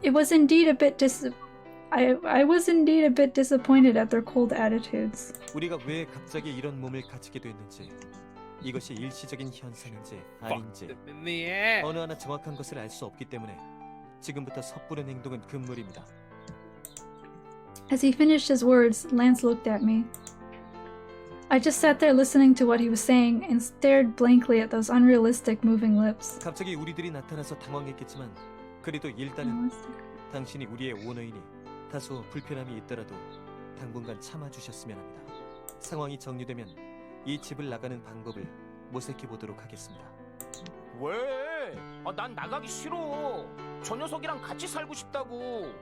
It was indeed a bit I was indeed a bit disappointed at their cold attitudes. 우리가 왜 갑자기 이런 몸을 가지게 됐는지, 이것이 일시적인 현상인지 아닌지 In the air. 어느 하나 정확한 것을 알 수 없기 때문에 지금부터 섣부른 행동은 금물입니다. As he finished his words, Lance looked at me. I just sat there listening to what he was saying and stared blankly at those unrealistic moving lips. 갑자기 우리들이 나타나서 당황했겠지만 그래도 일단은 당신이 우리의 오너이니 다소 불편함이 있더라도 당분간 참아주셨으면 합니다. 상황이 정리되면 이 집을 나가는 방법을 모색해 보도록 하겠습니다. 왜? 난 나가기 싫어. 저 녀석이랑 같이 살고 싶다고.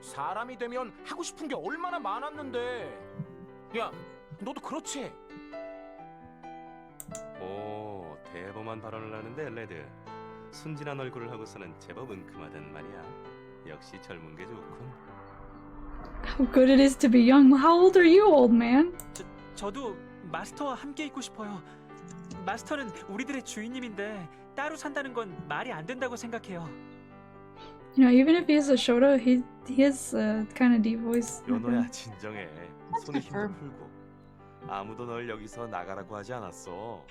사람이 되면 하고 싶은 게 얼마나 많았는데. 야, 너도 그렇지? 오, 대범한 발언을 하는데 레드. 순진한 얼굴을 하고서는 제법 은큼하단 말이야. 역시 젊은 게 좋군. How good it is to be young. How old are you, old man? 저도 마스터와 함께 있고 싶어요. 마스터는 우리들의 주인님인데 따로 산다는 건 말이 안 된다고 생각해요. You know, even if he's a shota, he has a kind of deep voice. 연호야 진정해. 손에 힘도 풀고. 아무도 널 여기서 나가라고 하지 않았어.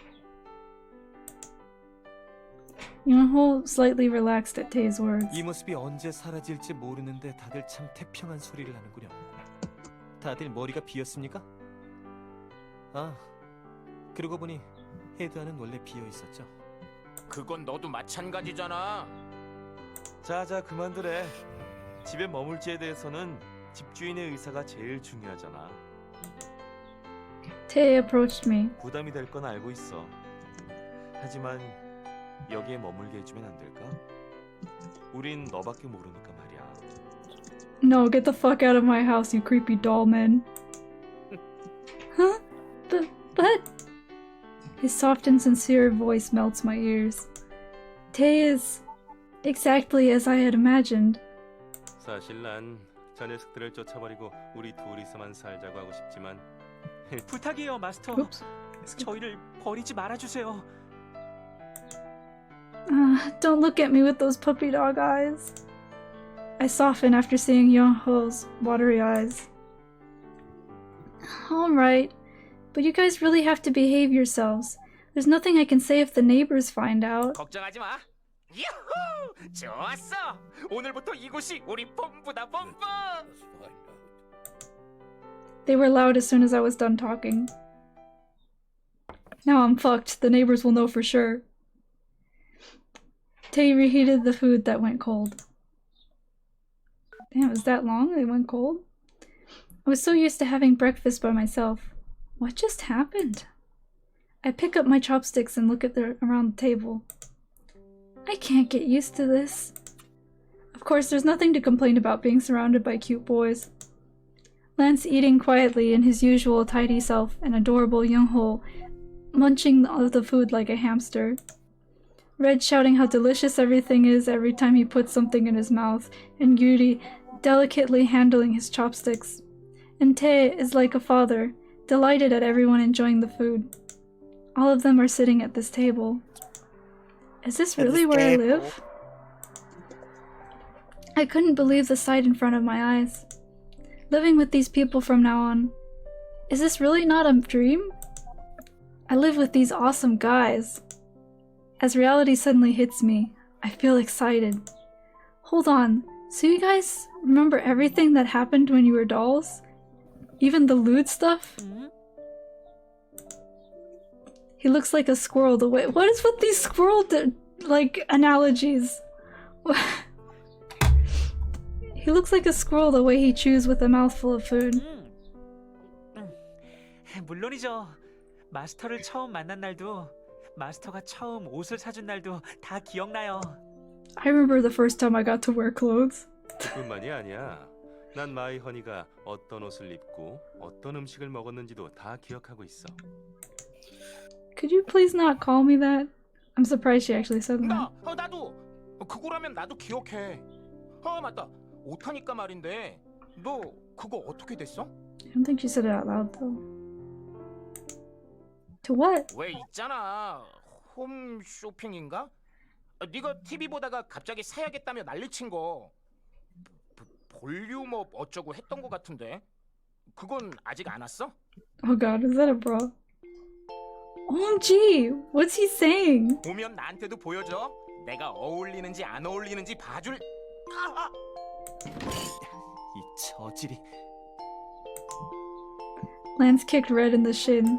Yonho slightly relaxed at Tae's words. 이 모습이 언제 사라질지 모르는데 다들 참 태평한 소리를 하는군요. 다들 머리가 비었습니까? 아, 그러고 보니 헤드안은 원래 비어 있었죠. 그건 너도 마찬가지잖아. 자자 그만들래. 집에 머물지에 대해서는 집주인의 의사가 제일 중요하잖아. Tae approached me. 부담이 될 건 알고 있어. 하지만 여기에 머물게 해주면 안 될까? 우린 너밖에 모르니까 말이야. No, get the fuck out of my house, you creepy doll man. Huh? But... His soft and sincere voice melts my ears. Tae is exactly as I had imagined. 사실 난 저 녀석들을 쫓아버리고 우리 둘이서만 살자고 하고 싶지만 부탁이에요, 마스터. Oops. 저희를 버리지 말아주세요. Don't look at me with those puppy dog eyes. I soften after seeing Yonho's watery eyes. Alright, but you guys really have to behave yourselves. There's nothing I can say if the neighbors find out. 걱정하지 마. 유후! 좋았어. 오늘부터 이곳이 우리 본부다 본부. They were loud as soon as I was done talking. Now I'm fucked. The neighbors will know for sure. Tay reheated the food that went cold. Damn, it was that long? It went cold? I was so used to having breakfast by myself. What just happened? I pick up my chopsticks and look at around the table. I can't get used to this. Of course, there's nothing to complain about being surrounded by cute boys. Lance eating quietly in his usual tidy self, and adorable Young-ho munching all the food like a hamster. Red shouting how delicious everything is every time he puts something in his mouth, and Yuri delicately handling his chopsticks. And Tae is like a father, delighted at everyone enjoying the food. All of them are sitting at this table. Is this really where I live? I couldn't believe the sight in front of my eyes. Living with these people from now on. Is this really not a dream? I live with these awesome guys. As reality suddenly hits me, I feel excited. Hold on, so you guys remember everything that happened when you were dolls? Even the lewd stuff? He looks like a squirrel the way— what is with these squirrel like analogies? He looks like a squirrel the way he chews with a mouthful of food. 물론이죠. 마스터를 처음 만난 날도, 마스터가 처음 옷을 사준 날도 다 기억나요. I remember the first time I got to wear clothes. 그뿐만이 아니야. 난 마이 허니가 어떤 옷을 입고 어떤 음식을 먹었는지도 다 기억하고 있어. Could you please not call me that? I'm surprised she actually said that. 나도 그거라면 나도 기억해. 맞다. 오타니까 말인데 너 그거 어떻게 됐어? I don't think she said it out loud though. To what? 왜 있잖아. 홈 쇼핑인가? 네가 TV 보다가 갑자기 사야겠다며 난리친 거. 볼륨업 어쩌고 했던 거 같은데. 그건 아직 안 왔어? Oh god, is that a bra? OMG! What's he saying? 오면 나한테도 보여줘. 내가 어울리는지 안 어울리는지 봐줄. 이 저질이. Lance kicked Red in the shin.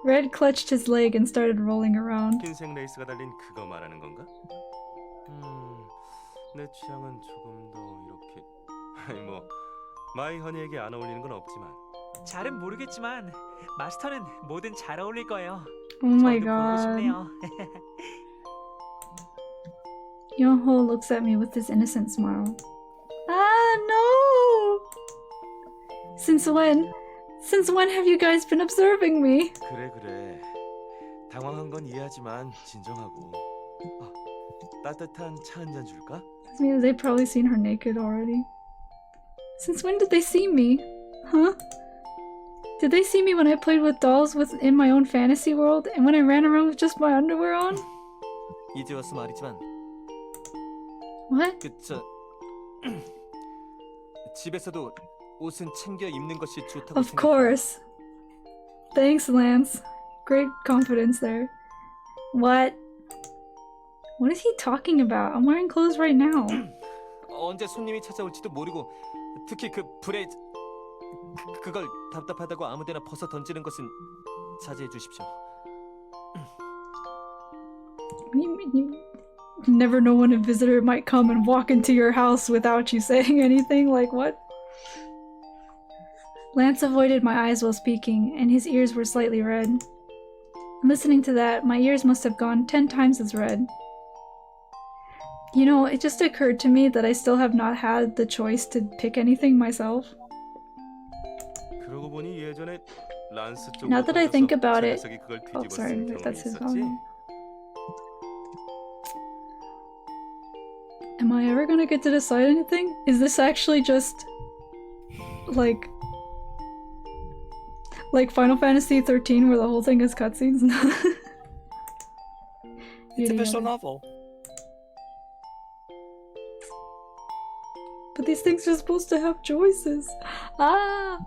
Red clutched his leg and started rolling around. 흰색 레이스가 달린 그거 말하는 건가? 내 취향은 조금 더 이렇게. 아니 뭐 마이 허니에게 안 어울리는 건 없지만. 잘은 모르겠지만 마스터는 뭐든 잘 어울릴 거예요. Oh my 저도 보고 god. 싶네요. Young-ho looks at me with his innocent smile. Ah, no! Since when? Since when have you guys been observing me? 그래. 당황한 건 이해하지만 진정하고. 따뜻한 차 한 잔 줄까? This means they've probably seen her naked already. Since when did they see me? Huh? Did they see me when I played with dolls in my own fantasy world and when I ran around with just my underwear on? 이제 와서 말이지만 What? 집에서도 옷은 챙겨 입는 것이 좋다고 Of course. Thanks, Lance. Great confidence there. What? What is he talking about? I'm wearing clothes right now. 언제 손님이 찾아올지도 모르고 특히 그 불에 그걸 답답하다고 아무데나 벗어 던지는 것은 자제해 주십시오. You never know when a visitor might come and walk into your house without you saying anything. Like what? Lance avoided my eyes while speaking, and his ears were slightly red. Listening to that, my ears must have gone 10 times as red. You know, it just occurred to me that I still have not had the choice to pick anything myself. 그러고 보니 예전에 란스 쪽으로 Now that I think about it— 그걸 oh, sorry, 뒤집어 쓴 that's his 경험이 있었지? phone. Am I ever gonna get to decide anything? Is this actually just like Final Fantasy 13 where the whole thing is cutscenes? It's a visual novel. But these things are supposed to have choices. Ah!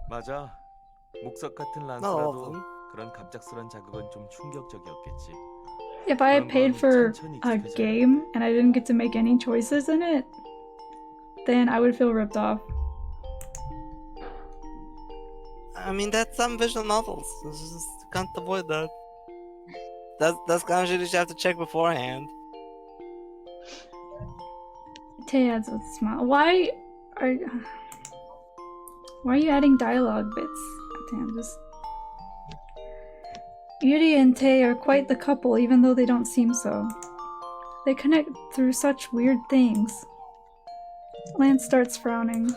맞아. 목석 같은 Not all of 란스라도 them. 그런 갑작스런 자극은 좀 충격적이었겠지. If I had paid for a game and I didn't get to make any choices in it, then I would feel ripped off. I mean, that's some visual novels. Just can't avoid that. That's kind of shit that you have to check beforehand. Tay adds with a smile. Why are you adding dialogue bits? Damn, just Yuri and Tay are quite the couple, even though they don't seem so. They connect through such weird things. Lance starts frowning.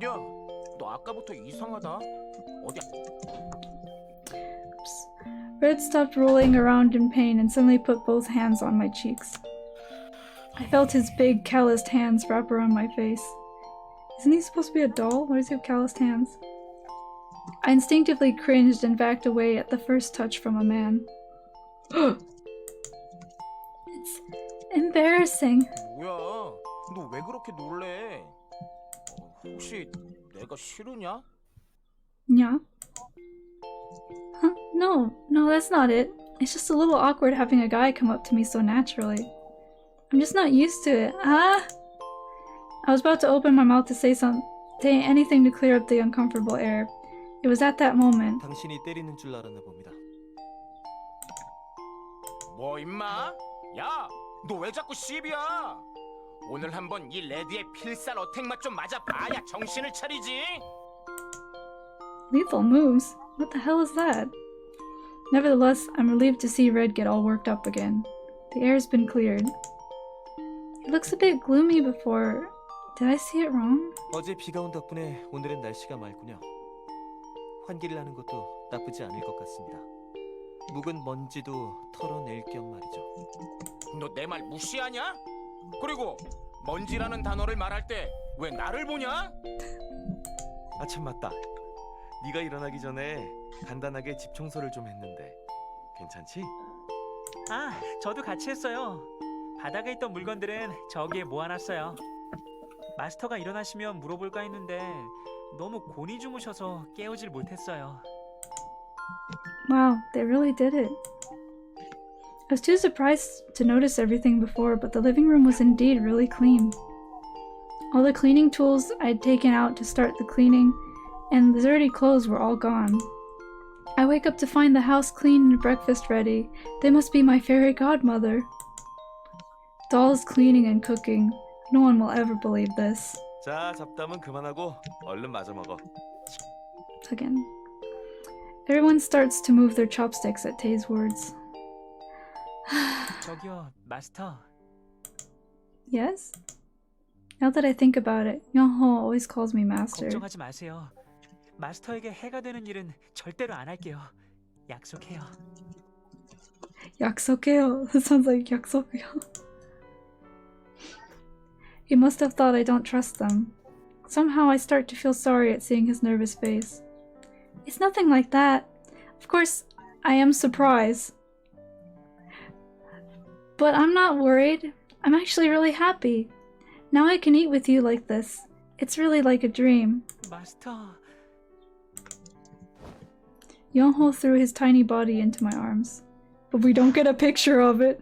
야, 너 아까부터 이상하다. 어디? Red stopped rolling around in pain and suddenly put both hands on my cheeks. I felt his big, calloused hands wrap around my face. Isn't he supposed to be a doll? Why does he have calloused hands? I instinctively cringed and backed away at the first touch from a man. It's embarrassing. 뭐야? 너 왜 그렇게 놀래? 혹시 내가 싫으냐? Yeah? Huh? No, that's not it. It's just a little awkward having a guy come up to me so naturally. I'm just not used to it. I was about to open my mouth to say anything to clear up the uncomfortable air. It was at that moment. 당신이 때리는 줄 알았나 봅니다. 뭐 임마? 야, 너 왜 자꾸 시비야? 오늘 한번 이 레드의 필살 어택 맛 좀 맞아봐야 정신을 차리지. Lethal moves? What the hell is that? Nevertheless, I'm relieved to see Red get all worked up again. The air's been cleared. It looks a bit gloomy before. Did I see it wrong? 어제 비가 온 덕분에 오늘은 날씨가 맑군요. 환기를 하는 것도 나쁘지 않을 것 같습니다. 묵은 먼지도 털어낼 겸 말이죠. 너 내 말 무시하냐? 그리고 먼지라는 단어를 말할 때 왜 나를 보냐? 아 참 맞다. 네가 일어나기 전에 간단하게 집 청소를 좀 했는데 괜찮지? 아, 저도 같이 했어요. 바닥에 있던 물건들은 저기에 모아놨어요. 마스터가 일어나시면 물어볼까 했는데 너무 곤히 주무셔서 깨우질 못했어요. Wow, they really did it. I was too surprised to notice everything before, but the living room was indeed really clean. All the cleaning tools I'd taken out to start the cleaning, and the dirty clothes were all gone. I wake up to find the house clean and breakfast ready. They must be my fairy godmother. Dolls cleaning and cooking. No one will ever believe this. 자, 잡담은 그만하고 얼른 마저 먹어. Again. Everyone starts to move their chopsticks at Tay's words. 저기요, 마스터. Yes? Now that I think about it, Young-ho always calls me master. 걱정하지 마세요. 마스터에게 해가 되는 일은 절대로 안 할게요. 약속해요. 약속해요. That sounds like 약속해요. He must have thought I don't trust them. Somehow I start to feel sorry at seeing his nervous face. It's nothing like that. Of course, I am surprised. But I'm not worried. I'm actually really happy. Now I can eat with you like this. It's really like a dream. 마스터. Young-ho threw his tiny body into my arms. But we don't get a picture of it.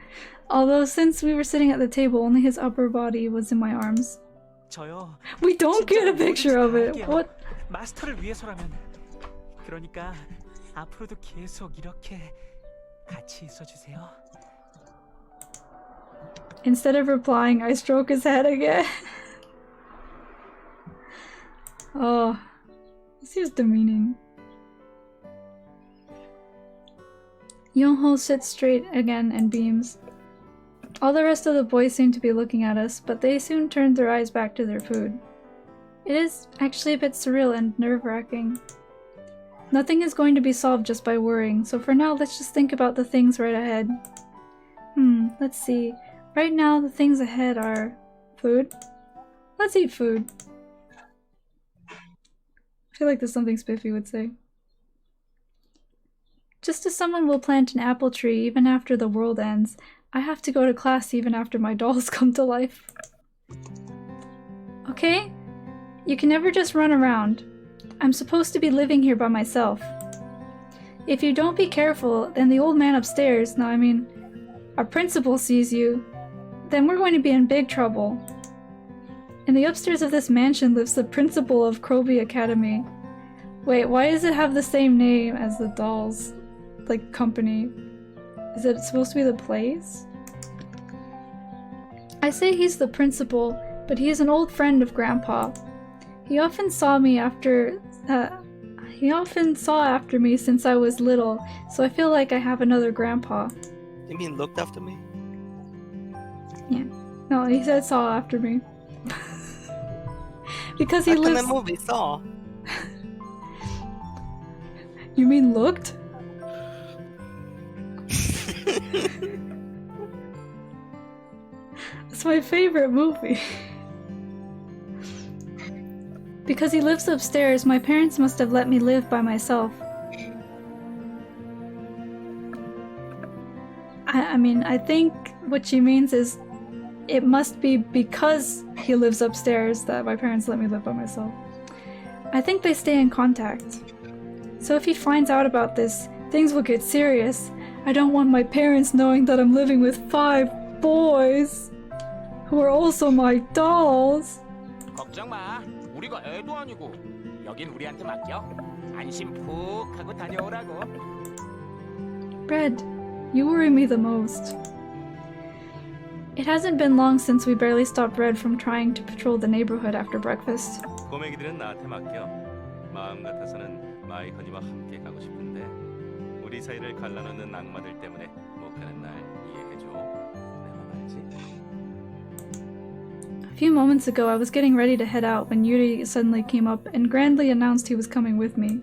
Although since we were sitting at the table, only his upper body was in my arms. 저요. We don't get a picture of it. What? 마스터를 위해서라면. 그러니까 앞으로도 계속 이렇게 같이 있어 주세요. Instead of replying, I stroke his head again. Oh, this is demeaning. Young-ho sits straight again and beams. All the rest of the boys seem to be looking at us, but they soon turn their eyes back to their food. It is actually a bit surreal and nerve-wracking. Nothing is going to be solved just by worrying, so for now let's just think about the things right ahead. Let's see. Right now the things ahead are food. Let's eat food. I feel like there's something Spiffy would say. Just as someone will plant an apple tree even after the world ends, I have to go to class even after my dolls come to life. Okay? You can never just run around. I'm supposed to be living here by myself. If you don't be careful, then the old man upstairs, no, I mean, our principal sees you, then we're going to be in big trouble. In the upstairs of this mansion lives the principal of Kroby Academy. Wait, why does it have the same name as the dolls, like, company? Is it supposed to be the place? I say he's the principal, but he is an old friend of Grandpa. He often saw after me since I was little, so I feel like I have another grandpa. You mean looked after me? Yeah. No, he said saw after me. Because he Like lives. in the movie Saw. You mean looked? It's my favorite movie. Because he lives upstairs, my parents must have let me live by myself. I mean, I think what she means is it must be because he lives upstairs that my parents let me live by myself. I think they stay in contact. So if he finds out about this, things will get serious. I don't want my parents knowing that I'm living with 5 boys who are also my dolls. 걱정 마. 우리가 애도 아니고 여긴 우리한테 맡겨. 안심 푹 하고 다녀오라고. Red, you worry me the most. It hasn't been long since we barely stopped Red from trying to patrol the neighborhood after breakfast. 꼬맹이들은 나한테 맡겨. 마음 같아서는 마이허니와 함께 가고 싶은데 우리 사이를 갈라놓는 악마들 때문에 못 가는 날 이해해줘. 내 말 알지? A few moments ago, I was getting ready to head out when Yuri suddenly came up and grandly announced he was coming with me.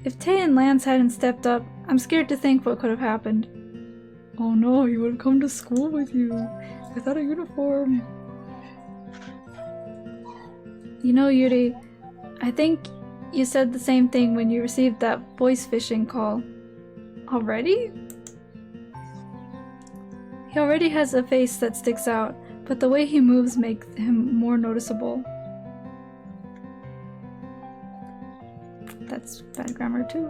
If Tay and Lance hadn't stepped up, I'm scared to think what could have happened. Oh no, he would have come to school with you without a uniform. You know, Yuri, I think you said the same thing when you received that voice phishing call. Already? He already has a face that sticks out, but the way he moves makes him more noticeable. That's bad grammar too.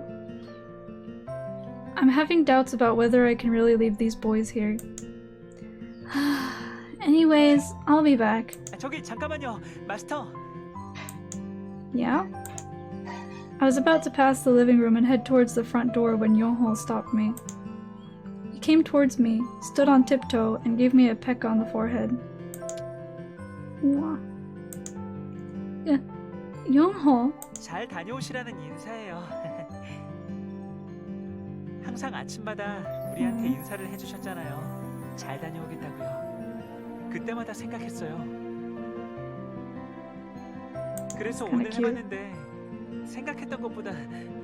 I'm having doubts about whether I can really leave these boys here. Anyways, I'll be back. 저기 잠깐만요, 마스터. Yeah? I was about to pass the living room and head towards the front door when Yonho stopped me. He came towards me, stood on tiptoe, and gave me a peck on the forehead. Mwah. Yeah. Yonho? 잘 다녀오시라는 인사예요. 항상 아침마다 우리한테 인사를 해주셨잖아요. 잘 다녀오겠다고요. 그때마다 생각했어요. 그래서 오늘 cute. 해봤는데 생각했던 것보다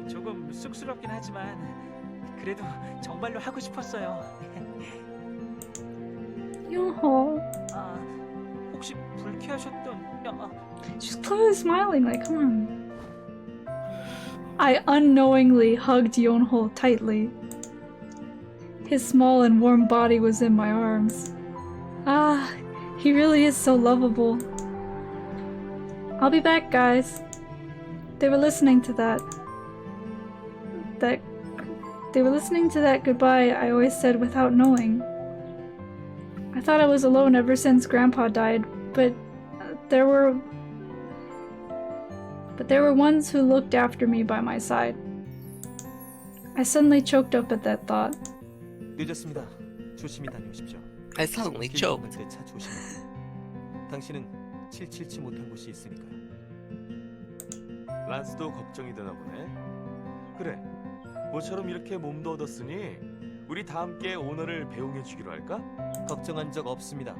조금 쑥스럽긴 하지만 그래도 정말로 하고 싶었어요. Yonho. 아, 혹시 불쾌하셨던... She's clearly smiling, like, come on. I unknowingly hugged Yonho tightly. His small and warm body was in my arms. Ah, he really is so lovable. I'll be back, guys. They were listening to that. They were listening to that goodbye I always said without knowing. I thought I was alone ever since Grandpa died, but there were ones who looked after me by my side. I suddenly choked up at that thought. 늦었습니다. 조심히 다녀오십시오. I suddenly choked. 차 조심히. 당신은 칠칠치 못한 곳이 있으니까요. 란스도 걱정이 되나 보네. 그래, 모처럼 이렇게 몸도 얻었으니 우리 다 함께 오너를 배웅해 주기로 할까? 걱정한 적 없습니다.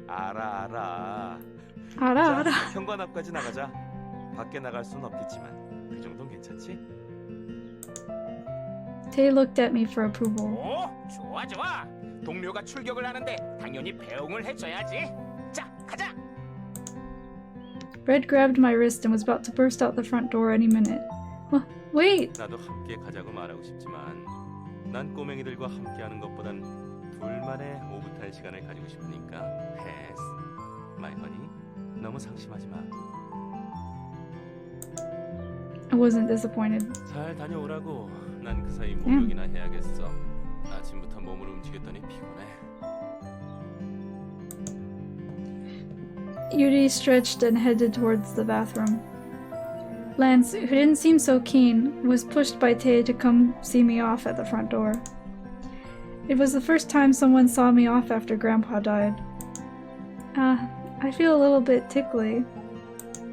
알아. 알아. 현관 앞까지 나가자. 밖에 나갈 순 없겠지만 그 정도는 괜찮지? Tay looked at me for approval. 오, 좋아. 동료가 출격을 하는데 당연히 배웅을 해줘야지. 자, 가자. Red grabbed my wrist and was about to burst out the front door any minute. Wait! 나도 함께 가자고 말하고 싶지만 난 꼬맹이들과 함께하는 것보단 둘만의 오붓할 시간을 가지고 싶으니까 패스. 마이 허니, 너무 상심하지 마. I wasn't disappointed. 잘 다녀오라고. 난 그 사이 목욕이나 해야겠어. 아침부터 몸을 움직였더니 피곤해. Yuri stretched and headed towards the bathroom. Lance, who didn't seem so keen, was pushed by Tae to come see me off at the front door. It was the first time someone saw me off after Grandpa died. I feel a little bit tickly.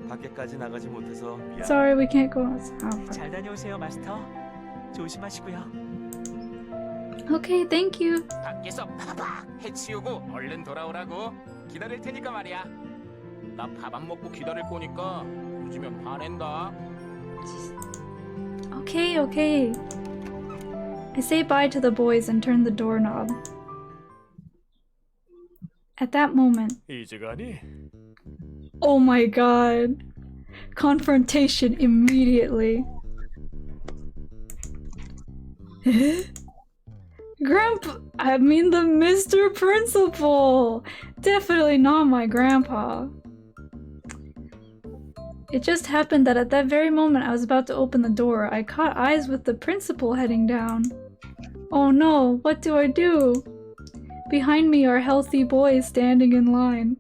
밖에까지 나가지 못해서 미안. Sorry, we can't go outside. 잘 다녀오세요, 마스터. 조심하시고요. Okay, thank you. 밖에서 팍팍 해치우고 얼른 돌아오라고. 기다릴 테니까 말이야. 나 밥 안 먹고 기다릴 거니까 늦으면 화낸다. Okay, okay. I say bye to the boys and turn the doorknob. At that moment, 이제 가니? oh my god. Confrontation immediately. I mean the Mr. Principal! Definitely not my grandpa. It just happened that at that very moment I was about to open the door, I caught eyes with the principal heading down. Oh no, what do I do? Behind me are healthy boys standing in line.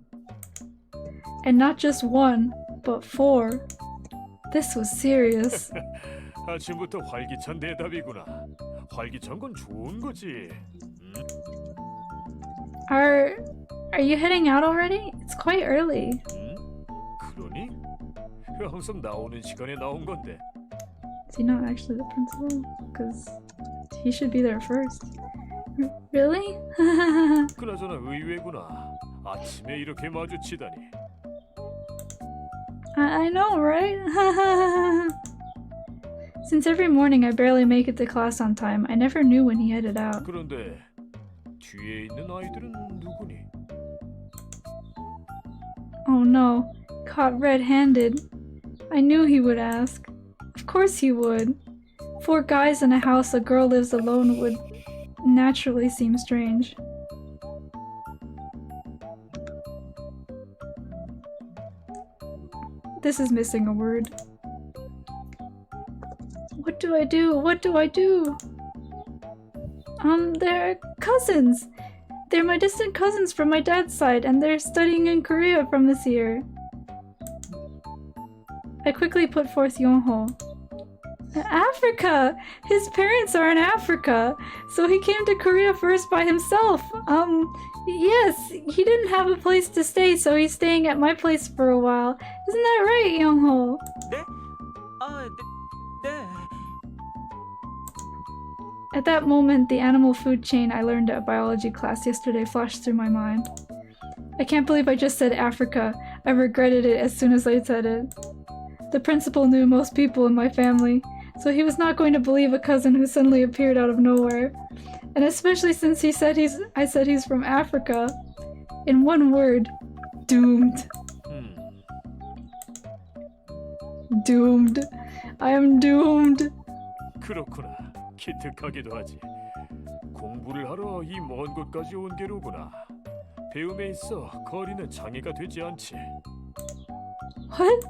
And not just one, but 4. This was serious. 아침부터 활기찬 대답이구나. 활기찬 건 좋은 거지. Are you heading out already? It's quite early. 그러니? 항상 나오는 시간에 나온 건데. Is he not actually the principal? Because he should be there first. Really? 그나저나 의외구나. 아침에 이렇게 마주치다니. I know, right? Since every morning I barely make it to class on time, I never knew when he headed out. 그런데 뒤에 있는 아이들은 누구니? Oh no, caught red-handed. I knew he would ask. Of course he would. 4 guys in a house a girl lives alone would naturally seem strange. This is missing a word. What do I do? What do I do? They're cousins. They're my distant cousins from my dad's side, and they're studying in Korea from this year. I quickly put forth Yonho. Africa! His parents are in Africa, so he came to Korea first by himself. Yes, he didn't have a place to stay, so he's staying at my place for a while. Isn't that right, Yonho? 네? 네. At that moment, the animal food chain I learned at biology class yesterday flashed through my mind. I can't believe I just said Africa. I regretted it as soon as I said it. The principal knew most people in my family, so he was not going to believe a cousin who suddenly appeared out of nowhere. And especially since I said he's from Africa. In one word, doomed. Doomed. I am doomed. 그렇구나. 기특하기도 하지. 공부를 하러 이 먼 곳까지 온 게로구나. 배움에 있어 거리는 장애가 되지 않지. What?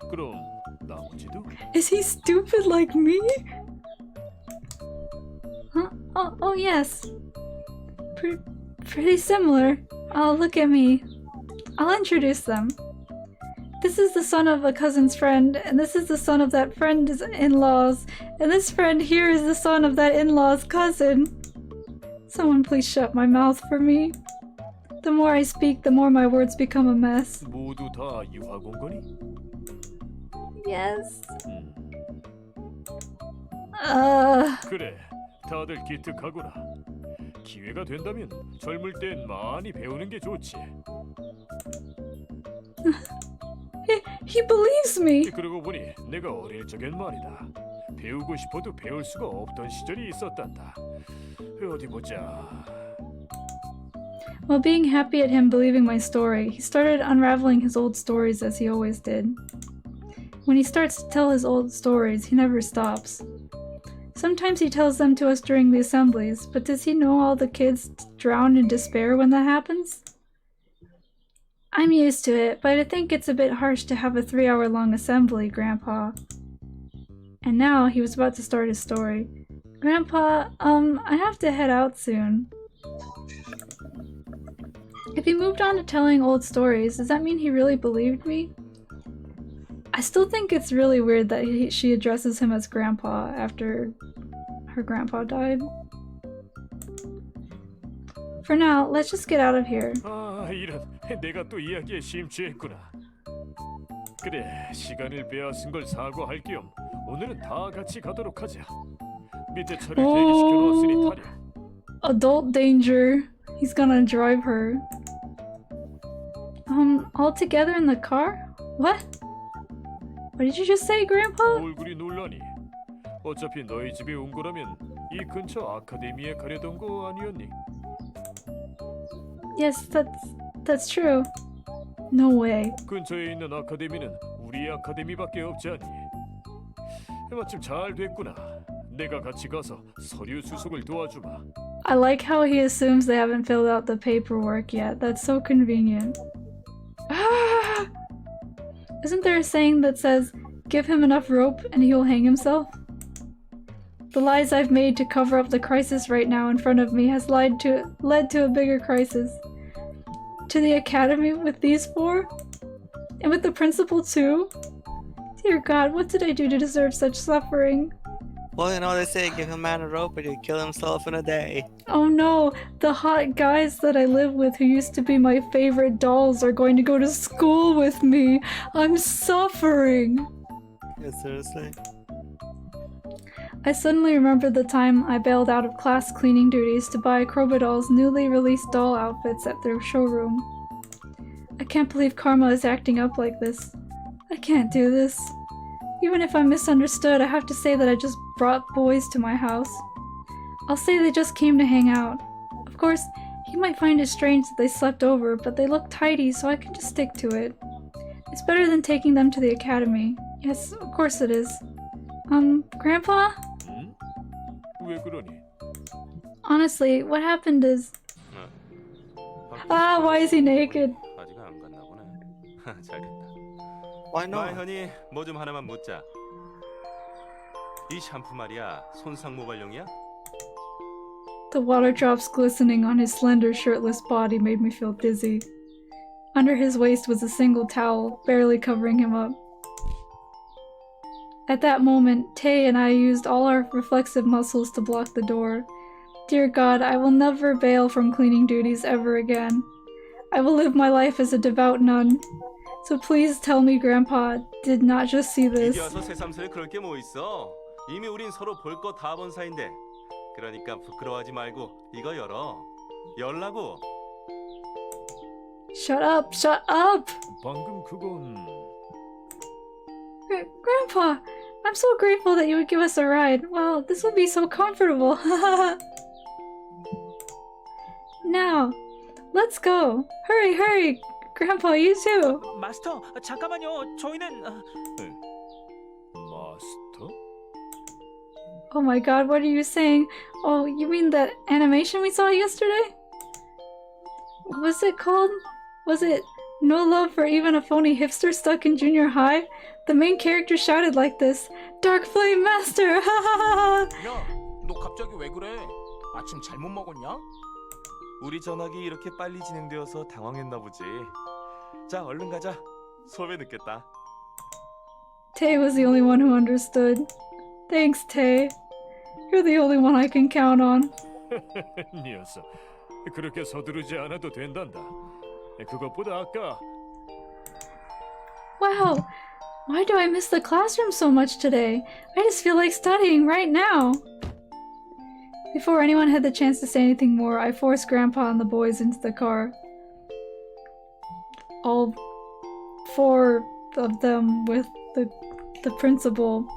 그럼 나머지도? Is he stupid like me? Huh? Oh yes. Pretty similar. Oh, look at me. I'll introduce them. This is the son of a cousin's friend, and this is the son of that friend's in-laws, and this friend here is the son of that in-law's cousin. Someone please shut my mouth for me. The more I speak, the more my words become a mess. 모두 다 유학 온 거니? Yes. 그래, 다들 기특하구나. 기회가 된다면 젊을 땐 많이 배우는 게 좋지. He believes me. 그러고 보니 내가 어릴 적엔 말이다. 배우고 싶어도 배울 수가 없던 시절이 있었단다. 어디 보자. While being happy at him believing my story, he started unraveling his old stories as he always did. When he starts to tell his old stories, he never stops. Sometimes he tells them to us during the assemblies, but does he know all the kids drown in despair when that happens? I'm used to it, but I think it's a bit harsh to have a 3-hour-long assembly, Grandpa. And now he was about to start his story. Grandpa, I have to head out soon. If he moved on to telling old stories, does that mean he really believed me? I still think it's really weird that she addresses him as Grandpa after her grandpa died. For now, let's just get out of here. 아, 이런. 내가 또 이야기에 심취했구나. 그래, 시간을 빼앗은 걸 사과할 겸 오늘은 다 같이 가도록 하자. 밑에 차를 대기시켜 놓았으니 타려. Adult danger. He's gonna drive her. All together in the car? What? What did you just say, Grandpa? 뭘 그리 놀라니? 어차피 너희 집에 온 거라면 이 근처 아카데미에 가려던 거 아니었니? Yes, that's true. No way. 근처에 있는 아카데미는 우리 아카데미밖에 없지 않니? 마침 잘 됐구나. 내가 같이 가서 서류 수속을 도와주마. I like how he assumes they haven't filled out the paperwork yet. That's so convenient. Isn't there a saying that says, give him enough rope and he will hang himself? The lies I've made to cover up the crisis right now in front of me has led to a bigger crisis. To the academy with these 4? And with the principal too? Dear God, what did I do to deserve such suffering? Well, you know, they say give a man a rope and he'll kill himself in a day. Oh no, the hot guys that I live with who used to be my favorite dolls are going to go to school with me. I'm suffering. Yeah, seriously. I suddenly remembered the time I bailed out of class cleaning duties to buy Crobadol's newly released doll outfits at their showroom. I can't believe Karma is acting up like this. I can't do this. Even if I'm misunderstood, I have to say that I just brought boys to my house. I'll say they just came to hang out. Of course, he might find it strange that they slept over, but they look tidy, so I can just stick to it. It's better than taking them to the academy. Yes, of course it is. Grandpa? 왜 그러니? Honestly, what happened is... Ah, why is he naked? 아직 안 갔나 보네. 잘됐다. Why not? 마현이 뭐 좀 하나만 묻자. 이 샴푸 말이야 손상 모발용이야? The water drops glistening on his slender, shirtless body made me feel dizzy. Under his waist was a single towel, barely covering him up. At that moment, Tay and I used all our reflexive muscles to block the door. Dear God, I will never bail from cleaning duties ever again. I will live my life as a devout nun. So please tell me Grandpa did not just see this. 이제 와서 새삼스레 그럴 게 뭐 있어? 이미 우린 서로 볼 거 다 본 사이인데. 그러니까 부끄러워하지 말고 이거 열어. 열라고. Shut up! Shut up! 방금 그건... Grandpa, I'm so grateful that you would give us a ride. Wow, this would be so comfortable. Now, let's go. Hurry, hurry. Grandpa, you too. 마스터, 잠깐만요. 저희는 마스터? Oh my god, what are you saying? Oh, you mean that animation we saw yesterday? What was it called? Was it No Love for Even a Phony Hipster Stuck in Junior High? The main character shouted like this. Dark Flame Master! 야, 너 갑자기 왜 그래? 아침 잘못 먹었냐? 우리 전학이 이렇게 빨리 진행되어서 당황했나 보지. 자, 얼른 가자. 수업에 늦겠다. Tay was the only one who understood. Thanks, Tay. You're the only one I can count on. 녀석, 그렇게 서두르지 않아도 된단다. 그것보다 아까... Wow! Why do I miss the classroom so much today? I just feel like studying right now. Before anyone had the chance to say anything more, I forced Grandpa and the boys into the car. All 4 of them with the principal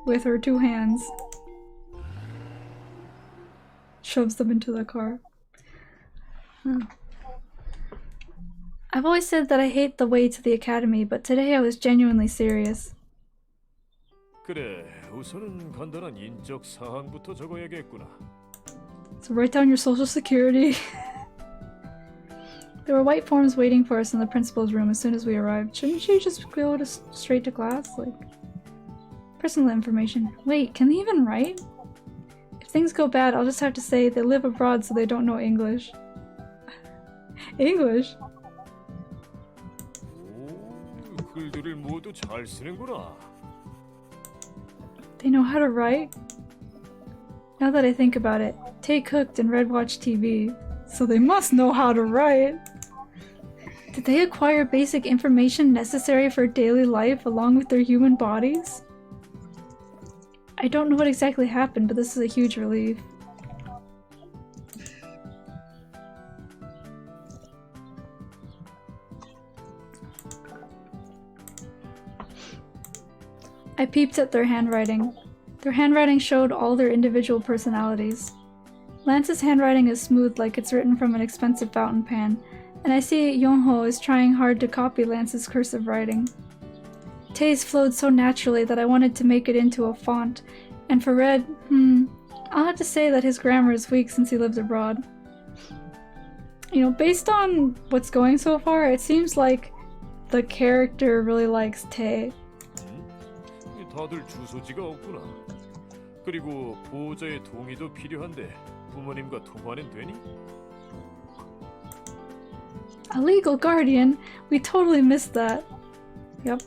with her 2 hands. Shoves them into the car. I've always said that I hate the way to the academy, but today I was genuinely serious. 그래, 우선은 간단한 인적 사항부터 적어야겠구나. So write down your social security. There were white forms waiting for us in the principal's room as soon as we arrived. Shouldn't you just go straight to class? Like, personal information. Wait, can they even write? If things go bad, I'll just have to say they live abroad so they don't know English. English? 오, 글들을 모두 잘 쓰는구나. They know how to write? Now that I think about it, Tay cooked and Red watched TV, so they must know how to write. Did they acquire basic information necessary for daily life along with their human bodies? I don't know what exactly happened, but this is a huge relief. I peeped at their handwriting. Their handwriting showed all their individual personalities. Lance's handwriting is smooth like it's written from an expensive fountain pen, and I see Yonho is trying hard to copy Lance's cursive writing. Tay's flowed so naturally that I wanted to make it into a font, and for Red, I'll have to say that his grammar is weak since he lives abroad. You know, based on what's going so far, it seems like the character really likes Tay. 다들 주소지가 없구나. 그리고 보호자의 동의도 필요한데 부모님과 통화는 되니? A legal guardian? We totally missed that. Yep.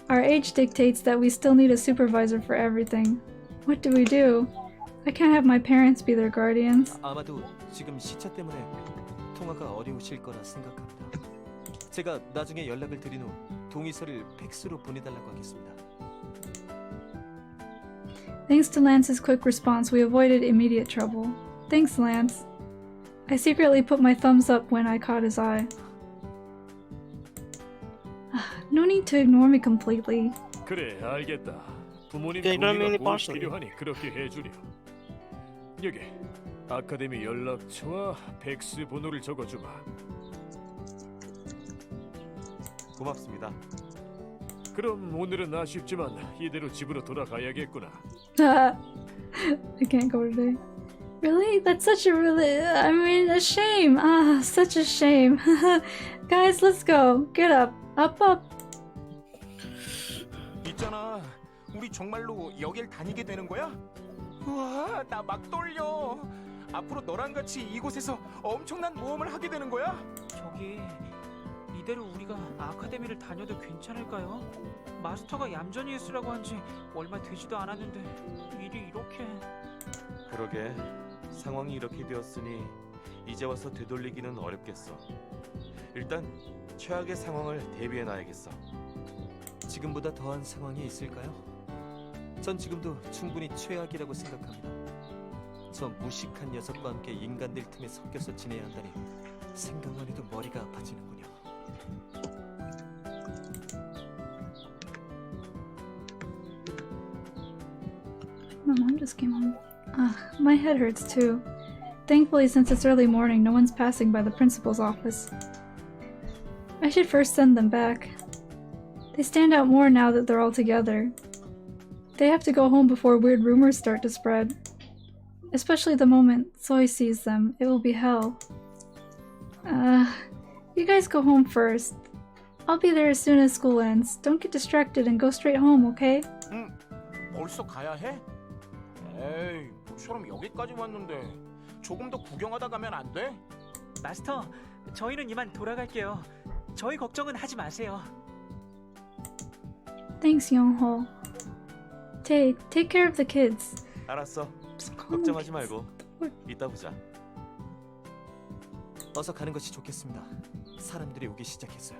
Our age dictates that we still need a supervisor for everything. What do we do? I can't have my parents be their guardians. 아마도 지금 시차 때문에 통화가 어려우실 거라 생각합니다. 제가 나중에 연락을 드린 후 동의서를 팩스로 보내달라고 하겠습니다. Thanks to Lance's quick response, we avoided immediate trouble. Thanks, Lance. I secretly put my thumbs up when I caught his eye. No need to ignore me completely. 그래, 알겠다. 부모님 Yeah, you don't mean 동의가 it 꼭 partially. 필요하니 그렇게 해주렴. 여기 아카데미 연락처와 팩스 번호를 적어주마. 고맙습니다. 그럼 오늘은 아쉽지만 이대로 집으로 돌아가야겠구나. I can't go today. Really? That's such a a shame. Such a shame. Guys, let's go. Get up. Up, up. 있잖아, 우리 정말로 여길 다니게 되는 거야? 우와, 나 막 떨려. 앞으로 너랑 같이 이곳에서 엄청난 모험을 하게 되는 거야? 저기 이대로 우리가 아카데미를 다녀도 괜찮을까요? 마스터가 얌전히 있으라고 한 지 얼마 되지도 않았는데 일이 이렇게... 그러게 상황이 이렇게 되었으니 이제 와서 되돌리기는 어렵겠어. 일단 최악의 상황을 대비해놔야겠어. 지금보다 더한 상황이 있을까요? 전 지금도 충분히 최악이라고 생각합니다. 저 무식한 녀석과 함께 인간들 틈에 섞여서 지내야 한다니 생각만 해도 머리가 아파지는군요. My mom just came home. My head hurts too. Thankfully, since it's early morning, no one's passing by the principal's office. I should first send them back. They stand out more now that they're all together. They have to go home before weird rumors start to spread. Especially the moment Zoe sees them. It will be hell. You guys go home first. I'll be there as soon as school ends. Don't get distracted and go straight home, okay? 벌써 가야 해? 에이, 모처럼 여기까지 왔는데 조금 더 구경하다 가면 안 돼? 마스터, 저희는 이만 돌아갈게요. 저희 걱정은 하지 마세요. Thanks, Yongho. Tay, take care of the kids. 알았어. 걱정하지 말고 이따 보자. 어서 가는 것이 좋겠습니다. 사람들이 오기 시작했어요.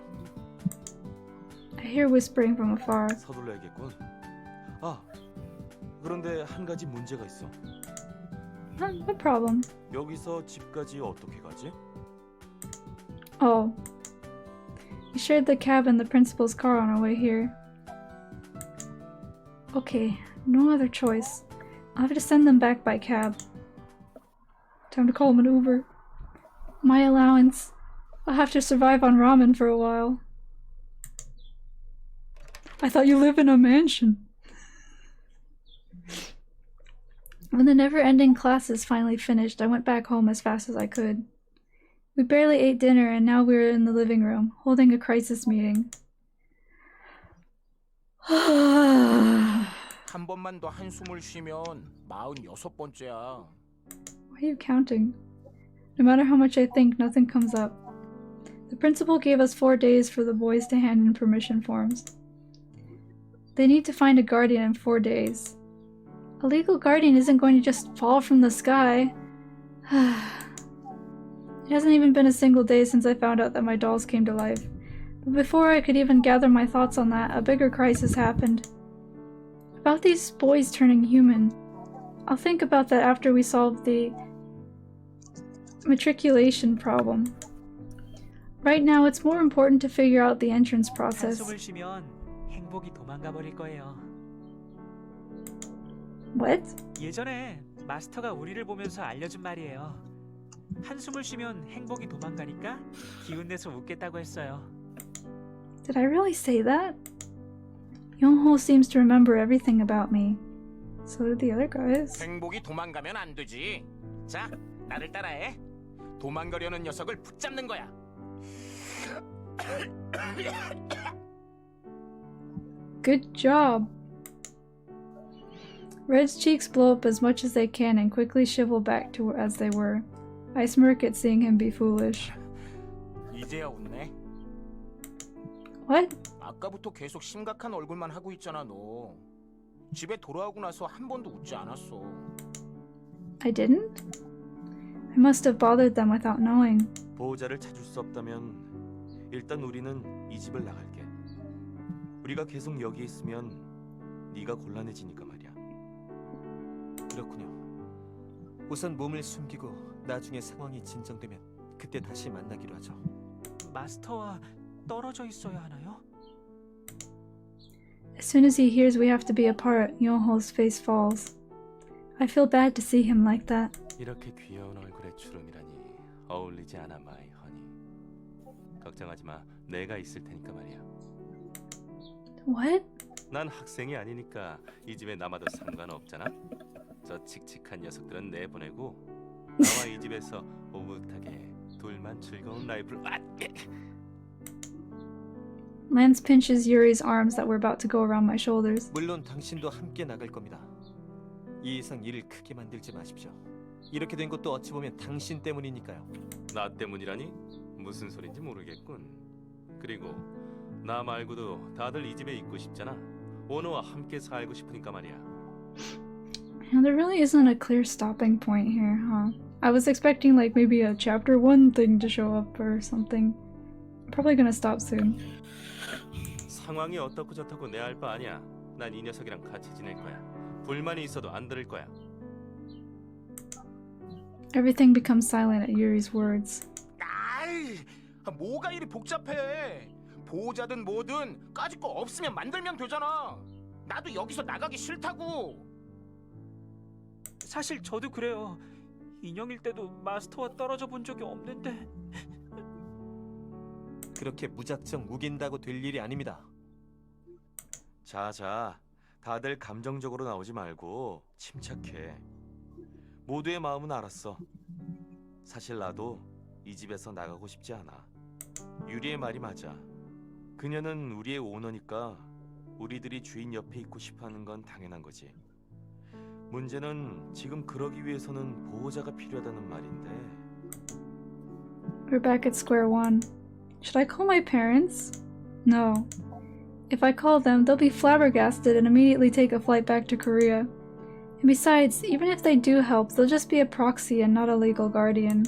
I hear whispering from afar. 서둘러야겠군. 아, 그런데 한 가지 문제가 있어. No problem. 여기서 집까지 어떻게 가지? Oh. We shared the cab and the principal's car on our way here. Okay, no other choice. I'll have to send them back by cab. Time to call them an Uber. My allowance. I'll have to survive on ramen for a while. I thought you live in a mansion. When the never-ending classes finally finished, I went back home as fast as I could. We barely ate dinner and now we're in the living room, holding a crisis meeting. 한 번만 더 한숨을 쉬면 46번째야. Why are you counting? No matter how much I think, nothing comes up. The principal gave us 4 days for the boys to hand in permission forms. They need to find a guardian in 4 days. A legal guardian isn't going to just fall from the sky. It hasn't even been a single day since I found out that my dolls came to life. But before I could even gather my thoughts on that, a bigger crisis happened. About these boys turning human. I'll think about that after we solve the matriculation problem. Right now, it's more important to figure out the entrance process. 한숨을 쉬면 행복이 도망가 버릴 거예요. What? 예전에 마스터가 우리를 보면서 알려준 말이에요. 한숨을 쉬면 행복이 도망가니까 기운 내서 웃겠다고 했어요. Did I really say that? Yongho seems to remember everything about me. So did the other guys. 행복이 도망가면 안 되지. 자, 나를 따라해. 도망가려는 녀석을 붙잡는 거야. Good job. Red's cheeks blow up as much as they can and quickly shrivel back to as they were. I smirk at seeing him be foolish. 이제야 웃네. What? 아까부터 계속 심각한 얼굴만 하고 있잖아, 너. 집에 돌아오고 나서 한 번도 웃지 않았어. I didn't? I must have bothered them without knowing. 보호자를 찾을 수 없다면 일단 우리는 이 집을 나갈게. 우리가 계속 여기 있으면 네가 곤란해지니까 말이야. 그렇군요. 우선 몸을 숨기고 나중에 상황이 진정되면 그때 다시 만나기로 하죠. 마스터와 떨어져 있어야 하나요? As soon as he hears we have to be apart, Yongho's face falls. I feel bad to see him like that. 이렇게 귀여운 얼굴에 주름이라니 어울리지 않아 마이 허니. 걱정하지 마. 내가 있을 테니까 말이야. What? 난 학생이 아니니까 이 집에 남아도 상관없잖아. 저 칙칙한 녀석들은 내보내고 나와 이 집에서 오붓하게 둘만 즐거운 라이프를 Lance pinches Yuri's arms that were about to go around my shoulders. 물론 당신도 함께 나갈 겁니다. 이 이상 일을 크게 만들지 마십시오. 이렇게 된 것도 어찌 보면 당신 때문이니까요. 나 때문이라니? 무슨 소린지 모르겠군. 그리고 나 말고도 다들 이 집에 있고 싶잖아. 오너와 함께 살고 싶으니까 말이야. And there really isn't a clear stopping point here, huh? I was expecting like maybe a chapter 1 thing to show up or something. I'm probably gonna stop soon. 상황이 어떻고 저떻고 내 알 바 아니야. 난 이 녀석이랑 같이 지낼 거야. 불만이 있어도 안 들을 거야. Everything becomes silent at Yuri's words. 아이, 뭐가 이리 복잡해. 보호자든 뭐든 까짓 거 없으면 만들면 되잖아. 나도 여기서 나가기 싫다고. 사실 저도 그래요. 인형일 때도 마스터와 떨어져 본 적이 없는데. 그렇게 무작정 우긴다고 될 일이 아닙니다. 자, 다들 감정적으로 나오지 말고 침착해. 모두의 마음은 알았어. 사실 나도 이 집에서 나가고 싶지 않아. 유리의 말이 맞아. 그녀는 우리의 오너니까 우리들이 주인 옆에 있고 싶어하는 건 당연한 거지. 문제는 지금 그러기 위해서는 보호자가 필요하다는 말인데. We're back at square one. Should I call my parents? No. If I call them, they'll be flabbergasted and immediately take a flight back to Korea. And besides, even if they do help, they'll just be a proxy and not a legal guardian.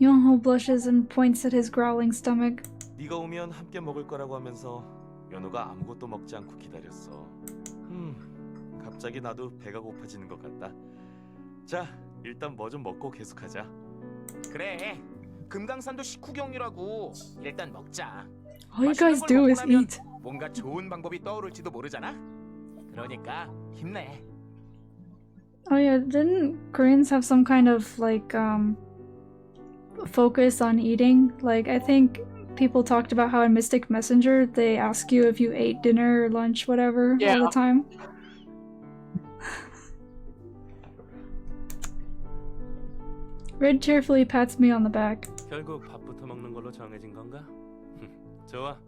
Yongho blushes and points at his growling stomach. 네가 오면 함께 먹을 거라고 하면서 연우가 아무것도 먹지 않고 기다렸어. 갑자기 나도 배가 고파지는 것 같다. 자, 일단 뭐 좀 먹고 계속하자. 그래. 금강산도 식후경이라고. 일단 먹자. All you guys do is eat. 뭔가 좋은 방법이 떠오를지도 모르잖아. 그러니까 힘내. Oh yeah, didn't Koreans have some kind of like focus on eating? Like I think people talked about how in Mystic Messenger they ask you if you ate dinner or lunch, whatever, all the time. Red cheerfully pats me on the back. 결국 밥부터 먹는 걸로 정해진 건가? 좋아.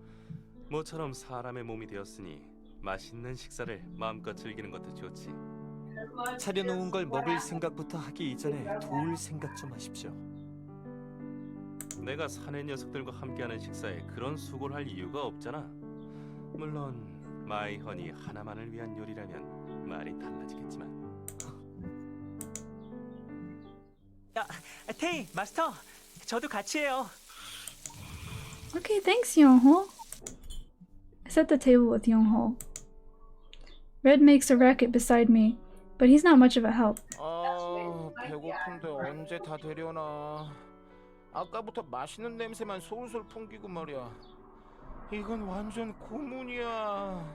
모처럼 사람의 몸이 되었으니 맛있는 식사를 마음껏 즐기는 것도 좋지. 차려놓은 걸 먹을 생각부터 하기 이전에 도울 생각 좀 하십시오. 내가 사내 녀석들과 함께하는 식사에 그런 수고를 할 이유가 없잖아. 물론 마이 허니 하나만을 위한 요리라면 말이 달라지겠지만. 야, 테이 마스터, 저도 같이 해요. Okay, thanks, Yongho. I set the table with Yongho. Red makes a racket beside me, but he's not much of a help. 아, 배고픈데 언제 다 되려나. 아까부터 맛있는 냄새만 솔솔 풍기고 말이야. 이건 완전 고문이야.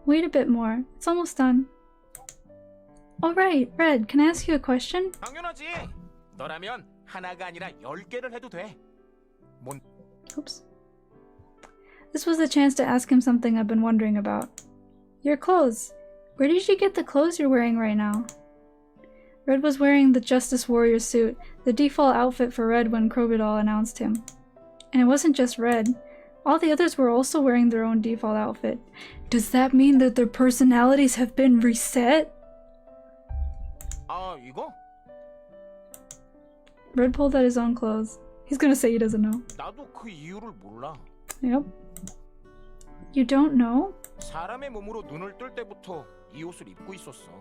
Wait a bit more. It's almost done. Alright, Red, can I ask you a question? 당연하지. 너라면 하나가 아니라 10개를 해도 돼. 뭔? Oops. This was a chance to ask him something I've been wondering about. Your clothes. Where did you get the clothes you're wearing right now? Red was wearing the Justice Warrior suit, the default outfit for Red when Krobidal announced him. And it wasn't just Red. All the others were also wearing their own default outfit. Does that mean that their personalities have been reset? 아, 이거? Red pulled out his own clothes. He's gonna say he doesn't know. 나도 그 이유를 몰라. Yep. You don't know? 사람의 몸으로 눈을 뜰 때부터 이 옷을 입고 있었어.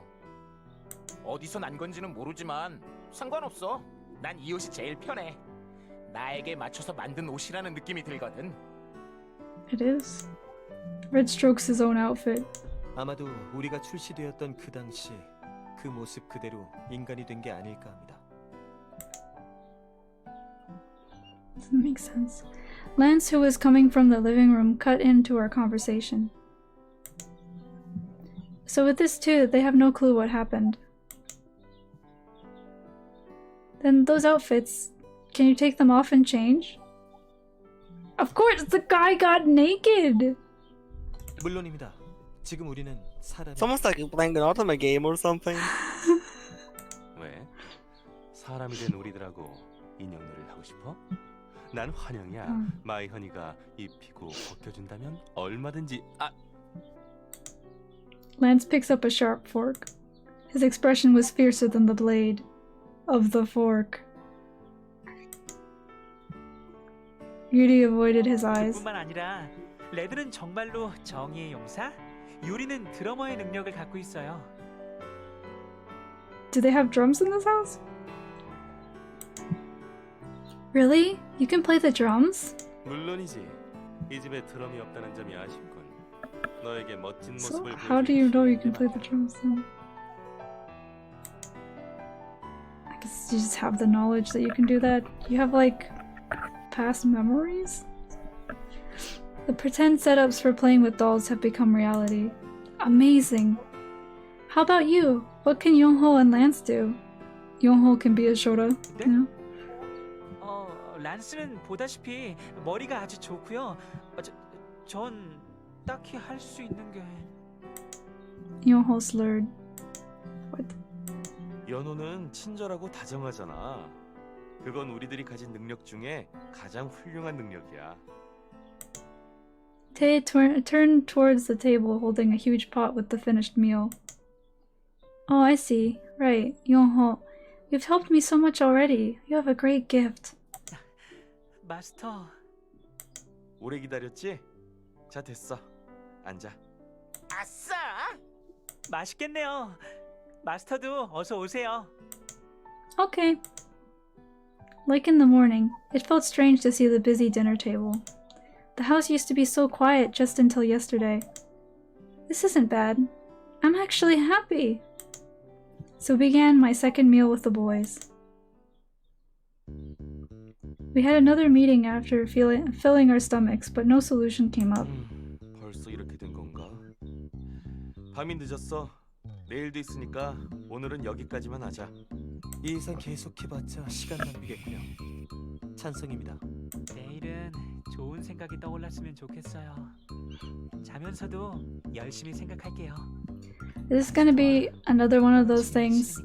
어디서 난 건지는 모르지만 상관없어. 난 이 옷이 제일 편해. 나에게 맞춰서 만든 옷이라는 느낌이 들거든. It is. Red strokes his own outfit. 아마도 우리가 출시되었던 그 당시 그 모습 그대로 인간이 된 게 아닐까 합니다. Doesn't make sense. Lance, who was coming from the living room, cut into our conversation. So with this too, they have no clue what happened. Then those outfits, can you take them off and change? Of course, the guy got naked! 물론입니다. 지금 우리는 사람. It's almost like you're playing an Otome game or something. 왜? 사람이 된 우리들하고 인형놀이를 하고 싶어? 난 환영이야. 마이 허니가 입히고 벗겨준다면 얼마든지. 아. Lance picks up a sharp fork. His expression was fiercer than the blade of the fork. Yuri avoided his eyes. 그뿐만 아니라 레드는 정말로 정의의 용사, 유리는 드러머의 능력을 갖고 있어요. Do they have drums in this house? Really? You can play the drums? 물론이지. 이 집에 드럼이 없다는 점이 아쉽군. 너에게 멋진 So 모습을 how do you know you can play 보여주기 the drums then? I guess you just have the knowledge that you can do that. You have like past memories? The pretend setups for playing with dolls have become reality. Amazing! How about you? What can Yongho and Lance do? Yongho can be a shota. 네? Yeah. 란스는 보다시피 머리가 아주 좋고요. 전 딱히 할 수 있는 게. Yongho slurred. What? 연호는 친절하고 다정하잖아. 그건 우리들이 가진 능력 중에 가장 훌륭한 능력이야. Tae turned towards the table holding a huge pot with the finished meal. Oh, I see. Right. Yongho, you've helped me so much already. You have a great gift. 마스터. 오래 기다렸지? 자, 됐어. 앉아. 아싸! 맛있겠네요. 마스터도 어서 오세요. Okay. Like in the morning, it felt strange to see the busy dinner table. The house used to be so quiet just until yesterday. This isn't bad. I'm actually happy. So began my second meal with the boys. We had another meeting after filling our stomachs, but no solution came up. 벌써 이렇게 된 건가? 밤이 늦었어. 내일도 있으니까 오늘은 여기까지만 하자. 이 이상 계속해봤자 시간 낭비겠군요. 찬성입니다. 내일은 좋은 생각이 떠올랐으면 좋겠어요. 자면서도 열심히 생각할게요. This is gonna be another one of those things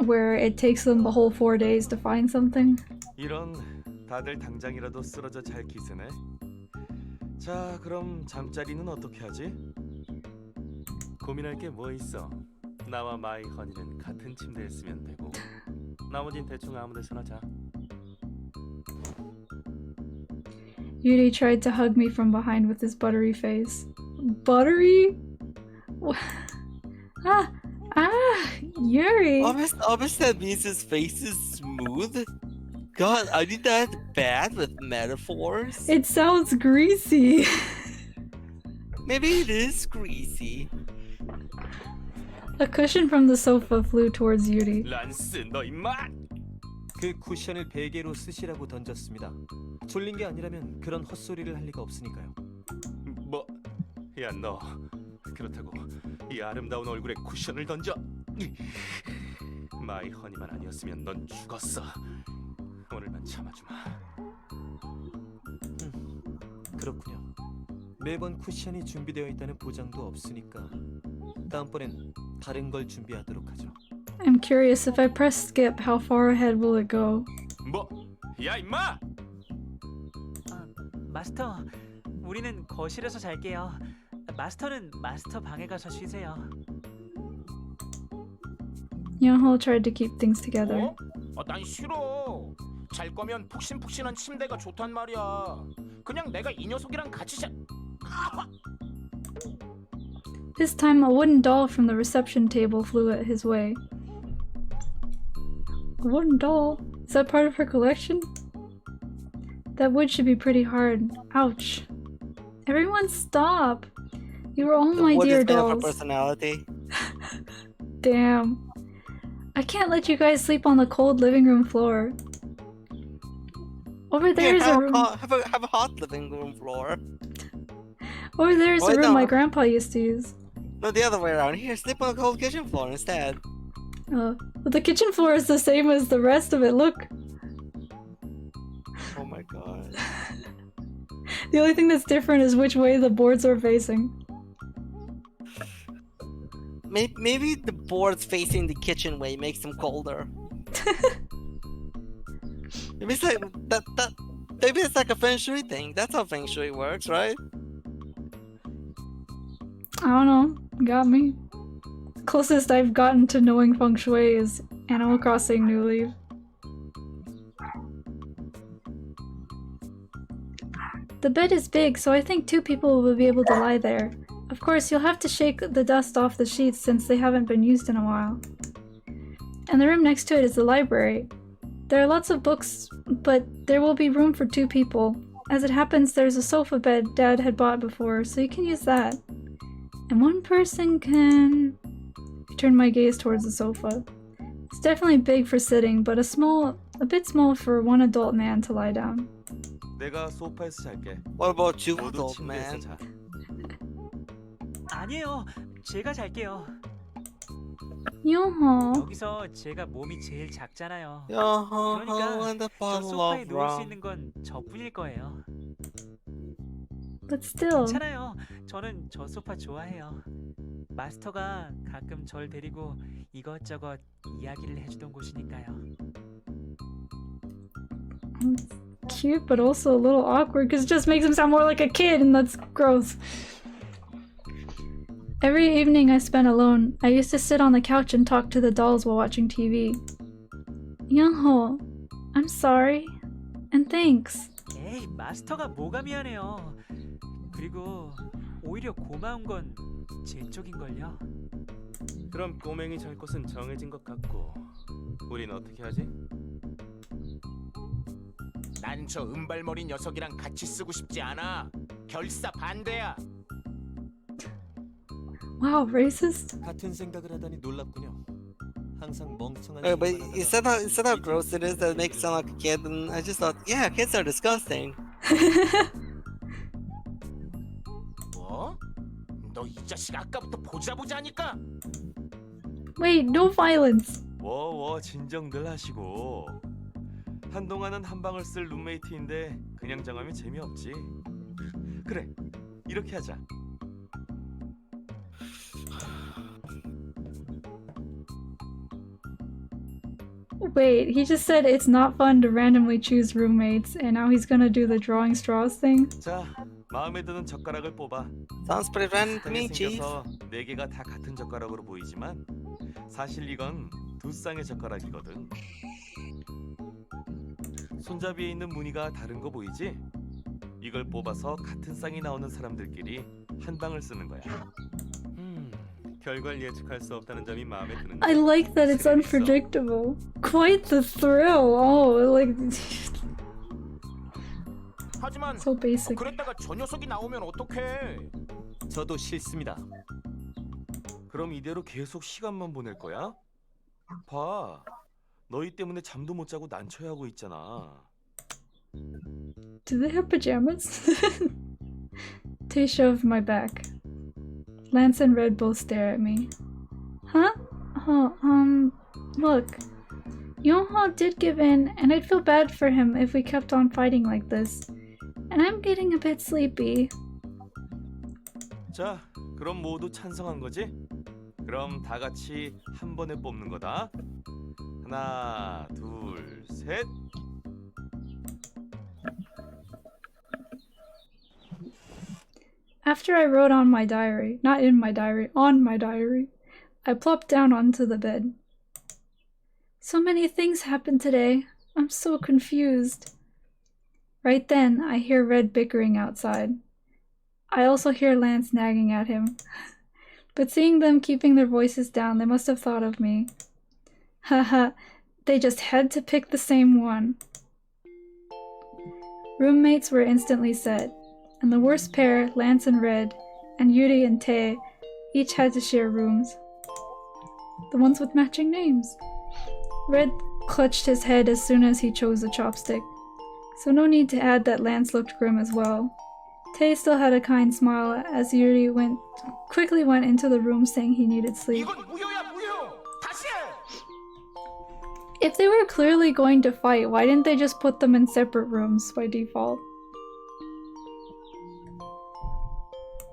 where it takes them the whole 4 days to find something. 이런 다들 당장이라도 쓰러져 잘 기세네. 자, 그럼 잠자리는 어떻게 하지? 고민할 게 뭐 있어? 나와 마이 허니는 같은 침대에 쓰면 되고 나머진 대충 아무 데서나 자. Yuri tried to hug me from behind with his buttery face. Buttery? Yuri! Almost that means his face is smooth? God, are you that bad with metaphors? It sounds greasy. Maybe it is greasy. A cushion from the sofa flew towards Yuri. 란스, 너 임마! 그 쿠션을 베개로 쓰시라고 던졌습니다. 졸린 게 아니라면 그런 헛소리를 할 리가 없으니까요. 뭐? 야, 너 그렇다고 이 아름다운 얼굴에 쿠션을 던져? 마이 허니만 아니었으면 넌 죽었어. 오늘만 참아주마. 그렇군요. 매번 쿠션이 준비되어 있다는 보장도 없으니까 다음번엔 다른 걸 준비하도록 하죠. I'm curious, if I press skip, how far ahead will it go? 뭐? 야, 임마! 마스터, 우리는 거실에서 잘게요. 마스터는 마스터 방에 가서 쉬세요. Yoho tried to keep things together. 난 싫어. 잘 거면 푹신푹신한 침대가 좋단 말이야. 그냥 내가 이 녀석이랑 같이 자. This time, a wooden doll from the reception table flew at his way. A wooden doll? Is that part of her collection? That wood should be pretty hard. Ouch. Everyone stop! You were all my dear dolls. Personality. Damn. I can't let you guys sleep on the cold living room floor. Over there is a room. Have a hot living room floor. Over there is a room no. my grandpa used to use. No, the other way around. Here, sleep on the cold kitchen floor instead. But the kitchen floor is the same as the rest of it, look. Oh my god. The only thing that's different is which way the boards are facing. Maybe the boards facing the kitchen way makes them colder. Maybe it's like that. Maybe it's like a feng shui thing. That's how feng shui works, right? I don't know. Got me. Closest I've gotten to knowing feng shui is Animal Crossing New Leaf. The bed is big, so I think 2 people will be able to lie there. Of course, you'll have to shake the dust off the sheets since they haven't been used in a while. And the room next to it is the library. There are lots of books, but there will be room for 2 people. As it happens, there's a sofa bed Dad had bought before, so you can use that. And 1 person can... I turn my gaze towards the sofa. It's definitely big for sitting, but a bit small for 1 adult man to lie down. 내가 소파에서 잘게. What about you, 모두 adult 침대에서 man? 자. 아니에요. 제가 잘게요. Yoho. 여기서 제가 몸이 제일 작잖아요. Yoho, 그러니까 and the 저 bottle 소파에 of 누울 수 rum. 있는 건 저뿐일 거예요. But still. 괜찮아요. 저는 저 소파 좋아해요. 마스터가 가끔 절 데리고 이것저것 이야기를 해주던 곳이니까요. Cute, but also a little awkward because it just makes him sound more like a kid, and that's gross. Every evening I spent alone, I used to sit on the couch and talk to the dolls while watching TV. Youngho, I'm sorry. And thanks. 에이, 마스터가 뭐가 미안해요. 그리고 오히려 고마운 건 제 쪽인걸요. 그럼 꼬맹이 잘 곳은 정해진 것 같고 우린 어떻게 하지? 난 저 은발머리 녀석이랑 같이 쓰고 싶지 않아. 결사 반대야. Wow, racist? 같은 생각을 하다니 놀랍군요. 항상 멍청한 But 생각만 you 하다가 said how gross it is that it makes it sound like a kid, and I just thought, yeah, kids are disgusting. 뭐? 너 이 자식 아까부터 보자 하니까. Wait, no violence. 워워 진정들 하시고 한동안은 한 방을 쓸 룸메이트인데 그냥 정하면 재미없지. 그래 이렇게 하자. Wait, he just said it's not fun to randomly choose roommates, and now he's gonna do the drawing straws thing? 자, 마음에 드는 젓가락을 뽑아. Sounds pretty random to me, 비슷하게 Chief. 생겨서 네 개가 다 같은 젓가락으로 보이지만 사실 이건 두 쌍의 젓가락이거든. 손잡이에 있는 무늬가 다른 거 보이지? 이걸 뽑아서 같은 쌍이 나오는 사람들끼리 한 방을 쓰는 거야. 결과를 예측할 수 없다는 점이 마음에 드는 I like that it's unpredictable. Quite the thrill. Oh, like 하지만 so basic. 그랬다가 저 녀석이 나오면 어떡해? 저도 싫습니다. 그럼 이대로 계속 시간만 보낼 거야? 봐, 너희 때문에 잠도 못 자고 난처해하고 있잖아. Do they have pajamas? Tay shoved my back. Lance and Red both stare at me. Huh? Oh, look. Yonghwa did give in, and I'd feel bad for him if we kept on fighting like this. And I'm getting a bit sleepy. 자, 그럼 모두 찬성한 거지? 그럼 다 같이 한 번에 뽑는 거다. 하나, 둘, 셋. After I wrote on my diary, not in my diary, on my diary, I plopped down onto the bed. So many things happened today. I'm so confused. Right then, I hear Red bickering outside. I also hear Lance nagging at him. But seeing them keeping their voices down, they must have thought of me. Haha, they just had to pick the same one. Roommates were instantly set. And the worst pair, Lance and Red, and Yuri and Tae, each had to share rooms. The ones with matching names. Red clutched his head as soon as he chose a chopstick, so no need to add that Lance looked grim as well. Tae still had a kind smile as Yuri quickly went into the room saying he needed sleep. 이건 무효야, 무효. 다시 해. If they were clearly going to fight, why didn't they just put them in separate rooms by default?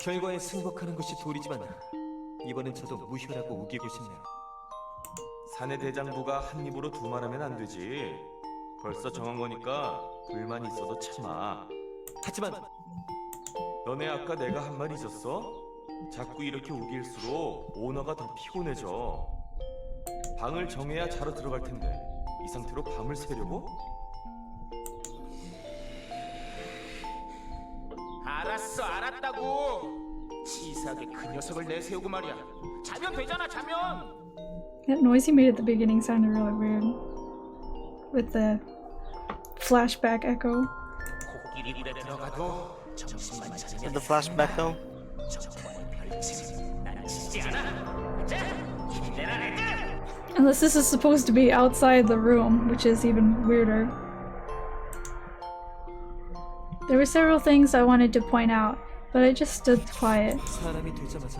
결과에 승복하는 것이 도리지만 이번엔 저도 무효라고 우기고 싶네요. 사내 대장부가 한 입으로 두말하면 안 되지. 벌써 정한 거니까 불만 있어도 참아. 하지만 너네 아까 내가 한 말 있었어? 자꾸 이렇게 우길수록 오너가 더 피곤해져. 방을 정해야 자러 들어갈 텐데 이 상태로 밤을 새려고? 알았어, 알았다고. 치사하게 그 녀석을 내세우고 말이야. 자면 되잖아, 자면. That noise he made at the beginning sounded really weird. With the flashback echo. 코끼리 굴에 들어가도 정신만 차리면 The flashback though. 정보의 별침 난 지지 않아. 자, 힘내라 애들. Unless this is supposed to be outside the room, which is even weirder. There were several things I wanted to point out, but I just stood quiet. 사람이 되자마자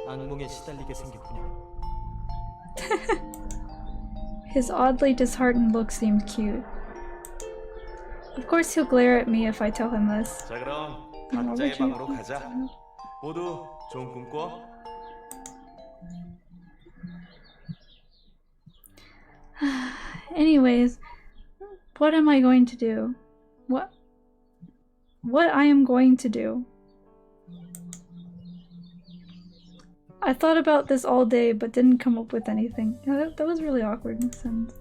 악몽에 시달리게 생겼군요. His oddly disheartened look seemed cute. Of course he'll glare at me if I tell him this. 자 그럼 Why 각자의 would you- 방으로 가자. 모두 좋은 꿈 꿔. Anyways, what am I going to do? What I am going to do? I thought about this all day but didn't come up with anything. Yeah, that was really awkward in a sense.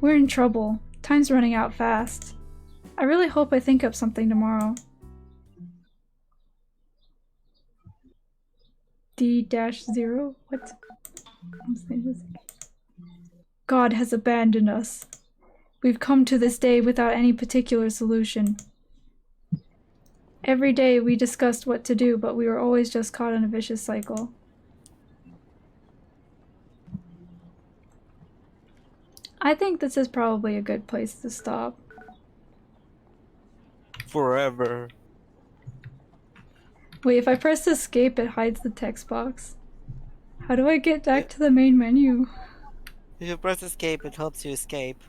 We're in trouble. Time's running out fast. I really hope I think up something tomorrow. D-0? What? God has abandoned us. We've come to this day without any particular solution. Every day we discussed what to do, but we were always just caught in a vicious cycle. I think this is probably a good place to stop. Forever. Wait, if I press escape, it hides the text box. How do I get back to the main menu? If you press escape, it helps you escape.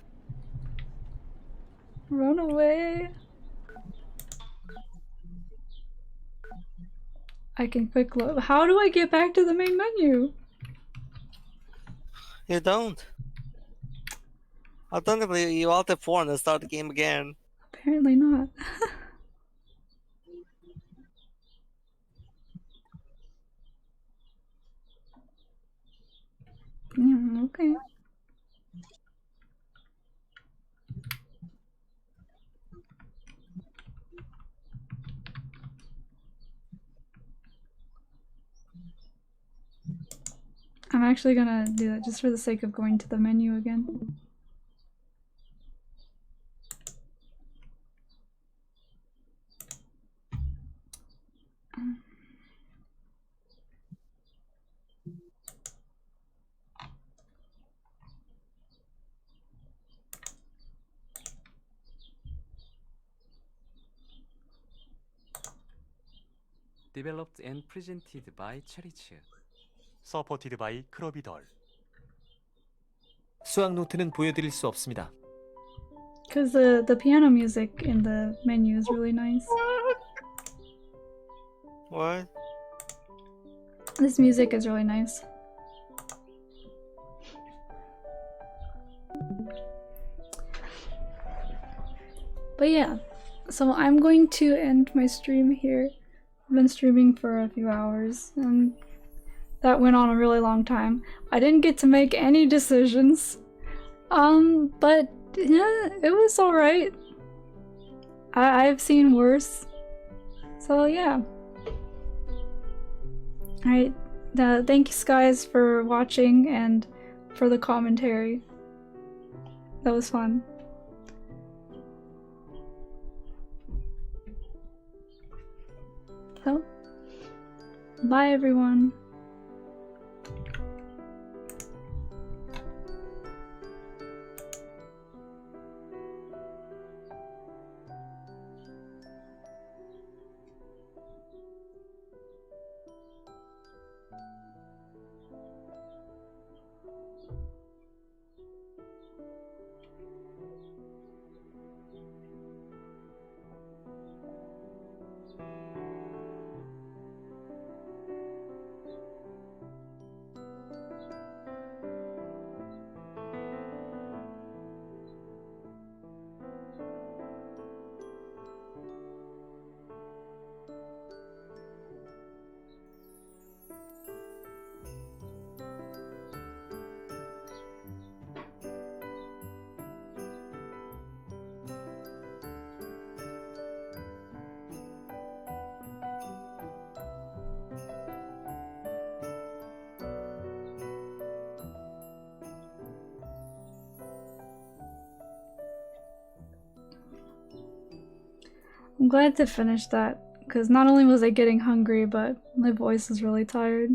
Run away. I can quick load. How do I get back to the main menu? You don't. Alternatively, you alt F4 and then start the game again. Apparently not. Yeah, okay. I'm actually gonna do that just for the sake of going to the menu again. Developed and presented by Cherish. Supported by 크로비덜. 수학 노트는 보여드릴 수 없습니다. Because the piano music in the menu is really nice. What? This music is really nice. But yeah, so I'm going to end my stream here. I've been streaming for a few hours and that went on a really long time. I didn't get to make any decisions. But yeah, it was alright. I've seen worse. So yeah. Alright, thank you guys for watching and for the commentary. That was fun. So, bye everyone. I'm glad to finish that, because not only was I getting hungry, but my voice is really tired.